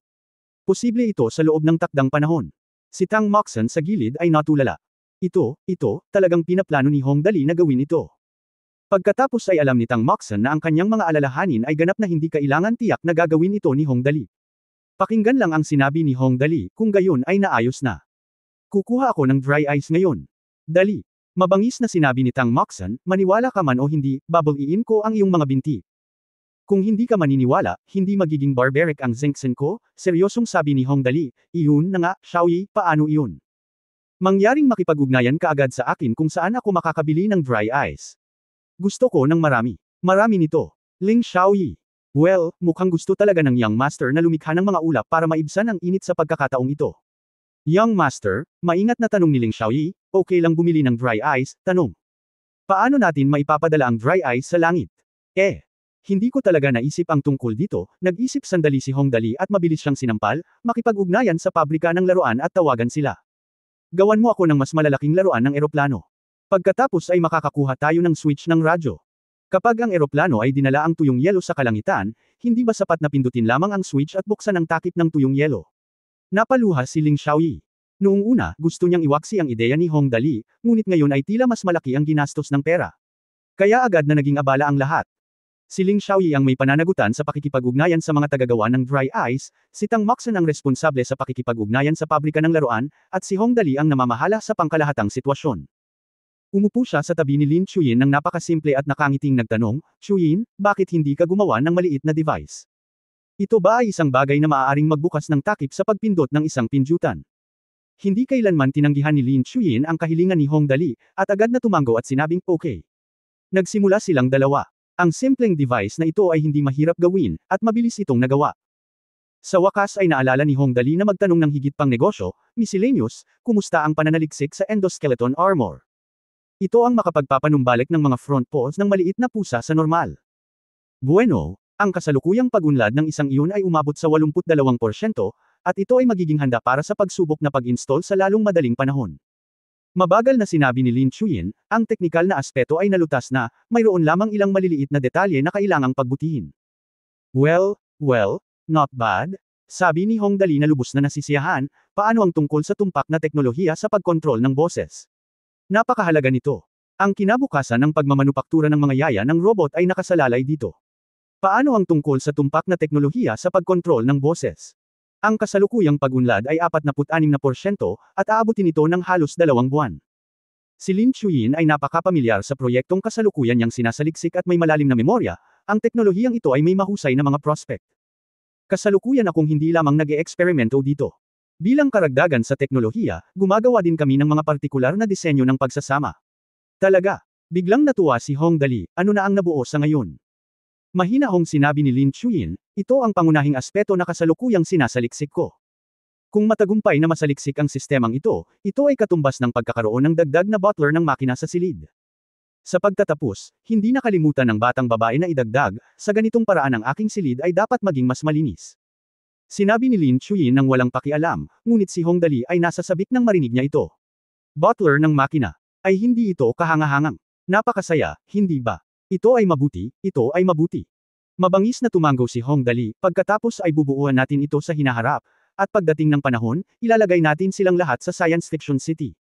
Speaker 1: Posible ito sa loob ng takdang panahon. Si Tang Moxon sa gilid ay natulala. Ito, talagang pinaplano ni Hong Dali na gawin ito. Pagkatapos ay alam ni Tang Moxon na ang kanyang mga alalahanin ay ganap na hindi kailangan tiyak na gagawin ito ni Hong Dali. Pakinggan lang ang sinabi ni Hong Dali, kung gayon ay naayos na. Kukuha ako ng dry ice ngayon. Dali. Mabangis na sinabi ni Tang Moxon, maniwala ka man o hindi, babaliin ko ang iyong mga binti. Kung hindi ka maniniwala, hindi magiging barbaric ang Zengsen ko, seryosong sabi ni Hong Dali, iyon na nga, Xiaoyi, paano iyon? Mangyaring makipag-ugnayan ka agad sa akin kung saan ako makakabili ng dry ice. Gusto ko ng marami. Marami nito. Ling Xiaoyi. Well, mukhang gusto talaga ng Young Master na lumikha ng mga ulap para maibsan ang init sa pagkakataong ito. Young Master, maingat na tanong ni Ling Xiaoyi, okay lang bumili ng dry ice, tanong. Paano natin maipapadala ang dry ice sa langit? Hindi ko talaga naisip ang tungkol dito, nag-isip sandali si Hong Dali at mabilis siyang sinampal, makipag-ugnayan sa pabrika ng laruan at tawagan sila. Gawan mo ako ng mas malalaking laruan ng eroplano. Pagkatapos ay makakakuha tayo ng switch ng radyo. Kapag ang eroplano ay dinala ang tuyong yelo sa kalangitan, hindi ba sapat na pindutin lamang ang switch at buksan ang takip ng tuyong yelo? Napaluha si Ling Xiaoyi. Noong una, gusto niyang iwaksi ang ideya ni Hong Dali, ngunit ngayon ay tila mas malaki ang ginastos ng pera. Kaya agad na naging abala ang lahat. Si Ling Xiaoyi ang may pananagutan sa pakikipag-ugnayan sa mga tagagawa ng dry ice, si Tang Moxon ang responsable sa pakikipag-ugnayan sa pabrika ng laruan, at si Hong Dali ang namamahala sa pangkalahatang sitwasyon. Umupo siya sa tabi ni Lin Chuyin ng napakasimple at nakangiting nagtanong, Chuyin, bakit hindi ka gumawa ng maliit na device? Ito ba ay isang bagay na maaaring magbukas ng takip sa pagpindot ng isang pindutan? Hindi kailanman tinanggihan ni Lin Chuyin ang kahilingan ni Hong Dali, at agad na tumango at sinabing okay. Nagsimula silang dalawa. Ang simpleng device na ito ay hindi mahirap gawin, at mabilis itong nagawa. Sa wakas ay naalala ni Hong Dali na magtanong ng higit pang negosyo, miscellaneous, kumusta ang pananaliksik sa endoskeleton armor? Ito ang makapagpapanumbalik ng mga front paws ng maliit na pusa sa normal. Bueno, ang kasalukuyang pagunlad ng isang iyon ay umabot sa 82%, at ito ay magiging handa para sa pagsubok na pag-install sa lalong madaling panahon. Mabagal na sinabi ni Lin Chuyin, ang teknikal na aspeto ay nalutas na, mayroon lamang ilang maliliit na detalye na kailangang pagbutihin. Well, not bad. Sabi ni Hong Dali na lubos na nasisiyahan, paano ang tungkol sa tumpak na teknolohiya sa pagkontrol ng boses? Napakahalaga nito. Ang kinabukasan ng pagmamanupaktura ng mga yaya ng robot ay nakasalalay dito. Paano ang tungkol sa tumpak na teknolohiya sa pagkontrol ng boses? Ang kasalukuyang pag-unlad ay 46% at aabutin ito ng halos 2 buwan. Si Lin Chuyin ay napakapamilyar sa proyektong kasalukuyan niyang sinasaliksik at may malalim na memorya, ang teknolohiyang ito ay may mahusay na mga prospect. Kasalukuyan akong hindi lamang nag-e-eksperimento dito. Bilang karagdagan sa teknolohiya, gumagawa din kami ng mga partikular na disenyo ng pagsasama. Talaga. Biglang natuwa si Hong Dali, ano na ang nabuo sa ngayon? Mahinahong sinabi ni Lin Chuyin, ito ang pangunahing aspeto na kasalukuyang sinasaliksik ko. Kung matagumpay na masaliksik ang sistemang ito ay katumbas ng pagkakaroon ng dagdag na bottler ng makina sa silid. Sa pagtatapos, hindi nakalimutan ng batang babae na idagdag, sa ganitong paraan ang aking silid ay dapat maging mas malinis. Sinabi ni Lin Chuyin nang walang pakialam, ngunit si Hong Dali ay nasa sabik nang marinig niya ito. Bottler ng makina. Ay hindi ito kahangahangang. Napakasaya, hindi ba? Ito ay mabuti, ito ay mabuti. Mabangis na tumanggo si Hong Dali, pagkatapos ay bubuuan natin ito sa hinaharap, at pagdating ng panahon, ilalagay natin silang lahat sa science fiction city.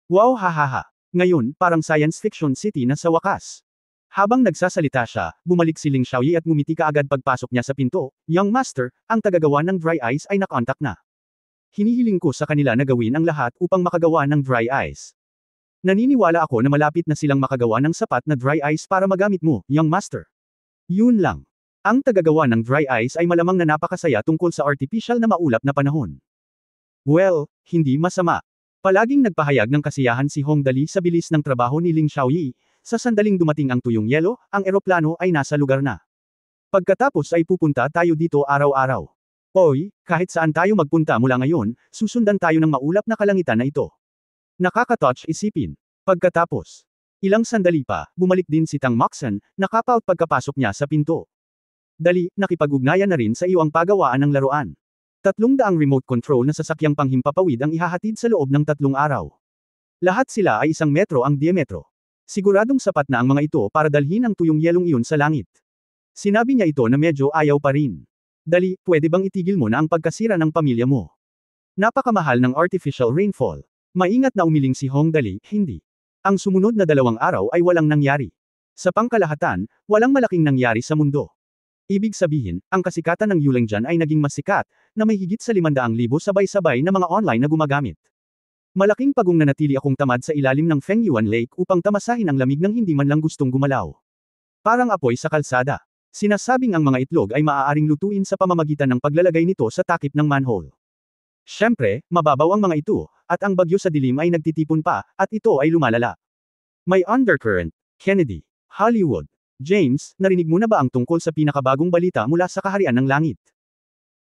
Speaker 1: Wow hahaha. Ngayon, parang science fiction city na sa wakas. Habang nagsasalita siya, bumalik si Ling Xiaoyi at ngumiti kaagad pagpasok niya sa pinto. Young Master, ang tagagawa ng dry ice ay nakontak na. Hinihiling ko sa kanila na gawin ang lahat upang makagawa ng dry ice. Naniniwala ako na malapit na silang makagawa ng sapat na dry ice para magamit mo, Young Master. Yun lang. Ang tagagawa ng dry ice ay malamang na napakasaya tungkol sa artificial na maulap na panahon. Well, hindi masama. Palaging nagpahayag ng kasiyahan si Hong Dali sa bilis ng trabaho ni Ling Xiaoyi, sa sandaling dumating ang tuyong yelo, ang eroplano ay nasa lugar na. Pagkatapos ay pupunta tayo dito araw-araw. Oy, kahit saan tayo magpunta mula ngayon, susundan tayo ng maulap na kalangitan na ito. Nakaka-touch isipin. Pagkatapos, ilang sandali pa, bumalik din si Tang Moxon, nakapout pagkapasok niya sa pinto. Dali, nakipag-ugnayan na rin sa iyo ang pagawaan ng laruan. 300 remote control na sasakyang panghimpapawid ang ihahatid sa loob ng 3 araw. Lahat sila ay 1 metro ang diametro. Siguradong sapat na ang mga ito para dalhin ang tuyong yelong iyon sa langit. Sinabi niya ito na medyo ayaw pa rin. Dali, pwede bang itigil mo na ang pagkasira ng pamilya mo? Napakamahal ng artificial rainfall. Maingat na umiling si Hong Dali, hindi. Ang sumunod na 2 araw ay walang nangyari. Sa pangkalahatan, walang malaking nangyari sa mundo. Ibig sabihin, ang kasikatan ng Yulengjian ay naging mas sikat, na may higit sa 500,000 sabay-sabay na mga online na gumagamit. Malaking pagong nanatili akong tamad sa ilalim ng Fengyuan Lake upang tamasahin ang lamig ng hindi man lang gustong gumalaw. Parang apoy sa kalsada. Sinasabing ang mga itlog ay maaaring lutuin sa pamamagitan ng paglalagay nito sa takip ng manhole. Siyempre, mababaw ang mga ito, at ang bagyo sa dilim ay nagtitipon pa, at ito ay lumalala. May undercurrent. Kennedy. Hollywood. James, narinig mo na ba ang tungkol sa pinakabagong balita mula sa kaharian ng langit?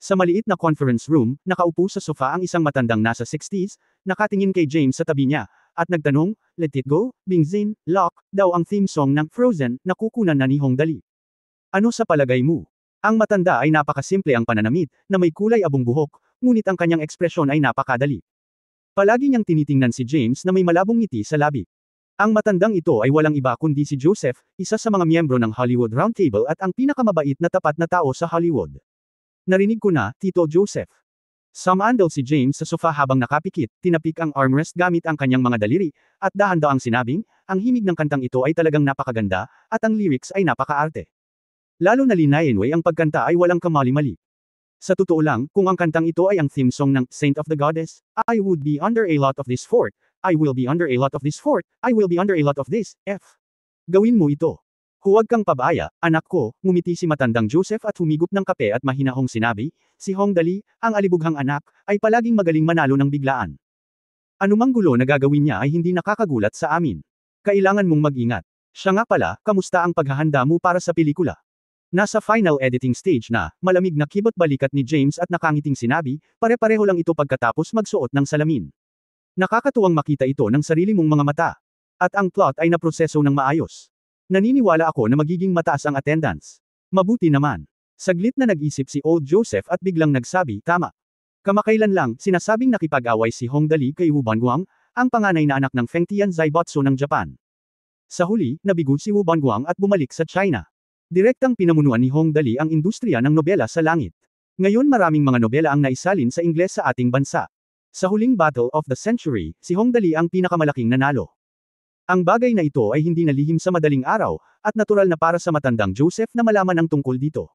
Speaker 1: Sa maliit na conference room, nakaupo sa sofa ang isang matandang nasa 60s, nakatingin kay James sa tabi niya, at nagtanong, Let It Go, Bingzin, Lock, daw ang theme song ng Frozen, na kukunan na ni Hong Dali. Ano sa palagay mo? Ang matanda ay napakasimple ang pananamit, na may kulay abong buhok, ngunit ang kanyang ekspresyon ay napakadali. Palagi niyang tinitingnan si James na may malabong ngiti sa labi. Ang matandang ito ay walang iba kundi si Joseph, isa sa mga miyembro ng Hollywood Roundtable at ang pinakamabait na tapat na tao sa Hollywood. Narinig ko na, Tito Joseph. Sumandal si James sa sofa habang nakapikit, tinapik ang armrest gamit ang kanyang mga daliri, at dahan-daang sinabing, ang himig ng kantang ito ay talagang napakaganda, at ang lyrics ay napakaarte. Lalo na Linayenway ang pagkanta ay walang kamali-mali. Sa totoo lang, kung ang kantang ito ay ang theme song ng Saint of the Goddess, I would be under a lot of this fort. I will be under a lot of this fort, I will be under a lot of this, F. Gawin mo ito. Huwag kang pabaya, anak ko, ngumiti si matandang Joseph at humigop ng kape at mahinahong sinabi, si Hong Dali, ang alibughang anak, ay palaging magaling manalo ng biglaan. Anumang gulo na gagawin niya ay hindi nakakagulat sa amin. Kailangan mong mag-ingat. Siya nga pala, kamusta ang paghahanda mo para sa pelikula? Nasa final editing stage na, malamig na kibot balikat ni James at nakangiting sinabi, pare-pareho lang ito pagkatapos magsuot ng salamin. Nakakatuwang makita ito ng sarili mong mga mata. At ang plot ay naproseso ng maayos. Naniniwala ako na magiging mataas ang attendance. Mabuti naman. Saglit na nag-isip si Old Joseph at biglang nagsabi, tama. Kamakailan lang, sinasabing nakipag-away si Hong Dali kay Wu Banguang, ang panganay na anak ng Feng Tian Zaibotsu ng Japan. Sa huli, nabigo si Wu Banguang at bumalik sa China. Direktang pinamunuan ni Hong Dali ang industriya ng nobela sa langit. Ngayon maraming mga nobela ang naisalin sa Ingles sa ating bansa. Sa huling Battle of the Century, si Hong Dali ang pinakamalaking nanalo. Ang bagay na ito ay hindi nalihim sa madaling araw, at natural na para sa matandang Joseph na malaman ang tungkol dito.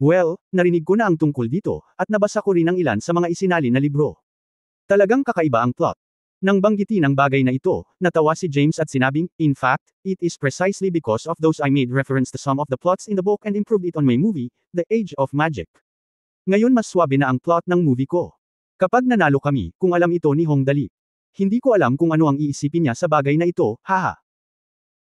Speaker 1: Well, narinig ko na ang tungkol dito, at nabasa ko rin ang ilan sa mga isinalin na libro. Talagang kakaiba ang plot. Nang banggitin ang bagay na ito, natawa si James at sinabing, "In fact, it is precisely because of those I made reference to some of the plots in the book and improved it on my movie, The Age of Magic." Ngayon mas swabe na ang plot ng movie ko. Kapag nanalo kami, kung alam ito ni Hong Dali. Hindi ko alam kung ano ang iisipin niya sa bagay na ito, haha.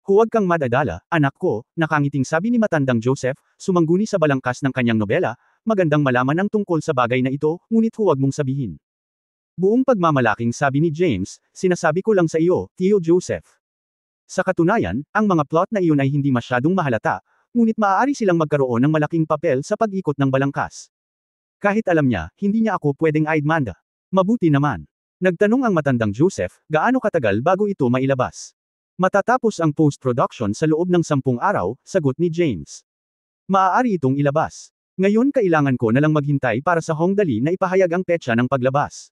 Speaker 1: Huwag kang madadala, anak ko, nakangiting sabi ni matandang Joseph, sumangguni sa balangkas ng kanyang nobela, magandang malaman ang tungkol sa bagay na ito, ngunit huwag mong sabihin. Buong pagmamalaking sabi ni James, sinasabi ko lang sa iyo, Tio Joseph. Sa katunayan, ang mga plot na iyon ay hindi masyadong mahalata, ngunit maaari silang magkaroon ng malaking papel sa pag-ikot ng balangkas. Kahit alam niya, hindi niya ako pwedeng aidmanda. Mabuti naman. Nagtanong ang matandang Joseph, gaano katagal bago ito mailabas? Matatapos ang post-production sa loob ng 10 araw, sagot ni James. Maaari itong ilabas. Ngayon kailangan ko na lang maghintay para sa Hong Dali na ipahayag ang petsa ng paglabas.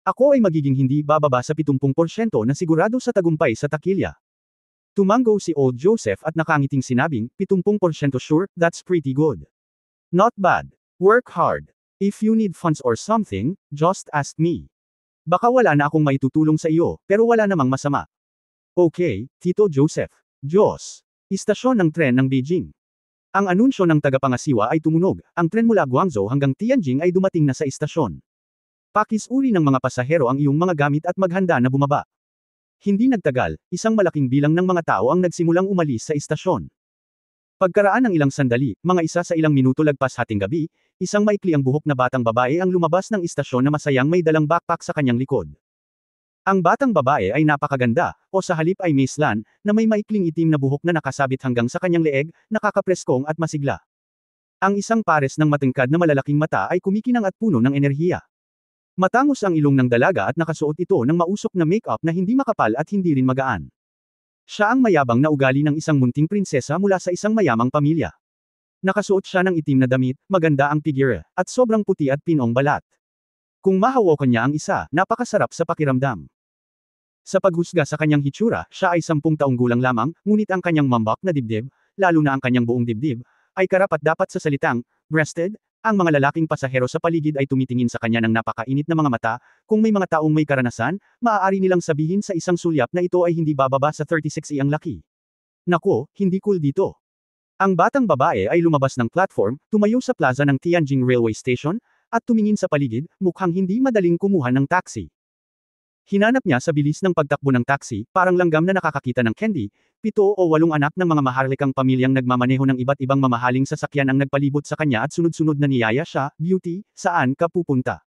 Speaker 1: Ako ay magiging hindi bababa sa 70% na sigurado sa tagumpay sa takilya. Tumango si Old Joseph at nakangiting sinabing, 70% sure, that's pretty good. Not bad. Work hard. If you need funds or something, just ask me. Baka wala na akong maitutulong sa iyo, pero wala namang masama. Okay, Tito Joseph. Diyos. Istasyon ng tren ng Beijing. Ang anunsyo ng tagapangasiwa ay tumunog, ang tren mula Guangzhou hanggang Tianjin ay dumating na sa istasyon. Pakisuri ng mga pasahero ang iyong mga gamit at maghanda na bumaba. Hindi nagtagal, isang malaking bilang ng mga tao ang nagsimulang umalis sa istasyon. Pagkaraan ng ilang sandali, mga isa sa ilang minuto lagpas hating gabi, isang maikli ang buhok na batang babae ang lumabas ng istasyon na masayang may dalang backpack sa kanyang likod. Ang batang babae ay napakaganda, o sa halip ay Miss Lan, na may maikling itim na buhok na nakasabit hanggang sa kanyang leeg, nakakapreskong at masigla. Ang isang pares ng matingkad na malalaking mata ay kumikinang at puno ng enerhiya. Matangos ang ilong ng dalaga at nakasuot ito ng mausok na make-up na hindi makapal at hindi rin magaan. Siya ang mayabang na ugali ng isang munting prinsesa mula sa isang mayamang pamilya. Nakasuot siya ng itim na damit, maganda ang figure, at sobrang puti at pinong balat. Kung mahawakan niya ang isa, napakasarap sa pakiramdam. Sa paghusga sa kanyang hitsura, siya ay 10 taong gulang lamang, ngunit ang kanyang mambak na dibdib, lalo na ang kanyang buong dibdib, ay karapat-dapat sa salitang, breasted. Ang mga lalaking pasahero sa paligid ay tumitingin sa kanya ng napakainit na mga mata, kung may mga taong may karanasan, maaari nilang sabihin sa isang sulyap na ito ay hindi bababa sa 36 ang laki. Nako, hindi cool dito. Ang batang babae ay lumabas ng platform, tumayo sa plaza ng Tianjin Railway Station, at tumingin sa paligid, mukhang hindi madaling kumuha ng taxi. Hinanap niya sa bilis ng pagtakbo ng taxi, parang langgam na nakakakita ng candy, 7 o 8 anak ng mga maharlikang pamilyang nagmamaneho ng iba't ibang mamahaling sasakyan ang nagpalibot sa kanya at sunod-sunod na niyaya siya, "Beauty, saan ka pupunta?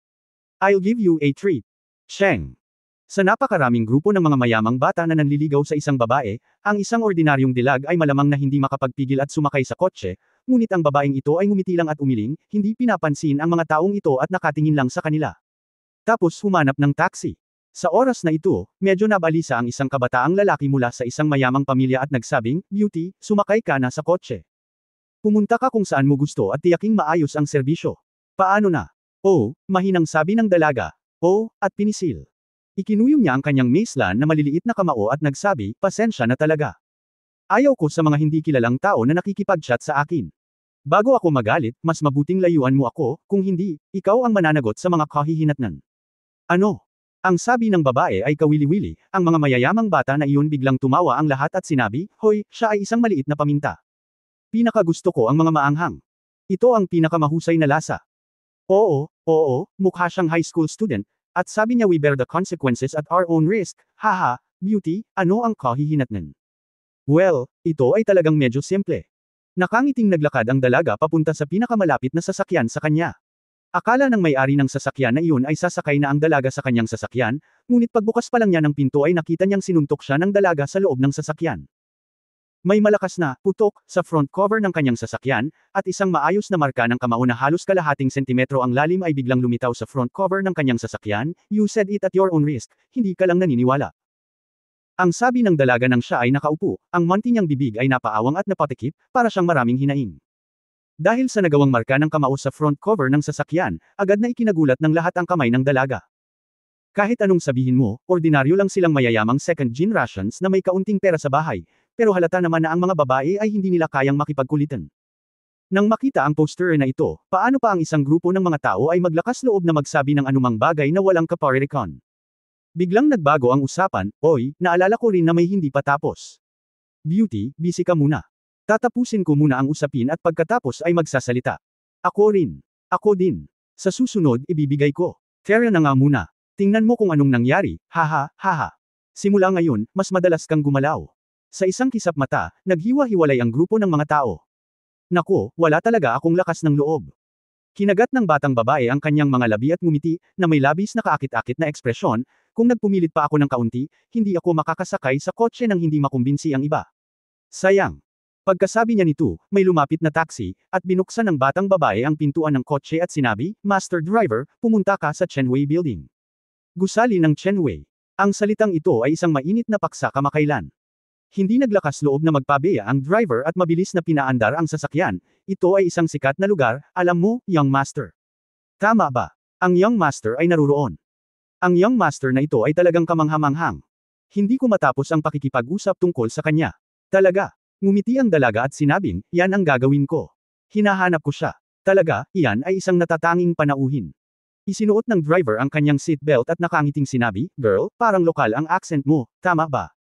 Speaker 1: I'll give you a treat." Sheng. Sa napakaraming grupo ng mga mayamang bata na nanliligaw sa isang babae, ang isang ordinaryong dilag ay malamang na hindi makapagpigil at sumakay sa kotse, ngunit ang babaeng ito ay ngumiti lang at umiling, hindi pinapansin ang mga taong ito at nakatingin lang sa kanila. Tapos humanap ng taxi. Sa oras na ito, medyo nabalisa ang isang kabataang lalaki mula sa isang mayamang pamilya at nagsabing, "Beauty, sumakay ka na sa kotse. Pumunta ka kung saan mo gusto at tiyaking maayos ang serbisyo." "Paano na?" "Oh," mahinang sabi ng dalaga. "Oh," at pinisil. Ikinuyom niya ang kanyang maislan na maliliit na kamao at nagsabi, "Pasensya na talaga. Ayaw ko sa mga hindi kilalang tao na nakikipag-chat sa akin. Bago ako magalit, mas mabuting layuan mo ako, kung hindi, ikaw ang mananagot sa mga kahihinatnan." "Ano?" Ang sabi ng babae ay kawili-wili, ang mga mayayamang bata na iyon biglang tumawa ang lahat at sinabi, "Hoy, siya ay isang maliit na paminta. Pinakagusto ko ang mga maanghang. Ito ang pinakamahusay na lasa." "Oo, mukha siyang high school student, at sabi niya we bear the consequences at our own risk, haha, Beauty, ano ang kahihinatnan?" "Well, ito ay talagang medyo simple." Nakangiting naglakad ang dalaga papunta sa pinakamalapit na sasakyan sa kanya. Akala ng may-ari ng sasakyan na iyon ay sasakay na ang dalaga sa kanyang sasakyan, ngunit pagbukas pa lang niya ng pinto ay nakita niyang sinuntok siya ng dalaga sa loob ng sasakyan. May malakas na putok sa front cover ng kanyang sasakyan, at isang maayos na marka ng kamao na halos kalahating sentimetro ang lalim ay biglang lumitaw sa front cover ng kanyang sasakyan. You said it at your own risk, hindi ka lang naniniwala. Ang sabi ng dalaga nang siya ay nakaupo, ang munti niyang bibig ay napaawang at napatikip, para siyang maraming hinaing. Dahil sa nagawang marka ng kamao sa front cover ng sasakyan, agad na ikinagulat ng lahat ang kamay ng dalaga. Kahit anong sabihin mo, ordinaryo lang silang mayayamang second-gen Russians na may kaunting pera sa bahay, pero halata naman na ang mga babae ay hindi nila kayang makipagkulitan. Nang makita ang poster na ito, paano pa ang isang grupo ng mga tao ay maglakas loob na magsabi ng anumang bagay na walang kaparirikon. Biglang nagbago ang usapan, oy, naalala ko rin na may hindi pa tapos. Beauty, busy ka muna. Tatapusin ko muna ang usapin at pagkatapos ay magsasalita. Ako rin. Ako din. Sa susunod ibibigay ko. Tara na nga muna. Tingnan mo kung anong nangyari, haha, haha. Simula ngayon, mas madalas kang gumalaw. Sa isang kisap mata, naghiwa-hiwalay ang grupo ng mga tao. Nako, wala talaga akong lakas ng loob. Kinagat ng batang babae ang kanyang mga labi at ngumiti, na may labis na kaakit-akit na ekspresyon. Kung nagpumilit pa ako ng kaunti, hindi ako makakasakay sa kotse nang hindi makumbinsi ang iba. Sayang. Pagkasabi niya nito, may lumapit na taxi, at binuksan ng batang babae ang pintuan ng kotse at sinabi, Master Driver, pumunta ka sa Chenwei Building. Gusali ng Chenwei. Ang salitang ito ay isang mainit na paksa kamakailan. Hindi naglakas loob na magpabeya ang driver at mabilis na pinaandar ang sasakyan. Ito ay isang sikat na lugar, alam mo, Young Master. Tama ba? Ang Young Master ay naruroon. Ang Young Master na ito ay talagang kamanghamanghang. Hindi ko matapos ang pakikipag-usap tungkol sa kanya. Talaga. Ngumiti ang dalaga at sinabing, yan ang gagawin ko. Hinahanap ko siya. Talaga, iyan ay isang natatanging panauhin. Isinuot ng driver ang kanyang seatbelt at nakangiting sinabi, Girl, parang lokal ang accent mo, tama ba?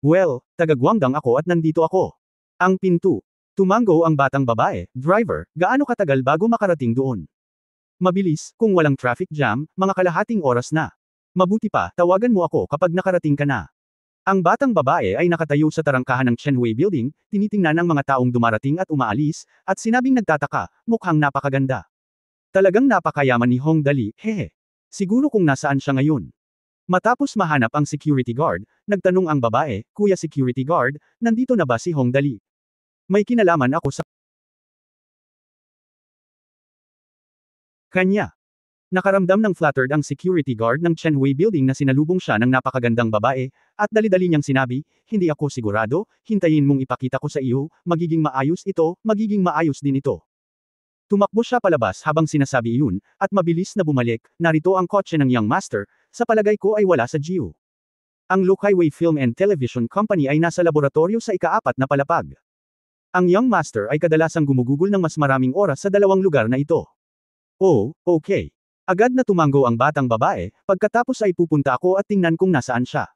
Speaker 1: Well, taga Guangdong ako at nandito ako. Ang pinto. Tumango ang batang babae, Driver, gaano katagal bago makarating doon? Mabilis, kung walang traffic jam, mga kalahating oras na. Mabuti pa, tawagan mo ako kapag nakarating ka na. Ang batang babae ay nakatayo sa tarangkahan ng Chenwei Building, tinitingnan ang mga taong dumarating at umaalis, at sinabing nagtataka, mukhang napakaganda. Talagang napakayaman ni Hong Dali, hehe. Siguro kung nasaan siya ngayon. Matapos mahanap ang security guard, nagtanong ang babae, Kuya Security Guard, nandito na ba si Hong Dali? May kinalaman ako sa kanya. Nakaramdam ng flattered ang security guard ng Chenwei Building na sinalubong siya ng napakagandang babae, at dali-dali niyang sinabi, hindi ako sigurado, hintayin mong ipakita ko sa iyo, magiging maayos ito, magiging maayos din ito. Tumakbo siya palabas habang sinasabi iyon, at mabilis na bumalik, narito ang kotse ng Young Master, sa palagay ko ay wala sa Gio. Ang Lokaiwei Film and Television Company ay nasa laboratorio sa ika-4 na palapag. Ang Young Master ay kadalasang gumugugol ng mas maraming oras sa dalawang lugar na ito. Oh, okay. Agad na tumango ang batang babae, pagkatapos ay pupunta ako at tingnan kung nasaan siya.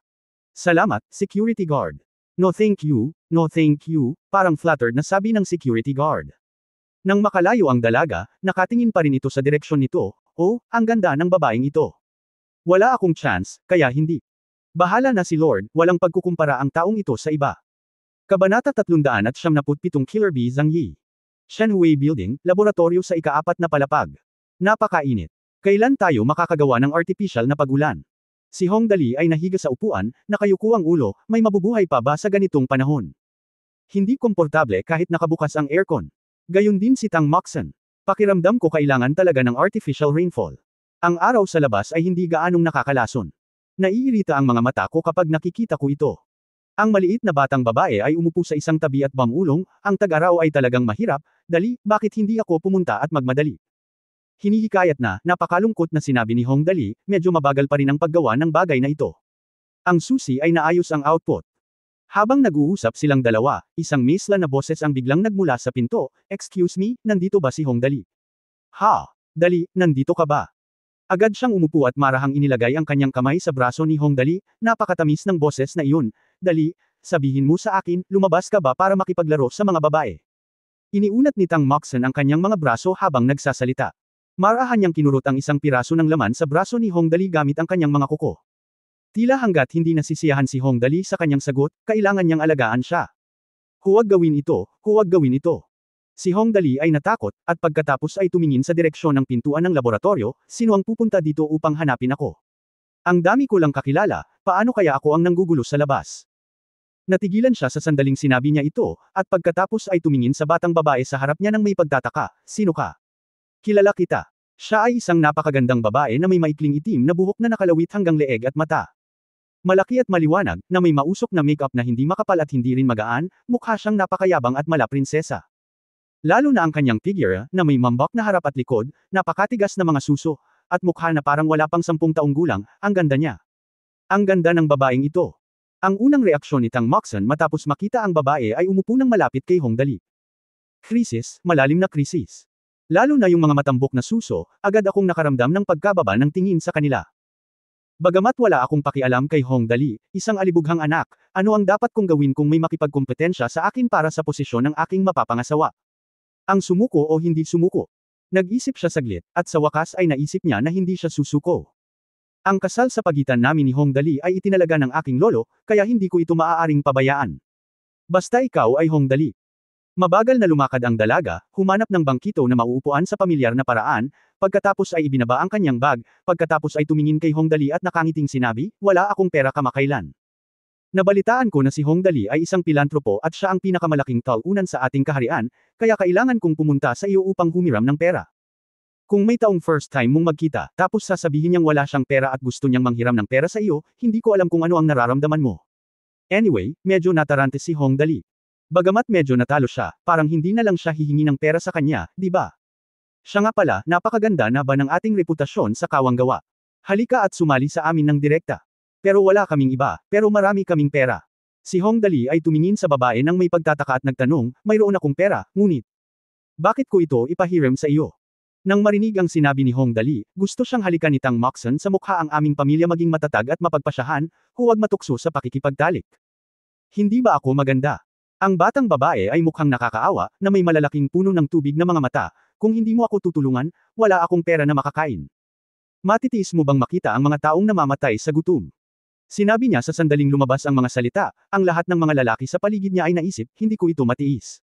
Speaker 1: Salamat, security guard. No thank you, parang flattered na sabi ng security guard. Nang makalayo ang dalaga, nakatingin pa rin ito sa direksyon nito, oh, ang ganda ng babaeng ito. Wala akong chance, kaya hindi. Bahala na si Lord, walang pagkukumpara ang taong ito sa iba. Kabanata 397 Killer Bee Zhang Yi. Shenhui Building, laboratorio sa ika-4 na palapag. Napakainit. Kailan tayo makakagawa ng artificial na pagulan? Si Hong Dali ay nahiga sa upuan, nakayuko ang ulo, may mabubuhay pa ba sa ganitong panahon? Hindi komportable kahit nakabukas ang aircon. Gayon din si Tang Moxon. Pakiramdam ko kailangan talaga ng artificial rainfall. Ang araw sa labas ay hindi gaanong nakakalason. Naiirita ang mga mata ko kapag nakikita ko ito. Ang maliit na batang babae ay umupo sa isang tabi at bamulong, ang tag-araw ay talagang mahirap, Dali, bakit hindi ako pumunta at magmadali? Hinihikayat na, napakalungkot na sinabi ni Hong Dali, medyo mabagal pa rin ang paggawa ng bagay na ito. Ang susi ay naayos ang output. Habang nag-uusap silang dalawa, isang misla na boses ang biglang nagmula sa pinto, Excuse me, nandito ba si Hong Dali? Ha? Dali, nandito ka ba? Agad siyang umupo at marahang inilagay ang kanyang kamay sa braso ni Hong Dali, napakatamis ng boses na iyon. Dali, sabihin mo sa akin, lumabas ka ba para makipaglaro sa mga babae? Iniunat ni Tang Moxon ang kanyang mga braso habang nagsasalita. Marahan niyang kinurot ang isang piraso ng laman sa braso ni Hong Dali gamit ang kanyang mga kuko. Tila hanggat hindi nasisiyahan si Hong Dali sa kanyang sagot, kailangan niyang alagaan siya. Huwag gawin ito, huwag gawin ito. Si Hong Dali ay natakot, at pagkatapos ay tumingin sa direksyon ng pintuan ng laboratorio, sino ang pupunta dito upang hanapin ako? Ang dami ko lang kakilala, paano kaya ako ang nanggugulo sa labas? Natigilan siya sa sandaling sinabi niya ito, at pagkatapos ay tumingin sa batang babae sa harap niya nang may pagtataka, "Sino ka?" "Kilala kita." Siya ay isang napakagandang babae na may maikling itim na buhok na nakalawit hanggang leeg at mata. Malaki at maliwanag, na may mausok na makeup na hindi makapal at hindi rin magaan, mukha siyang napakayabang at mala prinsesa. Lalo na ang kanyang figure, na may mambak na harap at likod, napakatigas na mga suso, at mukha na parang wala pang 10 taong gulang, ang ganda niya. Ang ganda ng babaeng ito. Ang unang reaksyon ni Tang Moxon matapos makita ang babae ay umupo ng malapit kay Hong Dali. Krisis, malalim na krisis. Lalo na yung mga matambok na suso, agad akong nakaramdam ng pagkababa ng tingin sa kanila. Bagamat wala akong pakialam kay Hong Dali, isang alibughang anak, ano ang dapat kong gawin kung may makipagkompetensya sa akin para sa posisyon ng aking mapapangasawa? Ang sumuko o hindi sumuko? Nag-isip siya saglit, at sa wakas ay naisip niya na hindi siya susuko. Ang kasal sa pagitan namin ni Hong Dali ay itinalaga ng aking lolo, kaya hindi ko ito maaaring pabayaan. Basta ikaw ay Hong Dali. Mabagal na lumakad ang dalaga, humanap ng bangkito na mauupuan sa pamilyar na paraan, pagkatapos ay ibinaba ang kanyang bag, pagkatapos ay tumingin kay Hong Dali at nakangiting sinabi, "Wala akong pera kamakailan." Nabalitaan ko na si Hong Dali ay isang pilantropo at siya ang pinakamalaking taunan sa ating kaharian, kaya kailangan kong pumunta sa iyo upang humiram ng pera. Kung may taong first time mong magkita, tapos sasabihin niyang wala siyang pera at gusto niyang manghiram ng pera sa iyo, hindi ko alam kung ano ang nararamdaman mo. Anyway, medyo natarante si Hong Dali. Bagamat medyo natalo siya, parang hindi na lang siya hihingi ng pera sa kanya, di ba? Siya nga pala, napakaganda na ba ng ating reputasyon sa kawanggawa? Halika at sumali sa amin ng direkta. Pero wala kaming iba, pero marami kaming pera. Si Hong Dali ay tumingin sa babae nang may pagtataka at nagtanong, "Mayroon akong pera, ngunit bakit ko ito ipahiram sa iyo?" Nang marinig ang sinabi ni Hong Dali, gusto siyang halikan ni Tang Moxon sa mukha ang aming pamilya maging matatag at mapagpasyahan, huwag matukso sa pakikipagtalik. Hindi ba ako maganda? Ang batang babae ay mukhang nakakaawa, na may malalaking puno ng tubig na mga mata, "Kung hindi mo ako tutulungan, wala akong pera na makakain. Matitiis mo bang makita ang mga taong namamatay sa gutom?" Sinabi niya sa sandaling lumabas ang mga salita, ang lahat ng mga lalaki sa paligid niya ay naisip, hindi ko ito matiis.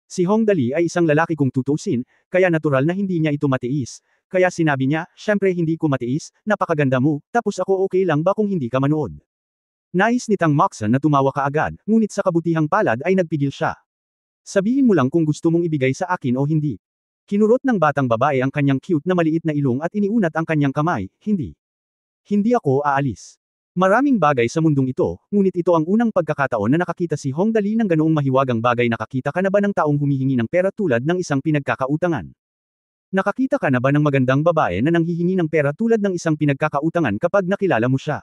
Speaker 1: Si Hong Dali ay isang lalaki kung tutusin, kaya natural na hindi niya ito matiis. Kaya sinabi niya, "Syempre hindi ko matiis, napakaganda mo, tapos ako okay lang ba kung hindi ka manood?" Nais ni Tang Moxon na tumawa kaagad, ngunit sa kabutihang palad ay nagpigil siya. "Sabihin mo lang kung gusto mong ibigay sa akin o hindi." Kinurot ng batang babae ang kanyang cute na maliit na ilong at iniunat ang kanyang kamay, "Hindi. Hindi ako aalis." Maraming bagay sa mundong ito, ngunit ito ang unang pagkakataon na nakakita si Hong Dali ng ganoong mahiwagang bagay. Nakakita ka na ba ng taong humihingi ng pera tulad ng isang pinagkakautangan? Nakakita ka na ba ng magandang babae na nanghihingi ng pera tulad ng isang pinagkakautangan kapag nakilala mo siya?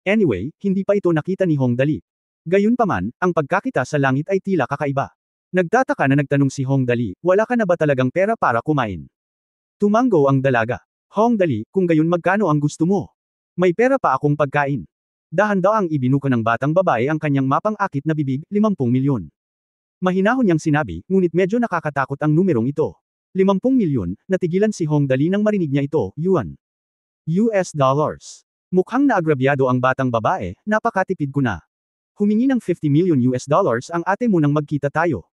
Speaker 1: Anyway, hindi pa ito nakita ni Hong Dali. Gayunpaman, ang pagkakita sa langit ay tila kakaiba. Nagtataka na nagtanong si Hong Dali, "Wala ka na ba talagang pera para kumain?" Tumango ang dalaga. "Hong Dali, kung gayon magkano ang gusto mo? May pera pa akong pagkain." Dahan-daang ibinuka ng batang babae ang kanyang mapang-akit na bibig, 50 milyon. Mahinahon niyang sinabi, ngunit medyo nakakatakot ang numerong ito. 50 milyon, natigilan si Hong Dali nang marinig niya ito, yuan. US dollars. Mukhang naagrabyado ang batang babae, "Napakatipid ko na. Humingi ng 50 million US dollars ang ate mo nang magkita tayo.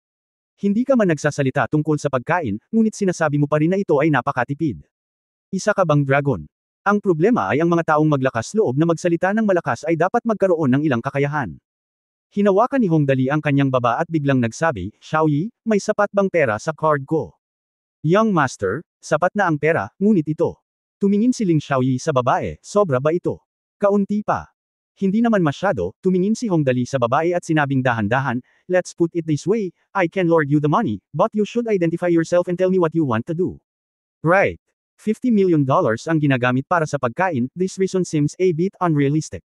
Speaker 1: Hindi ka man nagsasalita tungkol sa pagkain, ngunit sinasabi mo pa rin na ito ay napakatipid. Isa ka bang dragon?" Ang problema ay ang mga taong maglakas loob na magsalita ng malakas ay dapat magkaroon ng ilang kakayahan. Hinawakan ni Hong Dali ang kanyang baba at biglang nagsabi, "Xiaoyi, may sapat bang pera sa card ko?" "Young master, sapat na ang pera, ngunit ito." Tumingin si Ling Xiaoyi sa babae, "Sobra ba ito?" "Kaunti pa." Hindi naman masyado, tumingin si Hong Dali sa babae at sinabing dahan-dahan, "Let's put it this way, I can lord you the money, but you should identify yourself and tell me what you want to do." "Right. $50 million ang ginagamit para sa pagkain, this reason seems a bit unrealistic."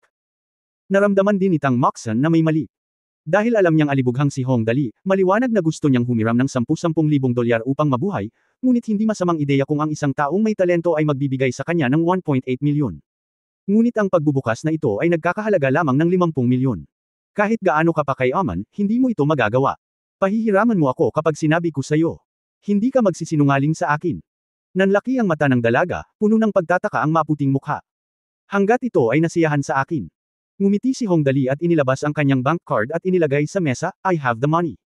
Speaker 1: Naramdaman din ni Tang Moxon na may mali. Dahil alam niyang alibughang si Hong Dali, maliwanag na gusto niyang humiram ng $10,000 upang mabuhay, ngunit hindi masamang ideya kung ang isang taong may talento ay magbibigay sa kanya ng 1.8 milyon. Ngunit ang pagbubukas na ito ay nagkakahalaga lamang ng 50 milyon. Kahit gaano ka pa kayaman, hindi mo ito magagawa. Pahihiraman mo ako kapag sinabi ko sa iyo. Hindi ka magsisinungaling sa akin. Nanlaki ang mata ng dalaga, puno ng pagtataka ang maputing mukha. Hanggat ito ay nasiyahan sa akin. Ngumiti si Hong Dali at inilabas ang kanyang bank card at inilagay sa mesa, "I have the money.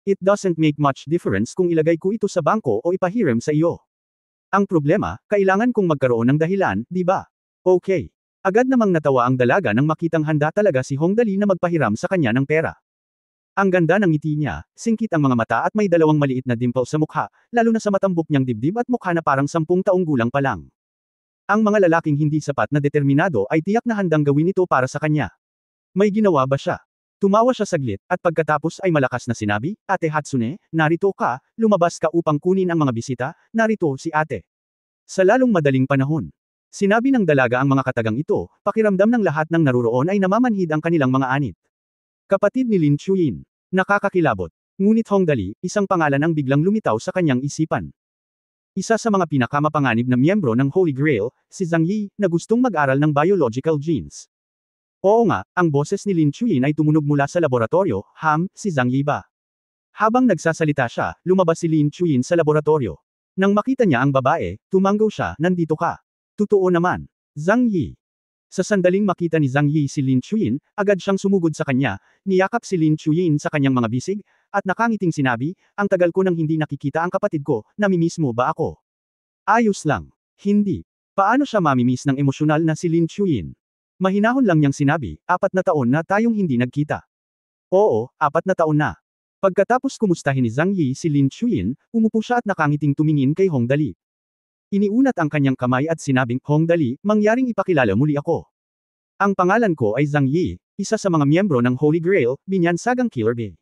Speaker 1: It doesn't make much difference kung ilagay ko ito sa bangko o ipahiram sa iyo. Ang problema, kailangan kong magkaroon ng dahilan, di ba? Okay. Agad namang natawa ang dalaga nang makitang handa talaga si Hongdali na magpahiram sa kanya ng pera. Ang ganda ng ngiti niya, singkit ang mga mata at may dalawang maliit na dimple sa mukha, lalo na sa matambok niyang dibdib at mukha na parang 10 taong gulang pa lang. Ang mga lalaking hindi sapat na determinado ay tiyak na handang gawin ito para sa kanya. May ginawa ba siya? Tumawa siya saglit, at pagkatapos ay malakas na sinabi, Ate Hatsune, narito ka, lumabas ka upang kunin ang mga bisita, narito si ate. Sa lalong madaling panahon. Sinabi ng dalaga ang mga katagang ito, pakiramdam ng lahat ng naruroon ay namamanhid ang kanilang mga anit. Kapatid ni Lin Chuyin. Nakakakilabot. Ngunit Hongdali, isang pangalan ang biglang lumitaw sa kanyang isipan. Isa sa mga pinakamapanganib na miyembro ng Holy Grail, si Zhang Yi, na gustong mag-aral ng biological genes. Oo nga, ang boses ni Lin Chuyin ay tumunog mula sa laboratorio, si Zhang Yi ba? Habang nagsasalita siya, lumabas si Lin Chuyin sa laboratorio. Nang makita niya ang babae, tumanggaw siya, nandito ka. Totoo naman. Zhang Yi. Sa sandaling makita ni Zhang Yi si Lin Chuyin, agad siyang sumugod sa kanya, niyakap si Lin Chuyin sa kanyang mga bisig, at nakangiting sinabi, ang tagal ko nang hindi nakikita ang kapatid ko, namimiss mo ba ako? Ayos lang. Hindi. Paano siya mamimiss ng emosyonal na si Lin Chuyin? Mahinahon lang niyang sinabi, 4 na taon na tayong hindi nagkita. Oo, 4 na taon na. Pagkatapos kumustahin ni Zhang Yi si Lin Chuyin, umupo siya at nakangiting tumingin kay Hongdali. Iniunat ang kanyang kamay at sinabing, Hongdali, mangyaring ipakilala muli ako. Ang pangalan ko ay Zhang Yi, isa sa mga miyembro ng Holy Grail, binyansagang Killer Bee.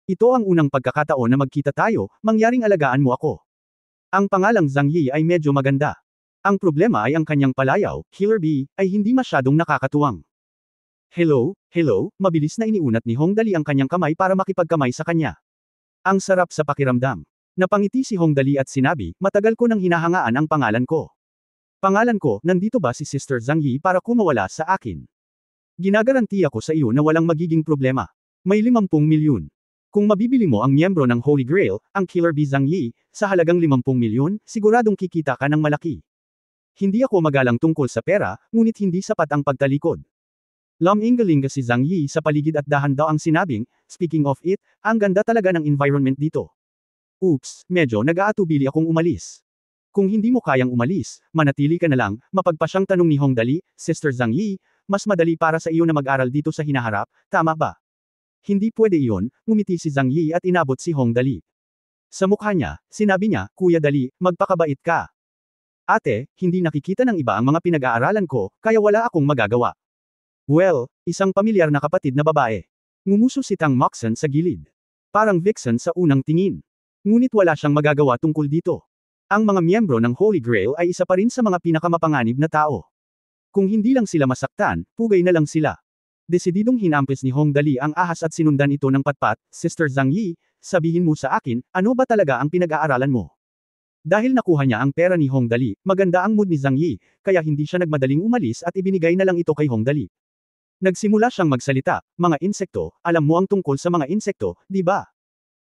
Speaker 1: Ito ang unang pagkakataon na magkita tayo, mangyaring alagaan mo ako. Ang pangalang Zhang Yi ay medyo maganda. Ang problema ay ang kanyang palayaw, Killer Bee, ay hindi masyadong nakakatuwang. Hello, mabilis na iniunat ni Hongdali ang kanyang kamay para makipagkamay sa kanya. Ang sarap sa pakiramdam. Napangiti si Hongdali at sinabi, matagal ko nang hinahangaan ang pangalan ko. Pangalan ko, nandito ba si Sister Zhang Yi para kumawala sa akin? Ginagarantiya ko sa iyo na walang magiging problema. May 50 milyon. Kung mabibili mo ang miyembro ng Holy Grail, ang Killer Bee Zhang Yi, sa halagang 50 milyon, siguradong kikita ka ng malaki. Hindi ako magalang tungkol sa pera, ngunit hindi sapat ang pagtalikod. Lumingalinga si Zhang Yi sa paligid at dahan daw ang sinabing, speaking of it, ang ganda talaga ng environment dito. Oops, medyo nag-aatubili akong umalis. Kung hindi mo kayang umalis, manatili ka na lang, mapagpasyang tanong ni Hongdali, Sister Zhang Yi, mas madali para sa iyo na mag-aral dito sa hinaharap, tama ba? Hindi pwede iyon, ngumiti si Zhang Yi at inabot si Hongdali. Sa mukha niya, sinabi niya, Kuya Dali, magpakabait ka. Ate, hindi nakikita ng iba ang mga pinag-aaralan ko, kaya wala akong magagawa. Well, isang pamilyar na kapatid na babae. Ngumuso si Tang Moxon sa gilid. Parang vixen sa unang tingin. Ngunit wala siyang magagawa tungkol dito. Ang mga miyembro ng Holy Grail ay isa pa rin sa mga pinakamapanganib na tao. Kung hindi lang sila masaktan, pugay na lang sila. Desididong hinampis ni Hongdali ang ahas at sinundan ito ng patpat, Sister Zhang Yi, sabihin mo sa akin, ano ba talaga ang pinag-aaralan mo? Dahil nakuha niya ang pera ni Hongdali, maganda ang mood ni Zhang Yi, kaya hindi siya nagmadaling umalis at ibinigay na lang ito kay Hongdali. Nagsimula siyang magsalita, mga insekto, alam mo ang tungkol sa mga insekto, di ba?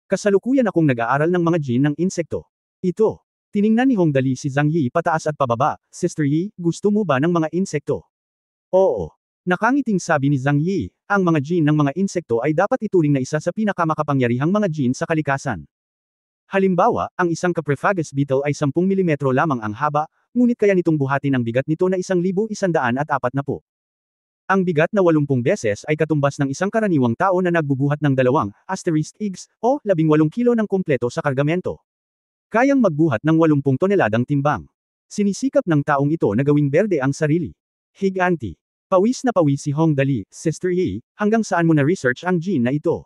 Speaker 1: Kasalukuyan akong nag-aaral ng mga gene ng insekto. Ito. Tiningnan ni Hongdali si Zhang Yi pataas at pababa, Sister Yi, gusto mo ba ng mga insekto? Oo. Nakangiting sabi ni Zhang Yi, ang mga gene ng mga insekto ay dapat ituring na isa sa pinakamakapangyarihang mga gene sa kalikasan. Halimbawa, ang isang Caprefagus beetle ay 10 mm lamang ang haba, ngunit kaya nitong buhatin ang bigat nito na 1,140. Ang bigat na 80 beses ay katumbas ng isang karaniwang tao na nagbubuhat ng 2 asterisk eggs, o 18 kilo ng kumpleto sa kargamento. Kayang magbuhat ng 80 toneladang timbang. Sinisikap ng taong ito na gawing berde ang sarili. Higanti. Pawis na pawis si Hongdali, Sister Yi, hanggang saan mo na research ang gene na ito?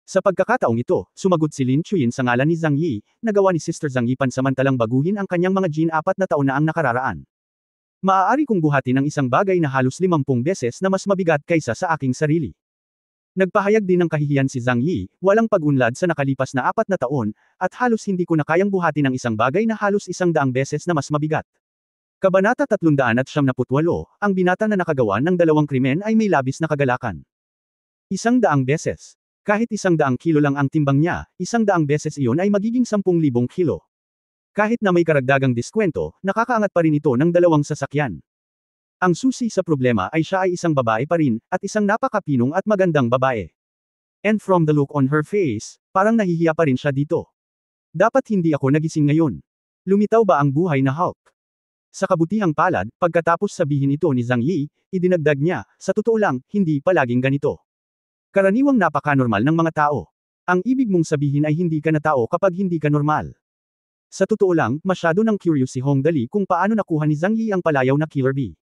Speaker 1: Sa pagkakataong ito, sumagot si Lin Chuyin sa ngalan ni Zhang Yi, nagawa ni Sister Zhang Yi pansamantalang baguhin ang kanyang mga gene 4 na taon na ang nakararaan. Maaari kong buhatin ang isang bagay na halos 50 beses na mas mabigat kaysa sa aking sarili. Nagpahayag din ng kahihiyan si Zhang Yi, walang pag-unlad sa nakalipas na 4 na taon, at halos hindi ko na kayang buhatin ang isang bagay na halos 100 beses na mas mabigat. Kabanata 378, ang binata na nakagawa ng 2 krimen ay may labis na kagalakan. 100 beses. Kahit 100 kilo lang ang timbang niya, 100 beses iyon ay magiging 10,000 kilo. Kahit na may karagdagang diskwento, nakakaangat pa rin ito ng 2 sasakyan. Ang susi sa problema ay siya ay isang babae pa rin, at isang napakapinong at magandang babae. And from the look on her face, parang nahihiya pa rin siya dito. Dapat hindi ako nagising ngayon. Lumitaw ba ang buhay na Hulk? Sa kabutihang palad, pagkatapos sabihin ito ni Zhang Yi, idinagdag niya, sa totoo lang, hindi palaging ganito. Karaniwang napaka-normal ng mga tao. Ang ibig mong sabihin ay hindi ka na tao kapag hindi ka normal. Sa totoo lang, masyado nang curious si Hong Dali kung paano nakuha ni Zhang Yi ang palayaw na Killer Bee.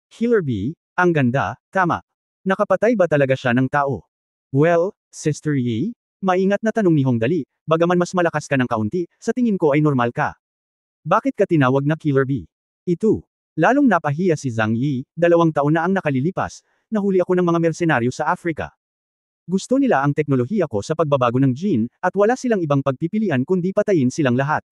Speaker 1: Killer Bee? Ang ganda, tama. Nakapatay ba talaga siya ng tao? Well, Sister Yi? Maingat na tanong ni Hong Dali, bagaman mas malakas ka ng kaunti, sa tingin ko ay normal ka. Bakit ka tinawag na Killer Bee? Ito. Lalong napahiya si Zhang Yi, 2 taon na ang nakalilipas, nahuli ako ng mga mersenaryo sa Afrika. Gusto nila ang teknolohiya ko sa pagbabago ng gene, at wala silang ibang pagpipilian kundi patayin silang lahat.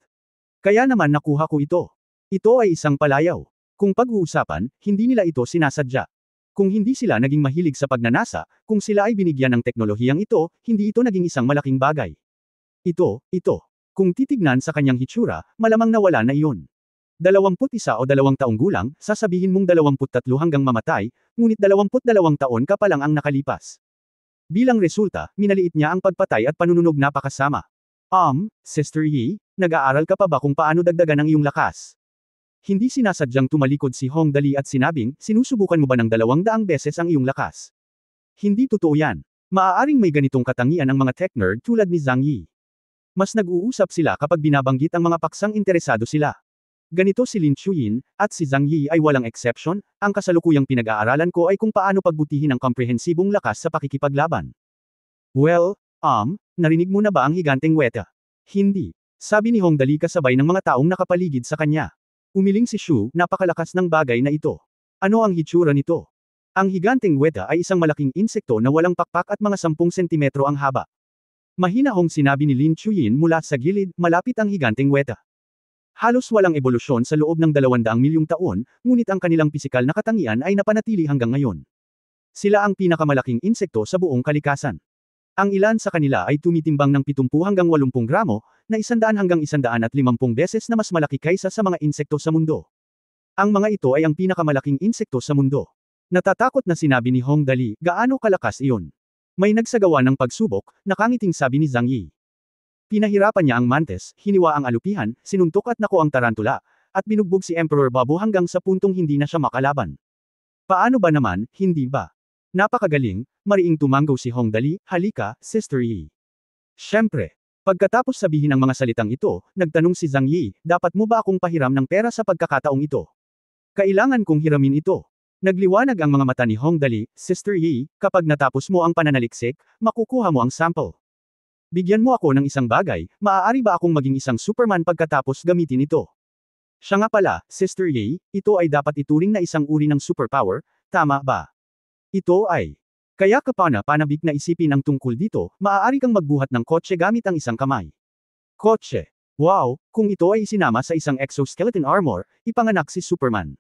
Speaker 1: Kaya naman nakuha ko ito. Ito ay isang palayaw. Kung pag-uusapan, hindi nila ito sinasadya. Kung hindi sila naging mahilig sa pagnanasa, kung sila ay binigyan ng teknolohiyang ito, hindi ito naging isang malaking bagay. Ito. Kung titignan sa kanyang hitsura, malamang nawala na iyon. 21 o 2 taong gulang, sasabihin mong 23 hanggang mamatay, ngunit 22 taon ka pa lang ang nakalipas. Bilang resulta, minaliit niya ang pagpatay at panununog napakasama. Sister Yi, nag-aaral ka pa ba kung paano dagdagan ang iyong lakas? Hindi sinasadyang tumalikod si Hong Dali at sinabing, sinusubukan mo ba ng 200 beses ang iyong lakas? Hindi totoo yan. Maaaring may ganitong katangian ang mga tech nerd tulad ni Zhang Yi. Mas nag-uusap sila kapag binabanggit ang mga paksang interesado sila. Ganito si Lin Chuyin, at si Zhang Yi ay walang exception, ang kasalukuyang pinag-aaralan ko ay kung paano pagbutihin ang komprehensibong lakas sa pakikipaglaban. Well, narinig mo na ba ang higanteng weta? Hindi. Sabi ni Hong Dali kasabay ng mga taong nakapaligid sa kanya. Umiling si Shu, napakalakas ng bagay na ito. Ano ang hitsura nito? Ang higanteng weta ay isang malaking insekto na walang pakpak at mga 10 sentimetro ang haba. Mahinahong sinabi ni Lin Chuyin mula sa gilid, malapit ang higanteng weta. Halos walang ebolusyon sa loob ng 200 milyong taon, ngunit ang kanilang pisikal na katangian ay napanatili hanggang ngayon. Sila ang pinakamalaking insekto sa buong kalikasan. Ang ilan sa kanila ay tumitimbang ng 70 hanggang 80 gramo, na 100 hanggang 150 beses na mas malaki kaysa sa mga insekto sa mundo. Ang mga ito ay ang pinakamalaking insekto sa mundo. Natatakot na sinabi ni Hong Dali, gaano kalakas iyon? May nagsagawa ng pagsubok, nakangiting sabi ni Zhang Yi. Pinahirapan niya ang mantis, hiniwa ang alupihan, sinuntok at nako ang tarantula, at binugbog si Emperor Babu hanggang sa puntong hindi na siya makalaban. Paano ba naman, hindi ba? Napakagaling, mariing tumanggaw si Hong Dali, halika, Sister Yi. Siyempre. Pagkatapos sabihin ang mga salitang ito, nagtanong si Zhang Yi, dapat mo ba akong pahiram ng pera sa pagkakataong ito? Kailangan kong hiramin ito. Nagliwanag ang mga mata ni Hong Dali, Sister Yi, kapag natapos mo ang pananaliksik, makukuha mo ang sample. Bigyan mo ako ng isang bagay, maaari ba akong maging isang Superman pagkatapos gamitin ito? Siya nga pala, Sister Yi, ito ay dapat ituring na isang uri ng superpower, tama ba? Ito ay. Kaya kapana-panabik na isipin ang tungkol dito, maaari kang magbuhat ng kotse gamit ang isang kamay. Kotse. Wow, kung ito ay isinama sa isang exoskeleton armor, ipanganak si Superman.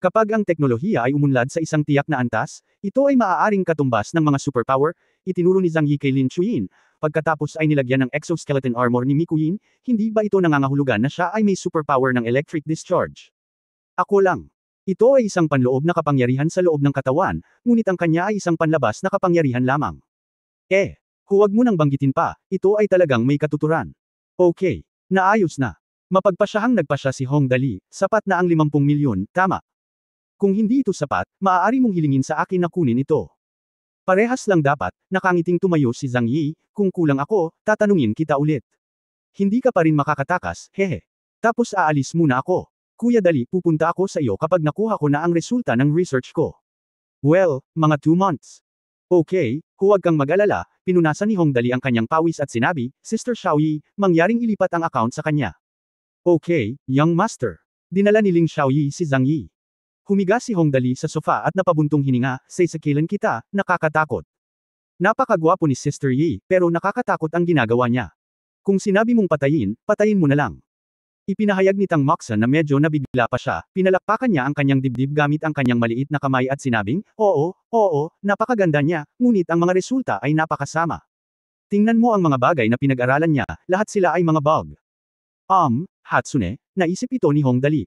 Speaker 1: Kapag ang teknolohiya ay umunlad sa isang tiyak na antas, ito ay maaaring katumbas ng mga superpower, itinuro ni Zhang Yi kay Lin Chuyin. Pagkatapos ay nilagyan ng exoskeleton armor ni Miku Yin, hindi ba ito nangangahulugan na siya ay may superpower ng electric discharge? Ako lang. Ito ay isang panloob na kapangyarihan sa loob ng katawan, ngunit ang kanya ay isang panlabas na kapangyarihan lamang. Huwag mo nang banggitin pa, ito ay talagang may katuturan. Okay, naayos na. Mapagpasyahang nagpasya si Hong Dali, sapat na ang 50 milyon, tama. Kung hindi ito sapat, maaari mong hilingin sa akin na kunin ito. Parehas lang dapat, nakangiting tumayo si Zhang Yi, kung kulang ako, tatanungin kita ulit. Hindi ka pa rin makakatakas, hehe. Tapos aalis muna ako. Kuya Dali, pupunta ako sa iyo kapag nakuha ko na ang resulta ng research ko. Well, mga 2 months. Okay, huwag kang mag-alala, pinunasan ni Hong Dali ang kanyang pawis at sinabi, Sister Xiaoyi, mangyaring ilipat ang account sa kanya. Okay, young master. Dinala ni Ling Xiaoyi si Zhang Yi. Humiga si Hong Dali sa sofa at napabuntong hininga, sasakilan kita, nakakatakot. Napakagwapo ni Sister Yi, pero nakakatakot ang ginagawa niya. Kung sinabi mong patayin, patayin mo na lang. Ipinahayag ni Tang Moxon na medyo nabigla pa siya, pinalakpakan niya ang kanyang dibdib gamit ang kanyang maliit na kamay at sinabing, oo, napakaganda niya, ngunit ang mga resulta ay napakasama. Tingnan mo ang mga bagay na pinag-aralan niya, lahat sila ay mga bug. Hatsune, naisip ito ni Hong Dali.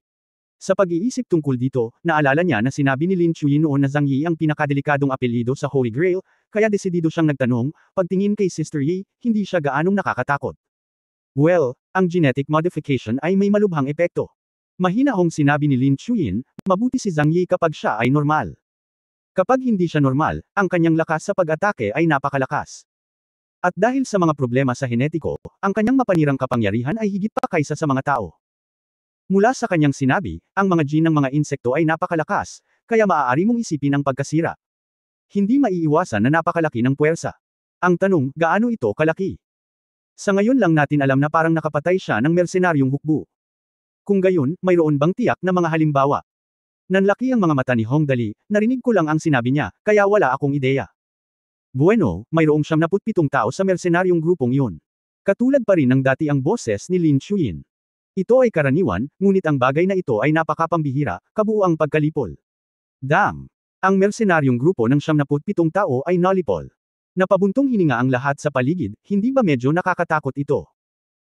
Speaker 1: Sa pag-iisip tungkol dito, naalala niya na sinabi ni Lin Chuyin noon na Zhang Yi ang pinakadelikadong apelyido sa Holy Grail, kaya desidido siyang nagtanong, pagtingin kay Sister Yi, hindi siya gaanong nakakatakot. Well, ang genetic modification ay may malubhang epekto. Mahina Hong sinabi ni Lin Chuyin, mabuti si Zhang Yi kapag siya ay normal. Kapag hindi siya normal, ang kanyang lakas sa pag-atake ay napakalakas. At dahil sa mga problema sa henetiko, ang kanyang mapanirang kapangyarihan ay higit pa kaysa sa mga tao. Mula sa kanyang sinabi, ang mga gene ng mga insekto ay napakalakas, kaya maaari mong isipin ang pagkasira. Hindi maiiwasan na napakalaki ng puwersa. Ang tanong, gaano ito kalaki? Sa ngayon lang natin alam na parang nakapatay siya ng mersenaryong hukbo. Kung gayon, mayroon bang tiyak na mga halimbawa? Nanlaki ang mga mata ni Hong Dali, narinig ko lang ang sinabi niya, kaya wala akong ideya. Bueno, mayroong 77 tao sa mersenaryong grupong yun. Katulad pa rin ng dati ang boses ni Lin Chuyin. Ito ay karaniwan, ngunit ang bagay na ito ay napakapambihira, kabuuang pagkalipol. Damn! Ang mersenaryong grupo ng 77 tao ay nalipol. Napabuntong hininga ang lahat sa paligid, hindi ba medyo nakakatakot ito?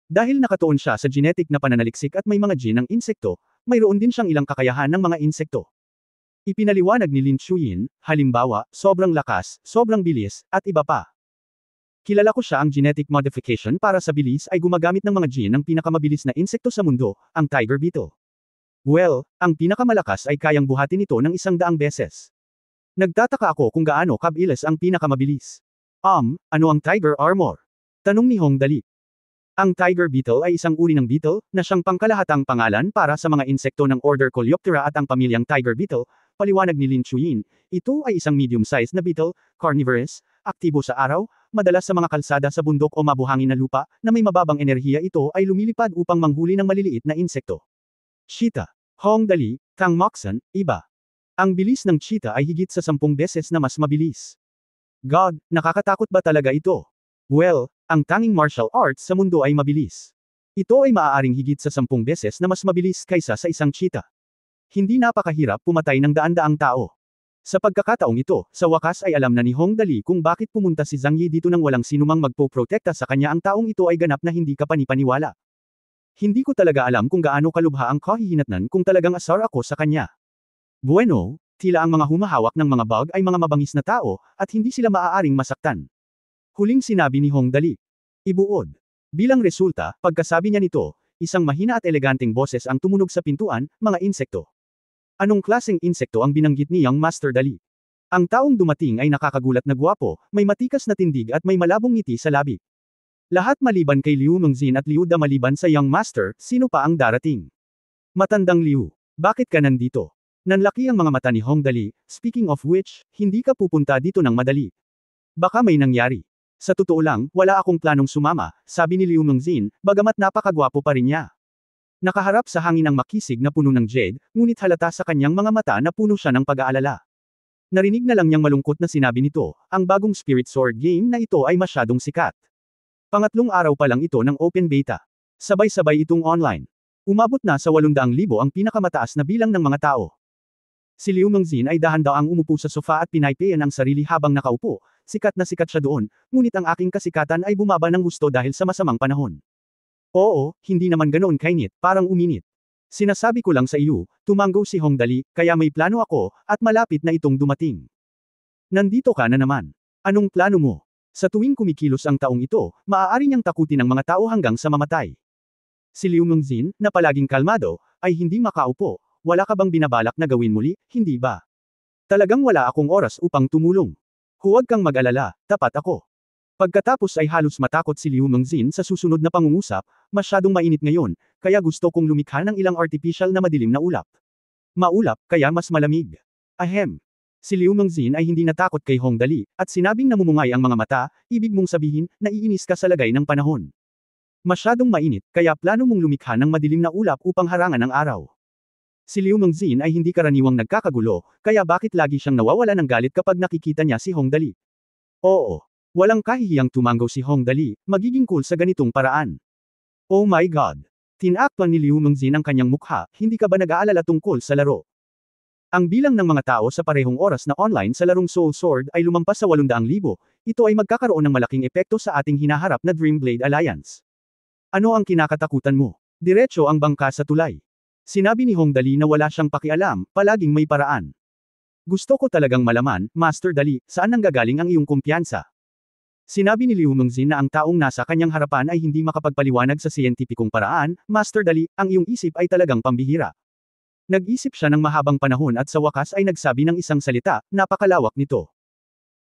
Speaker 1: Dahil nakatuon siya sa genetic na pananaliksik at may mga gene ng insekto, mayroon din siyang ilang kakayahan ng mga insekto. Ipinaliwanag ni Lin Chuyin, halimbawa, sobrang lakas, sobrang bilis, at iba pa. Kilala ko siya ang genetic modification para sa bilis ay gumagamit ng mga gene ng pinakamabilis na insekto sa mundo, ang tiger beetle. Well, ang pinakamalakas ay kayang buhatin ito ng 100 beses. Nagtataka ako kung gaano kabilis ang pinakamabilis. Ano ang tiger armor? Tanong ni Hong Dali. Ang tiger beetle ay isang uri ng beetle, na siyang pangkalahatang pangalan para sa mga insekto ng order Coleoptera at ang pamilyang tiger beetle, paliwanag ni Lin Chuyin, ito ay isang medium-sized na beetle, carnivorous, aktibo sa araw, madalas sa mga kalsada sa bundok o mabuhangin na lupa, na may mababang enerhiya ito ay lumilipad upang manghuli ng maliliit na insekto. Cheetah. Hong Dali, Tang Moxon, iba. Ang bilis ng cheetah ay higit sa 10 beses na mas mabilis. God, nakakatakot ba talaga ito? Well, ang tanging martial arts sa mundo ay mabilis. Ito ay maaaring higit sa 10 beses na mas mabilis kaysa sa isang cheetah. Hindi napakahirap pumatay ng daan-daang tao. Sa pagkakataong ito, sa wakas ay alam na ni Hong Dali kung bakit pumunta si Zhang Yi dito nang walang sinumang magpoprotekta sa kanya. Ang taong ito ay ganap na hindi kapanipaniwala. Hindi ko talaga alam kung gaano kalubha ang kahihinatnan kung talagang asar ako sa kanya. Bueno, tila ang mga humahawak ng mga bug ay mga mabangis na tao, at hindi sila maaaring masaktan. Huling sinabi ni Hong Dali. Ibuod. Bilang resulta, pagkasabi niya nito, isang mahina at eleganteng boses ang tumunog sa pintuan, mga insekto. Anong klaseng insekto ang binanggit niyang Master Dali? Ang taong dumating ay nakakagulat na gwapo, may matikas na tindig at may malabong ngiti sa labi. Lahat maliban kay Liu Mengzin at Liu Da. Maliban sa Young Master, sino pa ang darating? Matandang Liu, bakit ka nandito? Nanlaki ang mga mata ni Hong Dali, speaking of which, hindi ka pupunta dito ng madali. Baka may nangyari. Sa totoo lang, wala akong planong sumama, sabi ni Liu Mengzin, bagamat napakagwapo pa rin niya. Nakaharap sa hangin ang makisig na puno ng jade, ngunit halata sa kanyang mga mata na puno siya ng pag-aalala. Narinig na lang niyang malungkot na sinabi nito, ang bagong Spirit Sword game na ito ay masyadong sikat. Pangatlong araw pa lang ito ng open beta. Sabay-sabay itong online. Umabot na sa 800,000 ang pinakamataas na bilang ng mga tao. Si Liu Mengzin ay dahan-daang umupo sa sofa at pinaypayan ang sarili habang nakaupo, sikat na sikat siya doon, ngunit ang aking kasikatan ay bumaba ng gusto dahil sa masamang panahon. Oo, hindi naman ganoon kainit, parang uminit. Sinasabi ko lang sa iyo, tumanggo si Hong Dali, kaya may plano ako, at malapit na itong dumating. Nandito ka na naman. Anong plano mo? Sa tuwing kumikilos ang taong ito, maaari niyang takutin ang mga tao hanggang sa mamatay. Si Liu Mengzin, na palaging kalmado, ay hindi makaupo. Wala ka bang binabalak na gawin muli, hindi ba? Talagang wala akong oras upang tumulong. Huwag kang mag-alala, tapat ako. Pagkatapos ay halos matakot si Liu Mengzin sa susunod na pangungusap, masyadong mainit ngayon, kaya gusto kong lumikha ng ilang artificial na madilim na ulap. Maulap, kaya mas malamig. Ahem. Si Liu Mengzin ay hindi natakot kay Hong Dali, at sinabing namumungay ang mga mata, ibig mong sabihin, naiinis ka sa lagay ng panahon. Masyadong mainit, kaya plano mong lumikha ng madilim na ulap upang harangan ang araw. Si Liu Mengzin ay hindi karaniwang nagkakagulo, kaya bakit lagi siyang nawawala ng galit kapag nakikita niya si Hong Dali? Oo. Walang kahihiyang tumanggo si Hong Dali, magiging cool sa ganitong paraan. Oh my God! Tinakpan ni Liu Mengzin ang kanyang mukha, hindi ka ba nag-aalala tungkol sa laro? Ang bilang ng mga tao sa parehong oras na online sa larong Soul Sword ay lumampas sa 800,000, ito ay magkakaroon ng malaking epekto sa ating hinaharap na Dreamblade Alliance. Ano ang kinakatakutan mo? Diretso ang bangka sa tulay. Sinabi ni Hong Dali na wala siyang pakialam, palaging may paraan. Gusto ko talagang malaman, Master Dali, saan nanggagaling ang iyong kumpiyansa? Sinabi ni Liu Mengzin na ang taong nasa kanyang harapan ay hindi makapagpaliwanag sa siyentipikong paraan, Master Dali, ang iyong isip ay talagang pambihira. Nag-isip siya ng mahabang panahon at sa wakas ay nagsabi ng isang salita, napakalawak nito.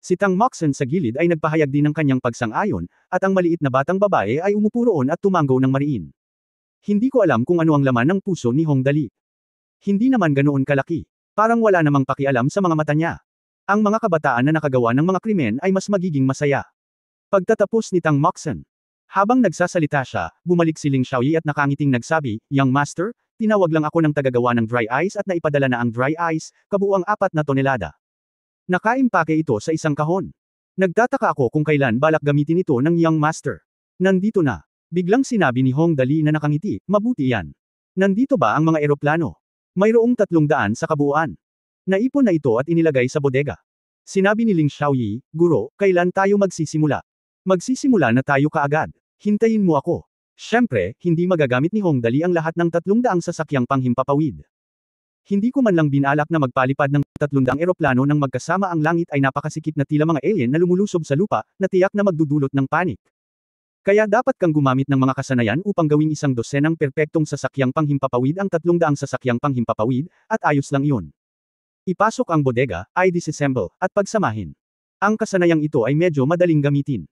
Speaker 1: Si Tang Moxon sa gilid ay nagpahayag din ng kanyang pagsang-ayon, at ang maliit na batang babae ay umupo roon at tumanggaw ng mariin. Hindi ko alam kung ano ang laman ng puso ni Hong Dali. Hindi naman ganoon kalaki. Parang wala namang pakialam sa mga mata niya. Ang mga kabataan na nakagawa ng mga krimen ay mas magiging masaya. Pagtatapos ni Tang Moxon. Habang nagsasalita siya, bumalik si Ling Xiaoyi at nakangiting nagsabi, Young Master, tinawag lang ako ng tagagawa ng dry ice at naipadala na ang dry ice, kabuuang 4 na tonelada. Nakaimpake ito sa isang kahon. Nagtataka ako kung kailan balak gamitin ito ng Young Master. Nandito na. Biglang sinabi ni Hong Dali na nakangiti, mabuti yan. Nandito ba ang mga eroplano? Mayroong 300 sa kabuuan. Naipon na ito at inilagay sa bodega. Sinabi ni Ling Xiaoyi, Guro, kailan tayo magsisimula? Magsisimula na tayo kaagad. Hintayin mo ako. Siyempre, hindi magagamit ni Hong Dali ang lahat ng 300 sasakyang panghimpapawid. Hindi ko man lang binalak na magpalipad ng 300 eroplano nang magkasama ang langit ay napakasikip na tila mga alien na lumulusob sa lupa, na tiyak na magdudulot ng panik. Kaya dapat kang gumamit ng mga kasanayan upang gawing isang dosenang perpektong sasakyang panghimpapawid ang 300 sasakyang panghimpapawid, at ayos lang yun. Ipasok ang bodega, ay disassemble, at pagsamahin. Ang kasanayang ito ay medyo madaling gamitin.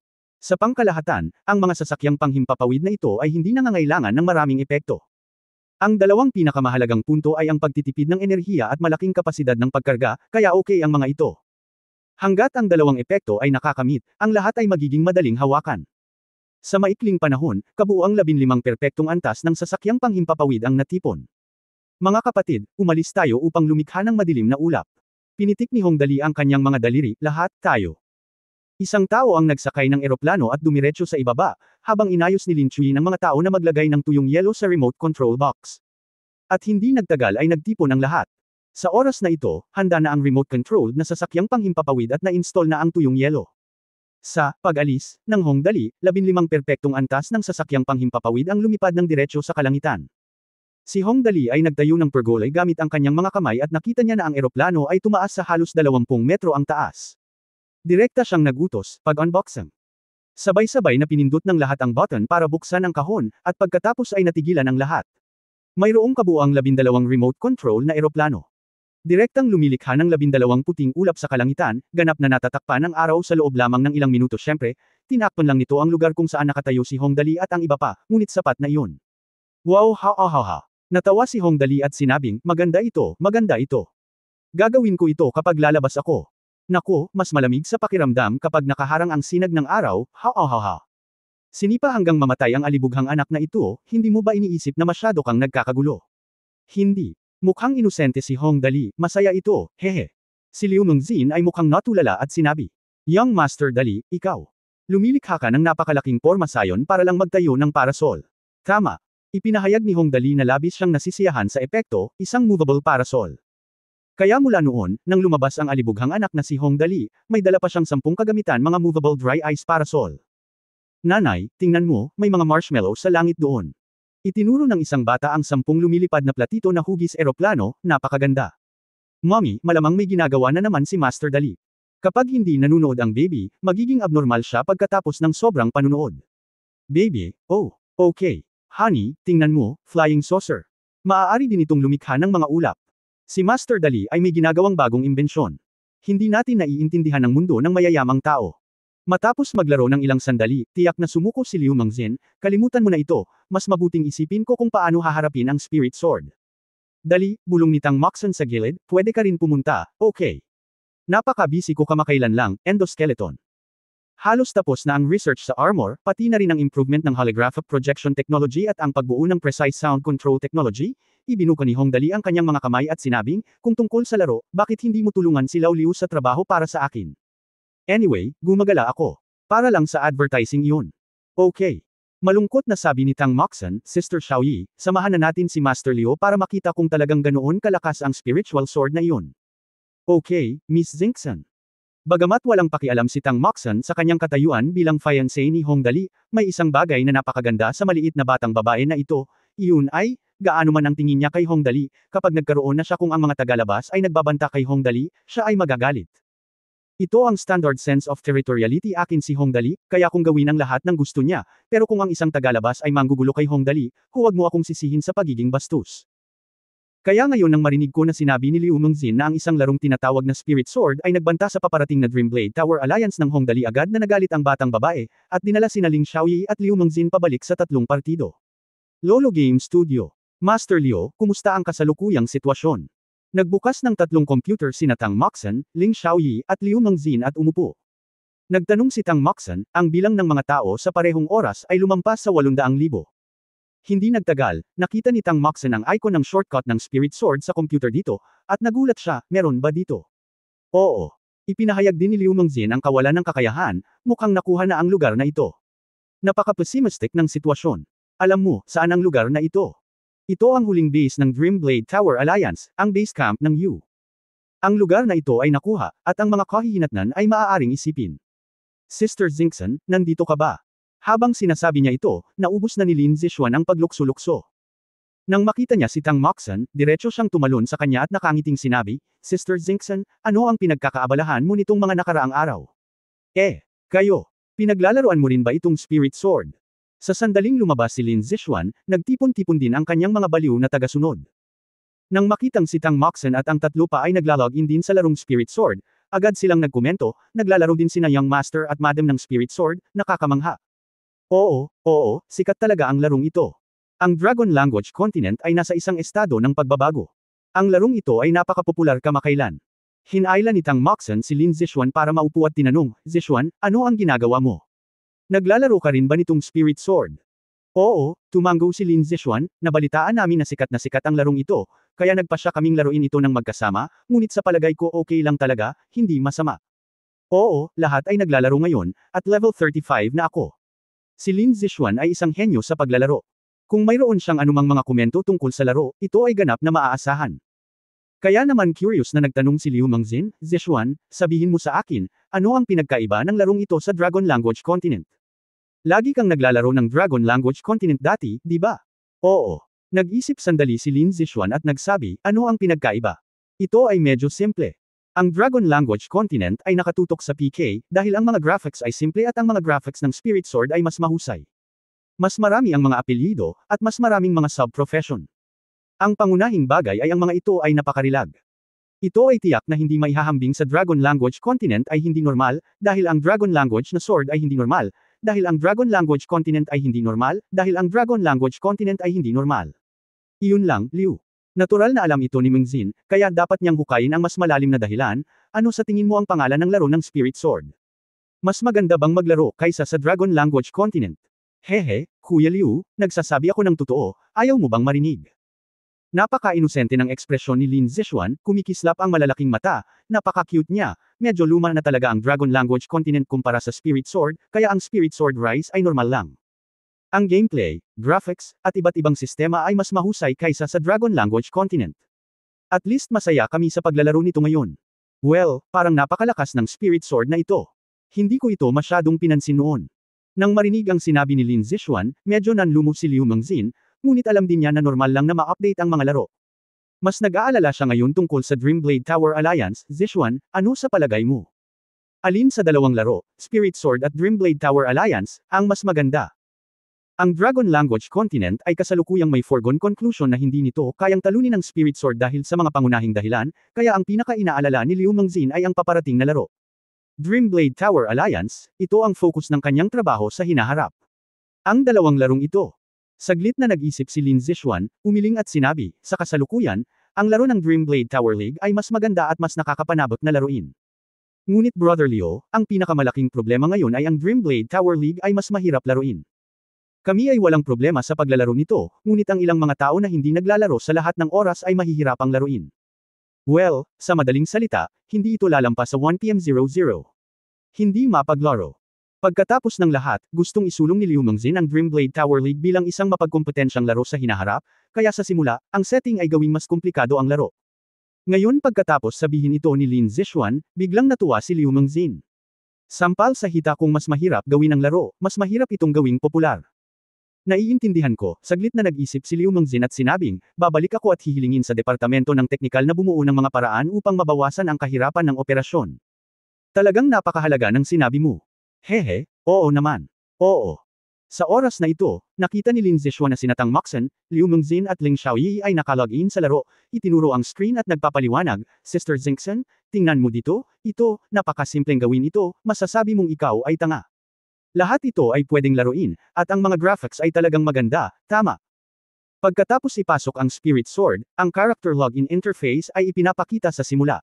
Speaker 1: Sa pangkalahatan, ang mga sasakyang panghimpapawid na ito ay hindi nangangailangan ng maraming epekto. Ang dalawang pinakamahalagang punto ay ang pagtitipid ng enerhiya at malaking kapasidad ng pagkarga, kaya okay ang mga ito. Hanggat ang dalawang epekto ay nakakamit, ang lahat ay magiging madaling hawakan. Sa maikling panahon, kabuuang 15 perpektong antas ng sasakyang panghimpapawid ang natipon. Mga kapatid, umalis tayo upang lumikha ng madilim na ulap. Pinitik ni Hong Dali ang kanyang mga daliri, lahat tayo. Isang tao ang nagsakay ng eroplano at dumiretso sa ibaba, habang inayos ni Lin Chui ng mga tao na maglagay ng tuyong yelo sa remote control box. At hindi nagtagal ay nagtipon ang lahat. Sa oras na ito, handa na ang remote controlled na sasakyang panghimpapawid at na-install na ang tuyong yelo. Sa pag-alis ng Hong Dali, 15 perpektong antas ng sasakyang panghimpapawid ang lumipad ng diretso sa kalangitan. Si Hong Dali ay nagtayo ng pergola gamit ang kanyang mga kamay at nakita niya na ang eroplano ay tumaas sa halos 20 metro ang taas. Direkta siyang nagutos, pag-unboxing. Sabay-sabay na pinindot ng lahat ang button para buksan ang kahon, at pagkatapos ay natigilan ang lahat. Mayroong kabuuang 12 remote control na eroplano. Direktang lumilikha ng 12 puting ulap sa kalangitan, ganap na natatakpan ang araw sa loob lamang ng ilang minuto. Syempre, tinakpan lang nito ang lugar kung saan nakatayo si Hong Dali at ang iba pa, ngunit sapat na iyon. Wow, ha ha ha ha. Natawa si Hong Dali at sinabing, maganda ito, maganda ito. Gagawin ko ito kapag lalabas ako. Naku, mas malamig sa pakiramdam kapag nakaharang ang sinag ng araw, ha ha ha ha. Sinipa hanggang mamatay ang alibughang anak na ito, hindi mo ba iniisip na masyado kang nagkakagulo? Hindi. Mukhang inosente si Hong Dali, masaya ito, hehe. Si Liu Mengzin ay mukhang natulala at sinabi, Young Master Dali, ikaw. Lumilikha ka ng napakalaking pormasayon para lang magtayo ng parasol. Tama. Ipinahayag ni Hong Dali na labis siyang nasisiyahan sa epekto, isang movable parasol. Kaya mula noon, nang lumabas ang alibughang anak na si Hong Dali, may dala pa siyang 10 kagamitan mga movable dry ice parasol. Nanay, tingnan mo, may mga marshmallow sa langit doon. Itinuro ng isang bata ang 10 lumilipad na platito na hugis eroplano, napakaganda. Mommy, malamang may ginagawa na naman si Master Dali. Kapag hindi nanunood ang baby, magiging abnormal siya pagkatapos ng sobrang panunood. Baby, oh, okay. Honey, tingnan mo, flying saucer. Maaari din itong lumikha ng mga ulap. Si Master Dali ay may ginagawang bagong imbensyon. Hindi natin naiintindihan ang mundo ng mayayamang tao. Matapos maglaro ng ilang sandali, tiyak na sumuko si Liu Mengzin, kalimutan mo na ito, mas mabuting isipin ko kung paano haharapin ang Spirit Sword. Dali, bulong ni Tang Moxon sa gilid, pwede ka rin pumunta, okay. Napaka-busy ko kamakailan lang, endoskeleton. Halos tapos na ang research sa armor, pati na rin ang improvement ng holographic projection technology at ang pagbuo ng precise sound control technology. Ibinuka ni Hong Dali ang kanyang mga kamay at sinabing, kung tungkol sa laro, bakit hindi mo tulungan si Lao Liu sa trabaho para sa akin? Anyway, gumagala ako. Para lang sa advertising iyon. Okay. Malungkot na sabi ni Tang Moxon, Sister Xiaoyi, samahan na natin si Master Liu para makita kung talagang ganoon kalakas ang spiritual sword na iyon. Okay, Miss Zinkson. Bagamat walang pakialam si Tang Moxon sa kanyang katayuan bilang fiancé ni Hong Dali, may isang bagay na napakaganda sa maliit na batang babae na ito, iyon ay, gaano man ang tingin niya kay Hong Dali, kapag nagkaroon na siya kung ang mga tagalabas ay nagbabanta kay Hong Dali, siya ay magagalit. Ito ang standard sense of territoriality akin si Hongdali, kaya kung gawin ang lahat ng gusto niya, pero kung ang isang tagalabas ay manggugulo kay Hongdali, huwag mo akong sisihin sa pagiging bastos. Kaya ngayon nang marinig ko na sinabi ni Liu Mengzin na ang isang larong tinatawag na Spirit Sword ay nagbanta sa paparating na Dreamblade Tower Alliance ng Hongdali agad na nagalit ang batang babae, at dinala sina Ling Xiaoyi at Liu Mengzin pabalik sa tatlong partido. Lolo Game Studio. Master Liu, kumusta ang kasalukuyang sitwasyon? Nagbukas ng tatlong computer sina Tang Moxon, Ling Xiaoyi at Liu Mengzin at umupo. Nagtanong si Tang Moxon, ang bilang ng mga tao sa parehong oras ay lumampas sa 800,000. Hindi nagtagal, nakita ni Tang Moxon ang icon ng shortcut ng Spirit Sword sa computer dito, at nagulat siya, meron ba dito? Oo. Ipinahayag din ni Liu Mengzin ang kawalan ng kakayahan, mukhang nakuha na ang lugar na ito. Napaka-pessimistic ng sitwasyon. Alam mo, saan ang lugar na ito? Ito ang huling base ng Dreamblade Tower Alliance, ang base camp ng U. Ang lugar na ito ay nakuha, at ang mga kahihinatnan ay maaaring isipin. Sister Xingxin, nandito ka ba? Habang sinasabi niya ito, naubos na ni Lin Zixuan ang paglukso-lukso. Nang makita niya si Tang Moxon, diretso siyang tumalon sa kanya at nakangiting sinabi, Sister Xingxin, ano ang pinagkakaabalahan mo nitong mga nakaraang araw? Kayo, pinaglalaroan mo rin ba itong Spirit Sword? Sa sandaling lumabas si Lin Zixuan, nagtipon-tipon din ang kanyang mga baliw na tagasunod. Nang makitang si Tang Moxon at ang tatlo pa ay naglalog-in din sa larong Spirit Sword, agad silang nagkomento, naglalaro din sina Young Master at Madam ng Spirit Sword, nakakamangha. Oo, sikat talaga ang larong ito. Ang Dragon Language Continent ay nasa isang estado ng pagbabago. Ang larong ito ay napakapopular kamakailan. Hinayla ni Tang Moxon si Lin Zixuan para maupo at tinanong, Zixuan, ano ang ginagawa mo? Naglalaro ka rin ba nitong Spirit Sword? Oo, tumanggo si Lin Zixuan, nabalitaan namin na sikat ang larong ito, kaya nagpasya kaming laruin ito ng magkasama, ngunit sa palagay ko okay lang talaga, hindi masama. Oo, lahat ay naglalaro ngayon, at level 35 na ako. Si Lin Zixuan ay isang henyo sa paglalaro. Kung mayroon siyang anumang mga komento tungkol sa laro, ito ay ganap na maaasahan. Kaya naman curious na nagtanong si Liu Mengzin, Zixuan, sabihin mo sa akin, ano ang pinagkaiba ng larong ito sa Dragon Language Continent? Lagi kang naglalaro ng Dragon Language Continent dati, di ba? Oo. Nag-isip sandali si Lin Zixuan at nagsabi, ano ang pinagkaiba? Ito ay medyo simple. Ang Dragon Language Continent ay nakatutok sa PK, dahil ang mga graphics ay simple at ang mga graphics ng Spirit Sword ay mas mahusay. Mas marami ang mga apelyido, at mas maraming mga sub-profession. Ang pangunahing bagay ay ang mga ito ay napakarilag. Ito ay tiyak na hindi maihahambing sa Dragon Language Continent ay hindi normal, dahil ang Dragon Language na Sword ay hindi normal, dahil ang Dragon Language Continent ay hindi normal, dahil ang Dragon Language Continent ay hindi normal. Iyon lang, Liu. Natural na alam ito ni Mengzin, kaya dapat niyang hukayin ang mas malalim na dahilan, ano sa tingin mo ang pangalan ng laro ng Spirit Sword? Mas maganda bang maglaro kaysa sa Dragon Language Continent? Hehe, Kuya Liu, nagsasabi ako ng totoo, ayaw mo bang marinig? Napaka-inosente ng ekspresyon ni Lin Zixuan, kumikislap ang malalaking mata, napaka-cute niya, medyo luma na talaga ang Dragon Language Continent kumpara sa Spirit Sword, kaya ang Spirit Sword Rise ay normal lang. Ang gameplay, graphics, at iba't ibang sistema ay mas mahusay kaysa sa Dragon Language Continent. At least masaya kami sa paglalaro nito ngayon. Well, parang napakalakas ng Spirit Sword na ito. Hindi ko ito masyadong pinansin noon. Nang marinig ang sinabi ni Lin Zixuan, medyo nanlumo si Liu Mengzin, ngunit alam din niya na normal lang na ma-update ang mga laro. Mas nag-aalala siya ngayon tungkol sa Dreamblade Tower Alliance, Zixuan, ano sa palagay mo? Alin sa dalawang laro, Spirit Sword at Dreamblade Tower Alliance, ang mas maganda? Ang Dragon Language Continent ay kasalukuyang may foregone conclusion na hindi nito kayang talunin ng Spirit Sword dahil sa mga pangunahing dahilan, kaya ang pinaka-inaalala ni Liu Mengzin ay ang paparating na laro. Dreamblade Tower Alliance, ito ang focus ng kanyang trabaho sa hinaharap. Ang dalawang larong ito. Saglit na nag-isip si Lin Zixuan, umiling at sinabi, sa kasalukuyan, ang laro ng Dreamblade Tower League ay mas maganda at mas nakakapanabot na laruin. Ngunit Brother Liu, ang pinakamalaking problema ngayon ay ang Dreamblade Tower League ay mas mahirap laruin. Kami ay walang problema sa paglalaro nito, ngunit ang ilang mga tao na hindi naglalaro sa lahat ng oras ay mahihirapang laruin. Well, sa madaling salita, hindi ito lalampas sa 1 PM00. Hindi mapaglaro. Pagkatapos ng lahat, gustong isulong ni Liu Mengzin ang Dreamblade Tower League bilang isang mapagkompetensyang laro sa hinaharap, kaya sa simula, ang setting ay gawing mas komplikado ang laro. Ngayon pagkatapos sabihin ito ni Lin Zixuan, biglang natuwa si Liu Mengzin. Sampal sa hita kung mas mahirap gawin ang laro, mas mahirap itong gawing popular. Naiintindihan ko, saglit na nag-isip si Liu Mengzin at sinabing, babalik ako at hihilingin sa departamento ng teknikal na bumuo ng mga paraan upang mabawasan ang kahirapan ng operasyon. Talagang napakahalaga ng sinabi mo. Hehe, oo naman. Oo. Sa oras na ito, nakita ni Lin Zexuan na sina Tang Moxon, Liu Mengzin at Ling Xiaoyi ay nakalogin sa laro, itinuro ang screen at nagpapaliwanag, Sister Zengxen, tingnan mo dito, napakasimpleng gawin ito, masasabi mong ikaw ay tanga. Lahat ito ay pwedeng laruin, at ang mga graphics ay talagang maganda, tama. Pagkatapos ipasok ang Spirit Sword, ang character login interface ay ipinapakita sa simula.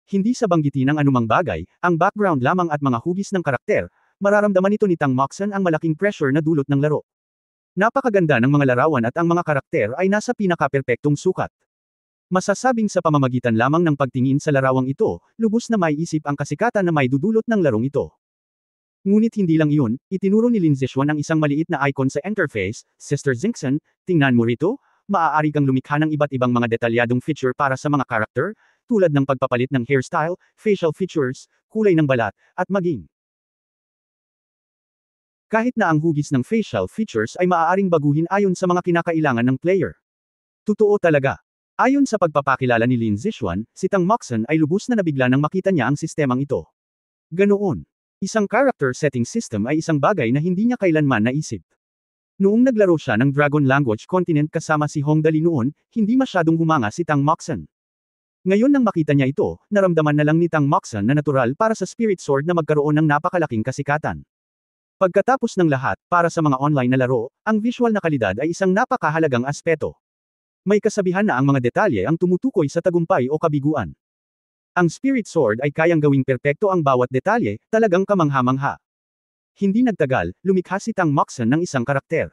Speaker 1: Hindi sa banggitin ng anumang bagay, ang background lamang at mga hugis ng karakter, mararamdaman nito ni Tang Moxon ang malaking pressure na dulot ng laro. Napakaganda ng mga larawan at ang mga karakter ay nasa pinaka-perpektong sukat. Masasabing sa pamamagitan lamang ng pagtingin sa larawang ito, lubos na maiisip ang kasikatan na may dudulot ng larong ito. Ngunit hindi lang iyon, itinuro ni Lin Zexuan ang isang maliit na icon sa interface, Sister Zengxen, tingnan mo rito, maaari kang lumikha ng iba't ibang mga detalyadong feature para sa mga karakter, tulad ng pagpapalit ng hairstyle, facial features, kulay ng balat, at maging kahit na ang hugis ng facial features ay maaaring baguhin ayon sa mga kinakailangan ng player. Totoo talaga. Ayon sa pagpapakilala ni Lin Zexuan, si Tang Moxon ay lubos na nabigla nang makita niya ang sistemang ito. Ganoon. Isang character setting system ay isang bagay na hindi niya kailanman naisip. Noong naglaro siya ng Dragon Language Continent kasama si Hong Dali noon, hindi masyadong humanga si Tang Moxon. Ngayon nang makita niya ito, naramdaman na lang ni Tang Moxon na natural para sa Spirit Sword na magkaroon ng napakalaking kasikatan. Pagkatapos ng lahat, para sa mga online na laro, ang visual na kalidad ay isang napakahalagang aspeto. May kasabihan na ang mga detalye ang tumutukoy sa tagumpay o kabiguan. Ang Spirit Sword ay kayang gawing perpekto ang bawat detalye, talagang kamangha-mangha. Hindi nagtagal, lumikha si Tang Moxon ng isang karakter.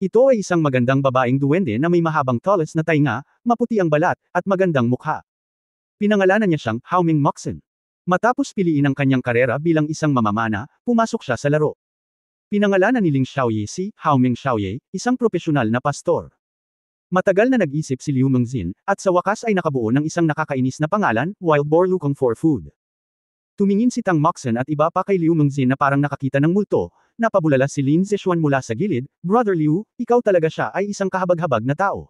Speaker 1: Ito ay isang magandang babaeng duwende na may mahabang talas na tainga, maputi ang balat, at magandang mukha. Pinangalanan niya siyang Haoming Moxon. Matapos piliin ang kanyang karera bilang isang mamamana, pumasok siya sa laro. Pinangalanan ni Ling Xiaoyi si Haoming Xiaoye, isang propesyonal na pastor. Matagal na nag-isip si Liu Mengzin, at sa wakas ay nakabuo ng isang nakakainis na pangalan, Wild Boar Looking for Food. Tumingin si Tang Moxon at iba pa kay Liu Mengzin na parang nakakita ng multo, napabulala si Lin Zexuan mula sa gilid, Brother Liu, ikaw talaga siya ay isang kahabag-habag na tao.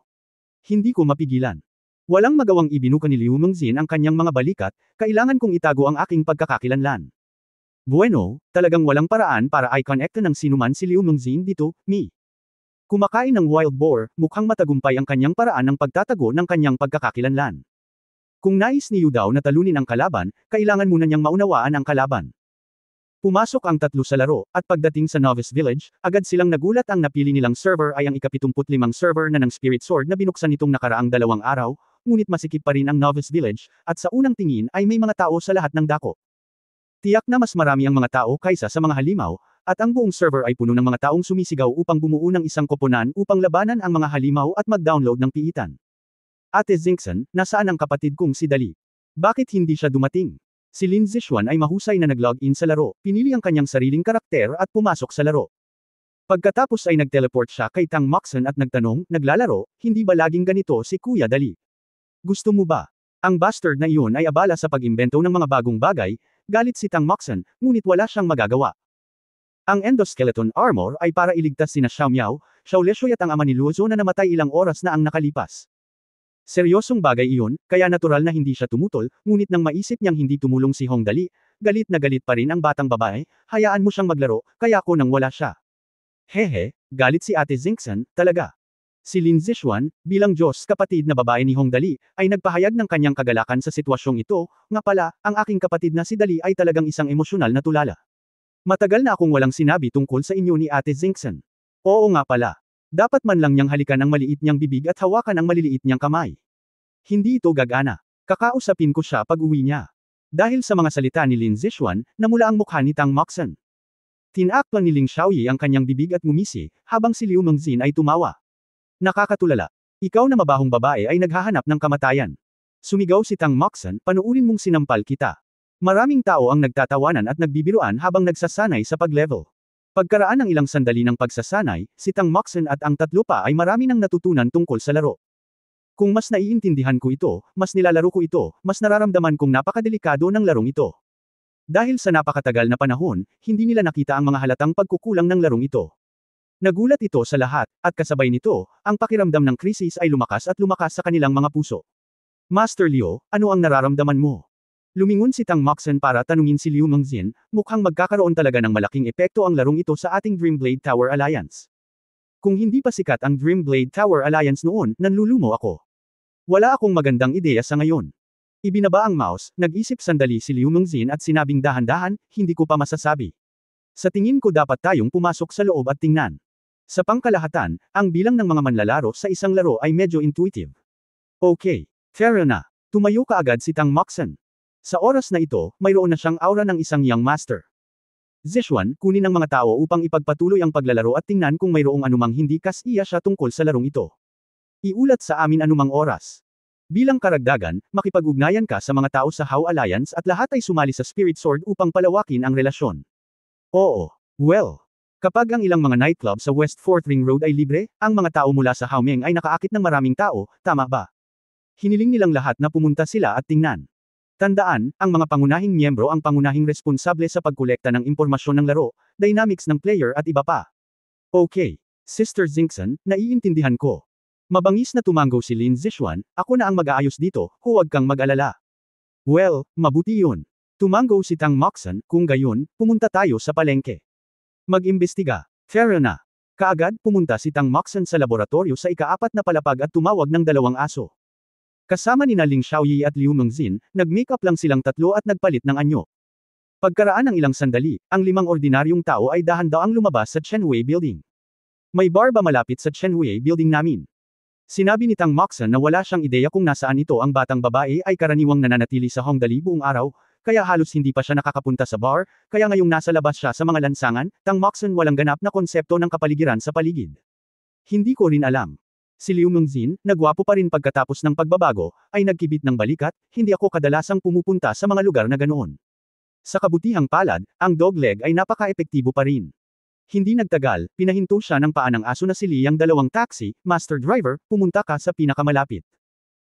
Speaker 1: Hindi ko mapigilan. Walang magawang ibinuka ni Liu Mengzin ang kanyang mga balikat, kailangan kong itago ang aking pagkakakilanlan. Bueno, talagang walang paraan para i-connect ng sinuman si Liu Mengzin dito, me. Kumakain ng wild boar, mukhang matagumpay ang kanyang paraan ng pagtatago ng kanyang pagkakakilanlan. Kung nais ni Yu daw na talunin ang kalaban, kailangan muna niyang maunawaan ang kalaban. Pumasok ang tatlo sa laro, at pagdating sa Novice Village, agad silang nagulat ang napili nilang server ay ang ika-75 server na ng Spirit Sword na binuksan nitong nakaraang 2 araw, ngunit masikip pa rin ang Novice Village, at sa unang tingin ay may mga tao sa lahat ng dako. Tiyak na mas marami ang mga tao kaysa sa mga halimaw, at ang buong server ay puno ng mga taong sumisigaw upang bumuo ng isang koponan upang labanan ang mga halimaw at mag-download ng piitan. Ate Zengxen, nasaan ang kapatid kong si Dali? Bakit hindi siya dumating? Si Lin Zexuan ay mahusay na nag-login sa laro, pinili ang kanyang sariling karakter at pumasok sa laro. Pagkatapos ay nag-teleport siya kay Tang Moxon at nagtanong, naglalaro, hindi ba laging ganito si Kuya Dali? Gusto mo ba? Ang bastard na iyon ay abala sa pag-imbento ng mga bagong bagay, galit si Tang Moxon, ngunit wala siyang magagawa. Ang endoskeleton armor ay para iligtas sina Xiao Miao, Xiao Leshuy at ang ama ni Luozo na namatay ilang oras na ang nakalipas. Seryosong bagay iyon, kaya natural na hindi siya tumutol, ngunit nang maisip niyang hindi tumulong si Hong Dali, galit na galit pa rin ang batang babae, hayaan mo siyang maglaro, kaya ko nang wala siya. Hehe, galit si Ate Zengxen, talaga. Si Lin Zexuan, bilang Diyos kapatid na babae ni Hong Dali, ay nagpahayag ng kanyang kagalakan sa sitwasyong ito, nga pala, ang aking kapatid na si Dali ay talagang isang emosyonal na tulala. Matagal na akong walang sinabi tungkol sa inyo ni Ate Zengxen. Oo nga pala. Dapat man lang niyang halikan ang maliit niyang bibig at hawakan ang maliliit niyang kamay. Hindi ito gagana. Kakausapin ko siya pag uwi niya. Dahil sa mga salita ni Lin Zexuan, namula ang mukha ni Tang Moxon. Tinakpan ni Ling Xiaoyi ang kanyang bibig at ngumisi, habang si Liu Mengzin ay tumawa. Nakakatulala. Ikaw na mabahong babae ay naghahanap ng kamatayan. Sumigaw si Tang Moxon, panuurin mong sinampal kita. Maraming tao ang nagtatawanan at nagbibiruan habang nagsasanay sa pag-level. Pagkaraan ng ilang sandali ng pagsasanay, si Tang Moxon at ang tatlo pa ay marami nang natutunan tungkol sa laro. Kung mas naiintindihan ko ito, mas nilalaro ko ito, mas nararamdaman kong napakadelikado ng larong ito. Dahil sa napakatagal na panahon, hindi nila nakita ang mga halatang pagkukulang ng larong ito. Nagulat ito sa lahat, at kasabay nito, ang pakiramdam ng krisis ay lumakas at lumakas sa kanilang mga puso. Master Liu, ano ang nararamdaman mo? Lumingon si Tang Moxon para tanungin si Liu Mengzin, mukhang magkakaroon talaga ng malaking epekto ang larong ito sa ating Dreamblade Tower Alliance. Kung hindi pa sikat ang Dreamblade Tower Alliance noon, nanlulumo ako. Wala akong magandang ideya sa ngayon. Ibinaba ang mouse, nag-isip sandali si Liu Mengzin at sinabing dahan-dahan, hindi ko pa masasabi. Sa tingin ko dapat tayong pumasok sa loob at tingnan. Sa pangkalahatan, ang bilang ng mga manlalaro sa isang laro ay medyo intuitive. Okay, fair na. Tumayo kaagad si Tang Moxon. Sa oras na ito, mayroon na siyang aura ng isang young master. Zishuan, kunin ang mga tao upang ipagpatuloy ang paglalaro at tingnan kung mayroong anumang hindi kas-iya siya tungkol sa larong ito. Iulat sa amin anumang oras. Bilang karagdagan, makipag-ugnayan ka sa mga tao sa How Alliance at lahat ay sumali sa Spirit Sword upang palawakin ang relasyon. Oo. Well. Kapag ang ilang mga nightclub sa West 4th Ring Road ay libre, ang mga tao mula sa Haomeng ay nakaakit ng maraming tao, tama ba? Hiniling nilang lahat na pumunta sila at tingnan. Tandaan, ang mga pangunahing miyembro ang pangunahing responsable sa pagkolekta ng impormasyon ng laro, dynamics ng player at iba pa. Okay. Sister Zinkson, naiintindihan ko. Mabangis na tumango si Lin Zishuan, ako na ang mag-aayos dito, huwag kang mag-alala. Well, mabuti yun. Tumango si Tang Moxon, kung gayon, pumunta tayo sa palengke. Mag-imbestiga. Fair na. Kaagad, pumunta si Tang Moxon sa laboratorio sa ika-4 na palapag at tumawag ng 2 aso. Kasama nina Ling Xiaoyi at Liu Mengzin, nag-makeup lang silang tatlo at nagpalit ng anyo. Pagkaraan ng ilang sandali, ang 5 ordinaryong tao ay dahan-daang lumabas sa Chenwei Building. May bar ba malapit sa Chenwei Building namin? Sinabi ni Tang Moxon na wala siyang ideya kung nasaan ito ang batang babae ay karaniwang nananatili sa Hongdali buong araw, kaya halos hindi pa siya nakakapunta sa bar, kaya ngayong nasa labas siya sa mga lansangan, Tang Moxon walang ganap na konsepto ng kapaligiran sa paligid. Hindi ko rin alam. Si Liu Mengzin, nagwapo pa rin pagkatapos ng pagbabago, ay nagkibit ng balikat, hindi ako kadalasang pumupunta sa mga lugar na ganoon. Sa kabutihang palad, ang dogleg ay napaka-epektibo pa rin. Hindi nagtagal, pinahinto siya ng paa ng aso na si Li ang 2 taxi, master driver, pumunta ka sa pinakamalapit.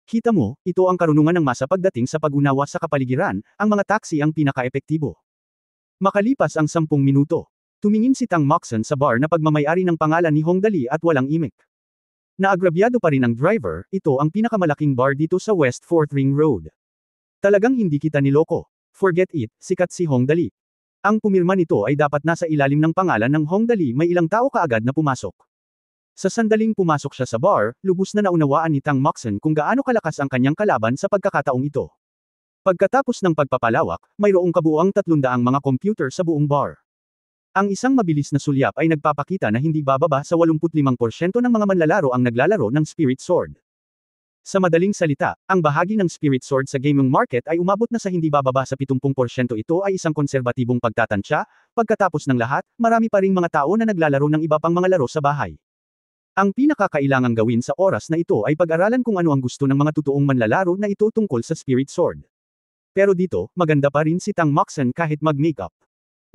Speaker 1: Kita mo, ito ang karunungan ng masa pagdating sa pag-unawa sa kapaligiran, ang mga taxi ang pinaka-epektibo. Makalipas ang 10 minuto, tumingin si Tang Moxon sa bar na pagmamayari ng pangalan ni Hongdali at walang imik. Naagrabyado pa rin ang driver, ito ang pinakamalaking bar dito sa West 4th Ring Road. Talagang hindi kita niloko. Forget it, sikat si Hongdali. Ang pumirma nito ay dapat nasa ilalim ng pangalan ng Hongdali, may ilang tao kaagad na pumasok. Sa sandaling pumasok siya sa bar, lubos na naunawaan ni Tang Moxon kung gaano kalakas ang kanyang kalaban sa pagkakataong ito. Pagkatapos ng pagpapalawak, mayroong kabuuang 300 mga computer sa buong bar. Ang isang mabilis na sulyap ay nagpapakita na hindi bababa sa 85% ng mga manlalaro ang naglalaro ng Spirit Sword. Sa madaling salita, ang bahagi ng Spirit Sword sa gaming market ay umabot na sa hindi bababa sa 70%. Ito ay isang konserbatibong pagtatansya, pagkatapos ng lahat, marami pa ring mga tao na naglalaro ng iba pang mga laro sa bahay. Ang pinakakailangang gawin sa oras na ito ay pag-aralan kung ano ang gusto ng mga totoong manlalaro na ito tungkol sa Spirit Sword. Pero dito, maganda pa rin si Tang Moxon kahit mag-makeup.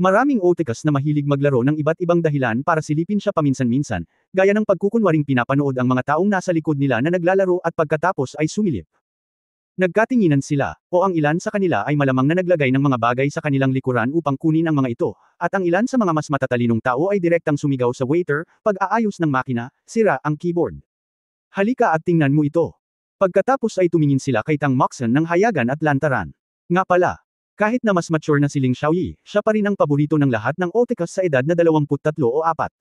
Speaker 1: Maraming otakus na mahilig maglaro ng iba't ibang dahilan para silipin siya paminsan-minsan, gaya ng pagkukunwaring pinapanood ang mga taong nasa likod nila na naglalaro at pagkatapos ay sumilip. Nagkatinginan sila, o ang ilan sa kanila ay malamang na naglagay ng mga bagay sa kanilang likuran upang kunin ang mga ito, at ang ilan sa mga mas matatalinong tao ay direktang sumigaw sa waiter, pag-aayos ng makina, sira ang keyboard. Halika at tingnan mo ito. Pagkatapos ay tumingin sila kay Tang Moxon ng hayagan at lantaran. Nga pala. Kahit na mas mature na si Ling Xiaoyi, siya pa rin ang paborito ng lahat ng otakus sa edad na 23 o 4.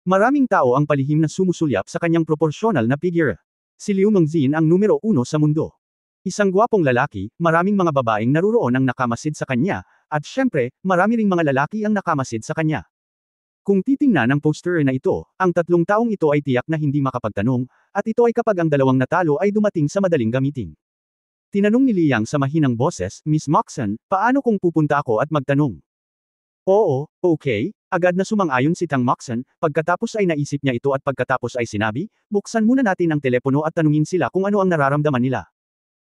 Speaker 1: Maraming tao ang palihim na sumusulyap sa kanyang proporsyonal na figure. Si Liu Mengzin ang numero 1 sa mundo. Isang gwapong lalaki, maraming mga babaeng naruroon ang nakamasid sa kanya, at syempre, marami ring mga lalaki ang nakamasid sa kanya. Kung titingnan ang poster na ito, ang 3 taong ito ay tiyak na hindi makapagtanong, at ito ay kapag ang 2 natalo ay dumating sa madaling gamitin. Tinanong ni Liang sa mahinang boses, Miss Moxon, paano kung pupunta ako at magtanong? Oo, okay, agad na sumang-ayon si Tang Moxon, pagkatapos ay naisip niya ito at pagkatapos ay sinabi, buksan muna natin ang telepono at tanungin sila kung ano ang nararamdaman nila.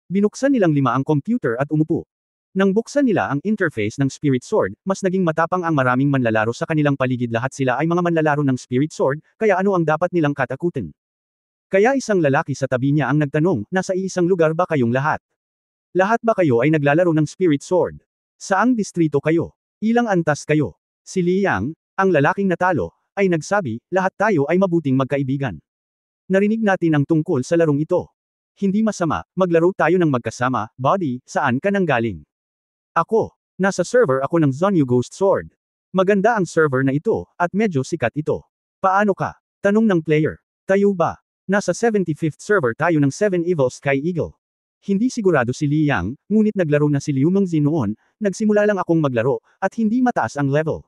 Speaker 1: Binuksan nilang 5 ang computer at umupo. Nang buksan nila ang interface ng Spirit Sword, mas naging matapang ang maraming manlalaro sa kanilang paligid, lahat sila ay mga manlalaro ng Spirit Sword, kaya ano ang dapat nilang katakutin? Kaya isang lalaki sa tabi niya ang nagtanong, nasa iisang lugar ba kayong lahat? Lahat ba kayo ay naglalaro ng Spirit Sword? Saang distrito kayo? Ilang antas kayo? Si Liang, ang lalaking natalo, ay nagsabi, lahat tayo ay mabuting magkaibigan. Narinig natin ang tungkol sa larong ito. Hindi masama, maglaro tayo ng magkasama, buddy, saan ka nanggaling? Ako. Nasa server ako ng Zonyu Ghost Sword. Maganda ang server na ito, at medyo sikat ito. Paano ka? Tanong ng player. Tayo ba? Nasa 75th server tayo ng 7 Evil Sky Eagle. Hindi sigurado si Li Yang, ngunit naglaro na si Liu Mengzi noon, nagsimula lang akong maglaro, at hindi mataas ang level.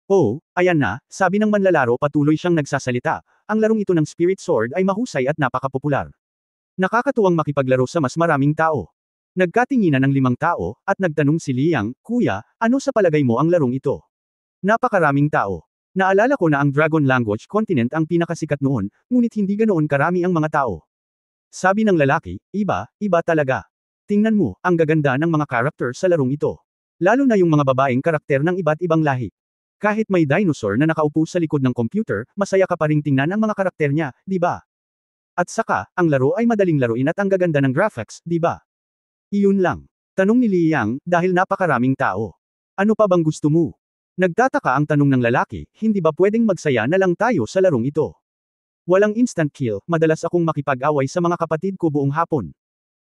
Speaker 1: Oh, ayan na, sabi ng manlalaro patuloy siyang nagsasalita, ang larong ito ng Spirit Sword ay mahusay at napakapopular. Nakakatuwang makipaglaro sa mas maraming tao. Nagkatinginan ng 5 tao, at nagtanong si Li Yang, Kuya, ano sa palagay mo ang larong ito? Napakaraming tao. Naalala ko na ang Dragon Language Continent ang pinakasikat noon, ngunit hindi ganoon karami ang mga tao. Sabi ng lalaki, iba talaga. Tingnan mo, ang gaganda ng mga karakter sa larong ito. Lalo na yung mga babaeng karakter ng iba't ibang lahi. Kahit may dinosaur na nakaupo sa likod ng computer, masaya ka pa ring tingnan ang mga karakter niya, di ba? At saka, ang laro ay madaling laruin at ang gaganda ng graphics, di ba? Iyon lang. Tanong ni Li Yang, dahil napakaraming tao. Ano pa bang gusto mo? Nagtataka ang tanong ng lalaki, hindi ba pwedeng magsaya na lang tayo sa larong ito? Walang instant kill, madalas akong makipag-away sa mga kapatid ko buong hapon.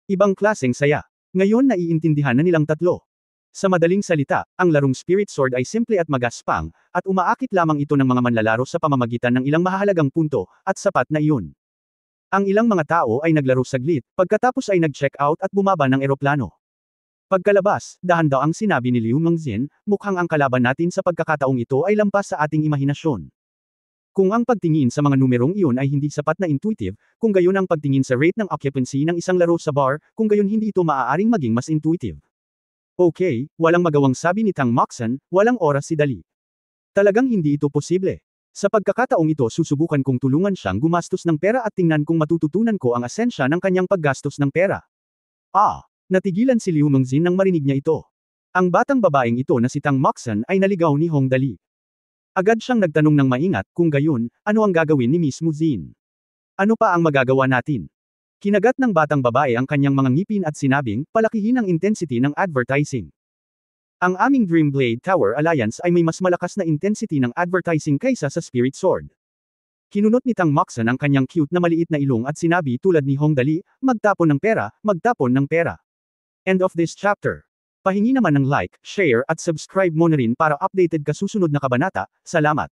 Speaker 1: Ibang klaseng saya. Ngayon naiintindihan na nilang tatlo. Sa madaling salita, ang larong Spirit Sword ay simple at magaspang, at umaakit lamang ito ng mga manlalaro sa pamamagitan ng ilang mahahalagang punto, at sapat na iyon. Ang ilang mga tao ay naglaro saglit, pagkatapos ay nag-check out at bumaba ng eroplano. Pagkalabas, dahan daw ang sinabi ni Liu Mengzin, mukhang ang kalaban natin sa pagkakataong ito ay lampas sa ating imahinasyon. Kung ang pagtingin sa mga numerong iyon ay hindi sapat na intuitive, kung gayon ang pagtingin sa rate ng occupancy ng isang laro sa bar, kung gayon hindi ito maaaring maging mas intuitive. Okay, walang magawang sabi ni Tang Moxon, walang oras si Dali. Talagang hindi ito posible. Sa pagkakataong ito susubukan kong tulungan siyang gumastos ng pera at tingnan kung matututunan ko ang asensya ng kanyang paggastos ng pera. Natigilan si Liu Mengzin nang marinig niya ito. Ang batang babaeng ito na si Tang Moxon ay naligaw ni Hong Dali. Agad siyang nagtanong ng maingat, kung gayon, ano ang gagawin ni Miss Muzin? Ano pa ang magagawa natin? Kinagat ng batang babae ang kanyang mga ngipin at sinabing, palakihin ang intensity ng advertising. Ang aming Dream Blade Tower Alliance ay may mas malakas na intensity ng advertising kaysa sa Spirit Sword. Kinunot ni Tang Moxon ang kanyang cute na maliit na ilong at sinabi tulad ni Hong Dali, magtapon ng pera, magtapon ng pera. End of this chapter. Pahingi naman ng like, share at subscribe mo na rin para updated ka susunod na kabanata. Salamat.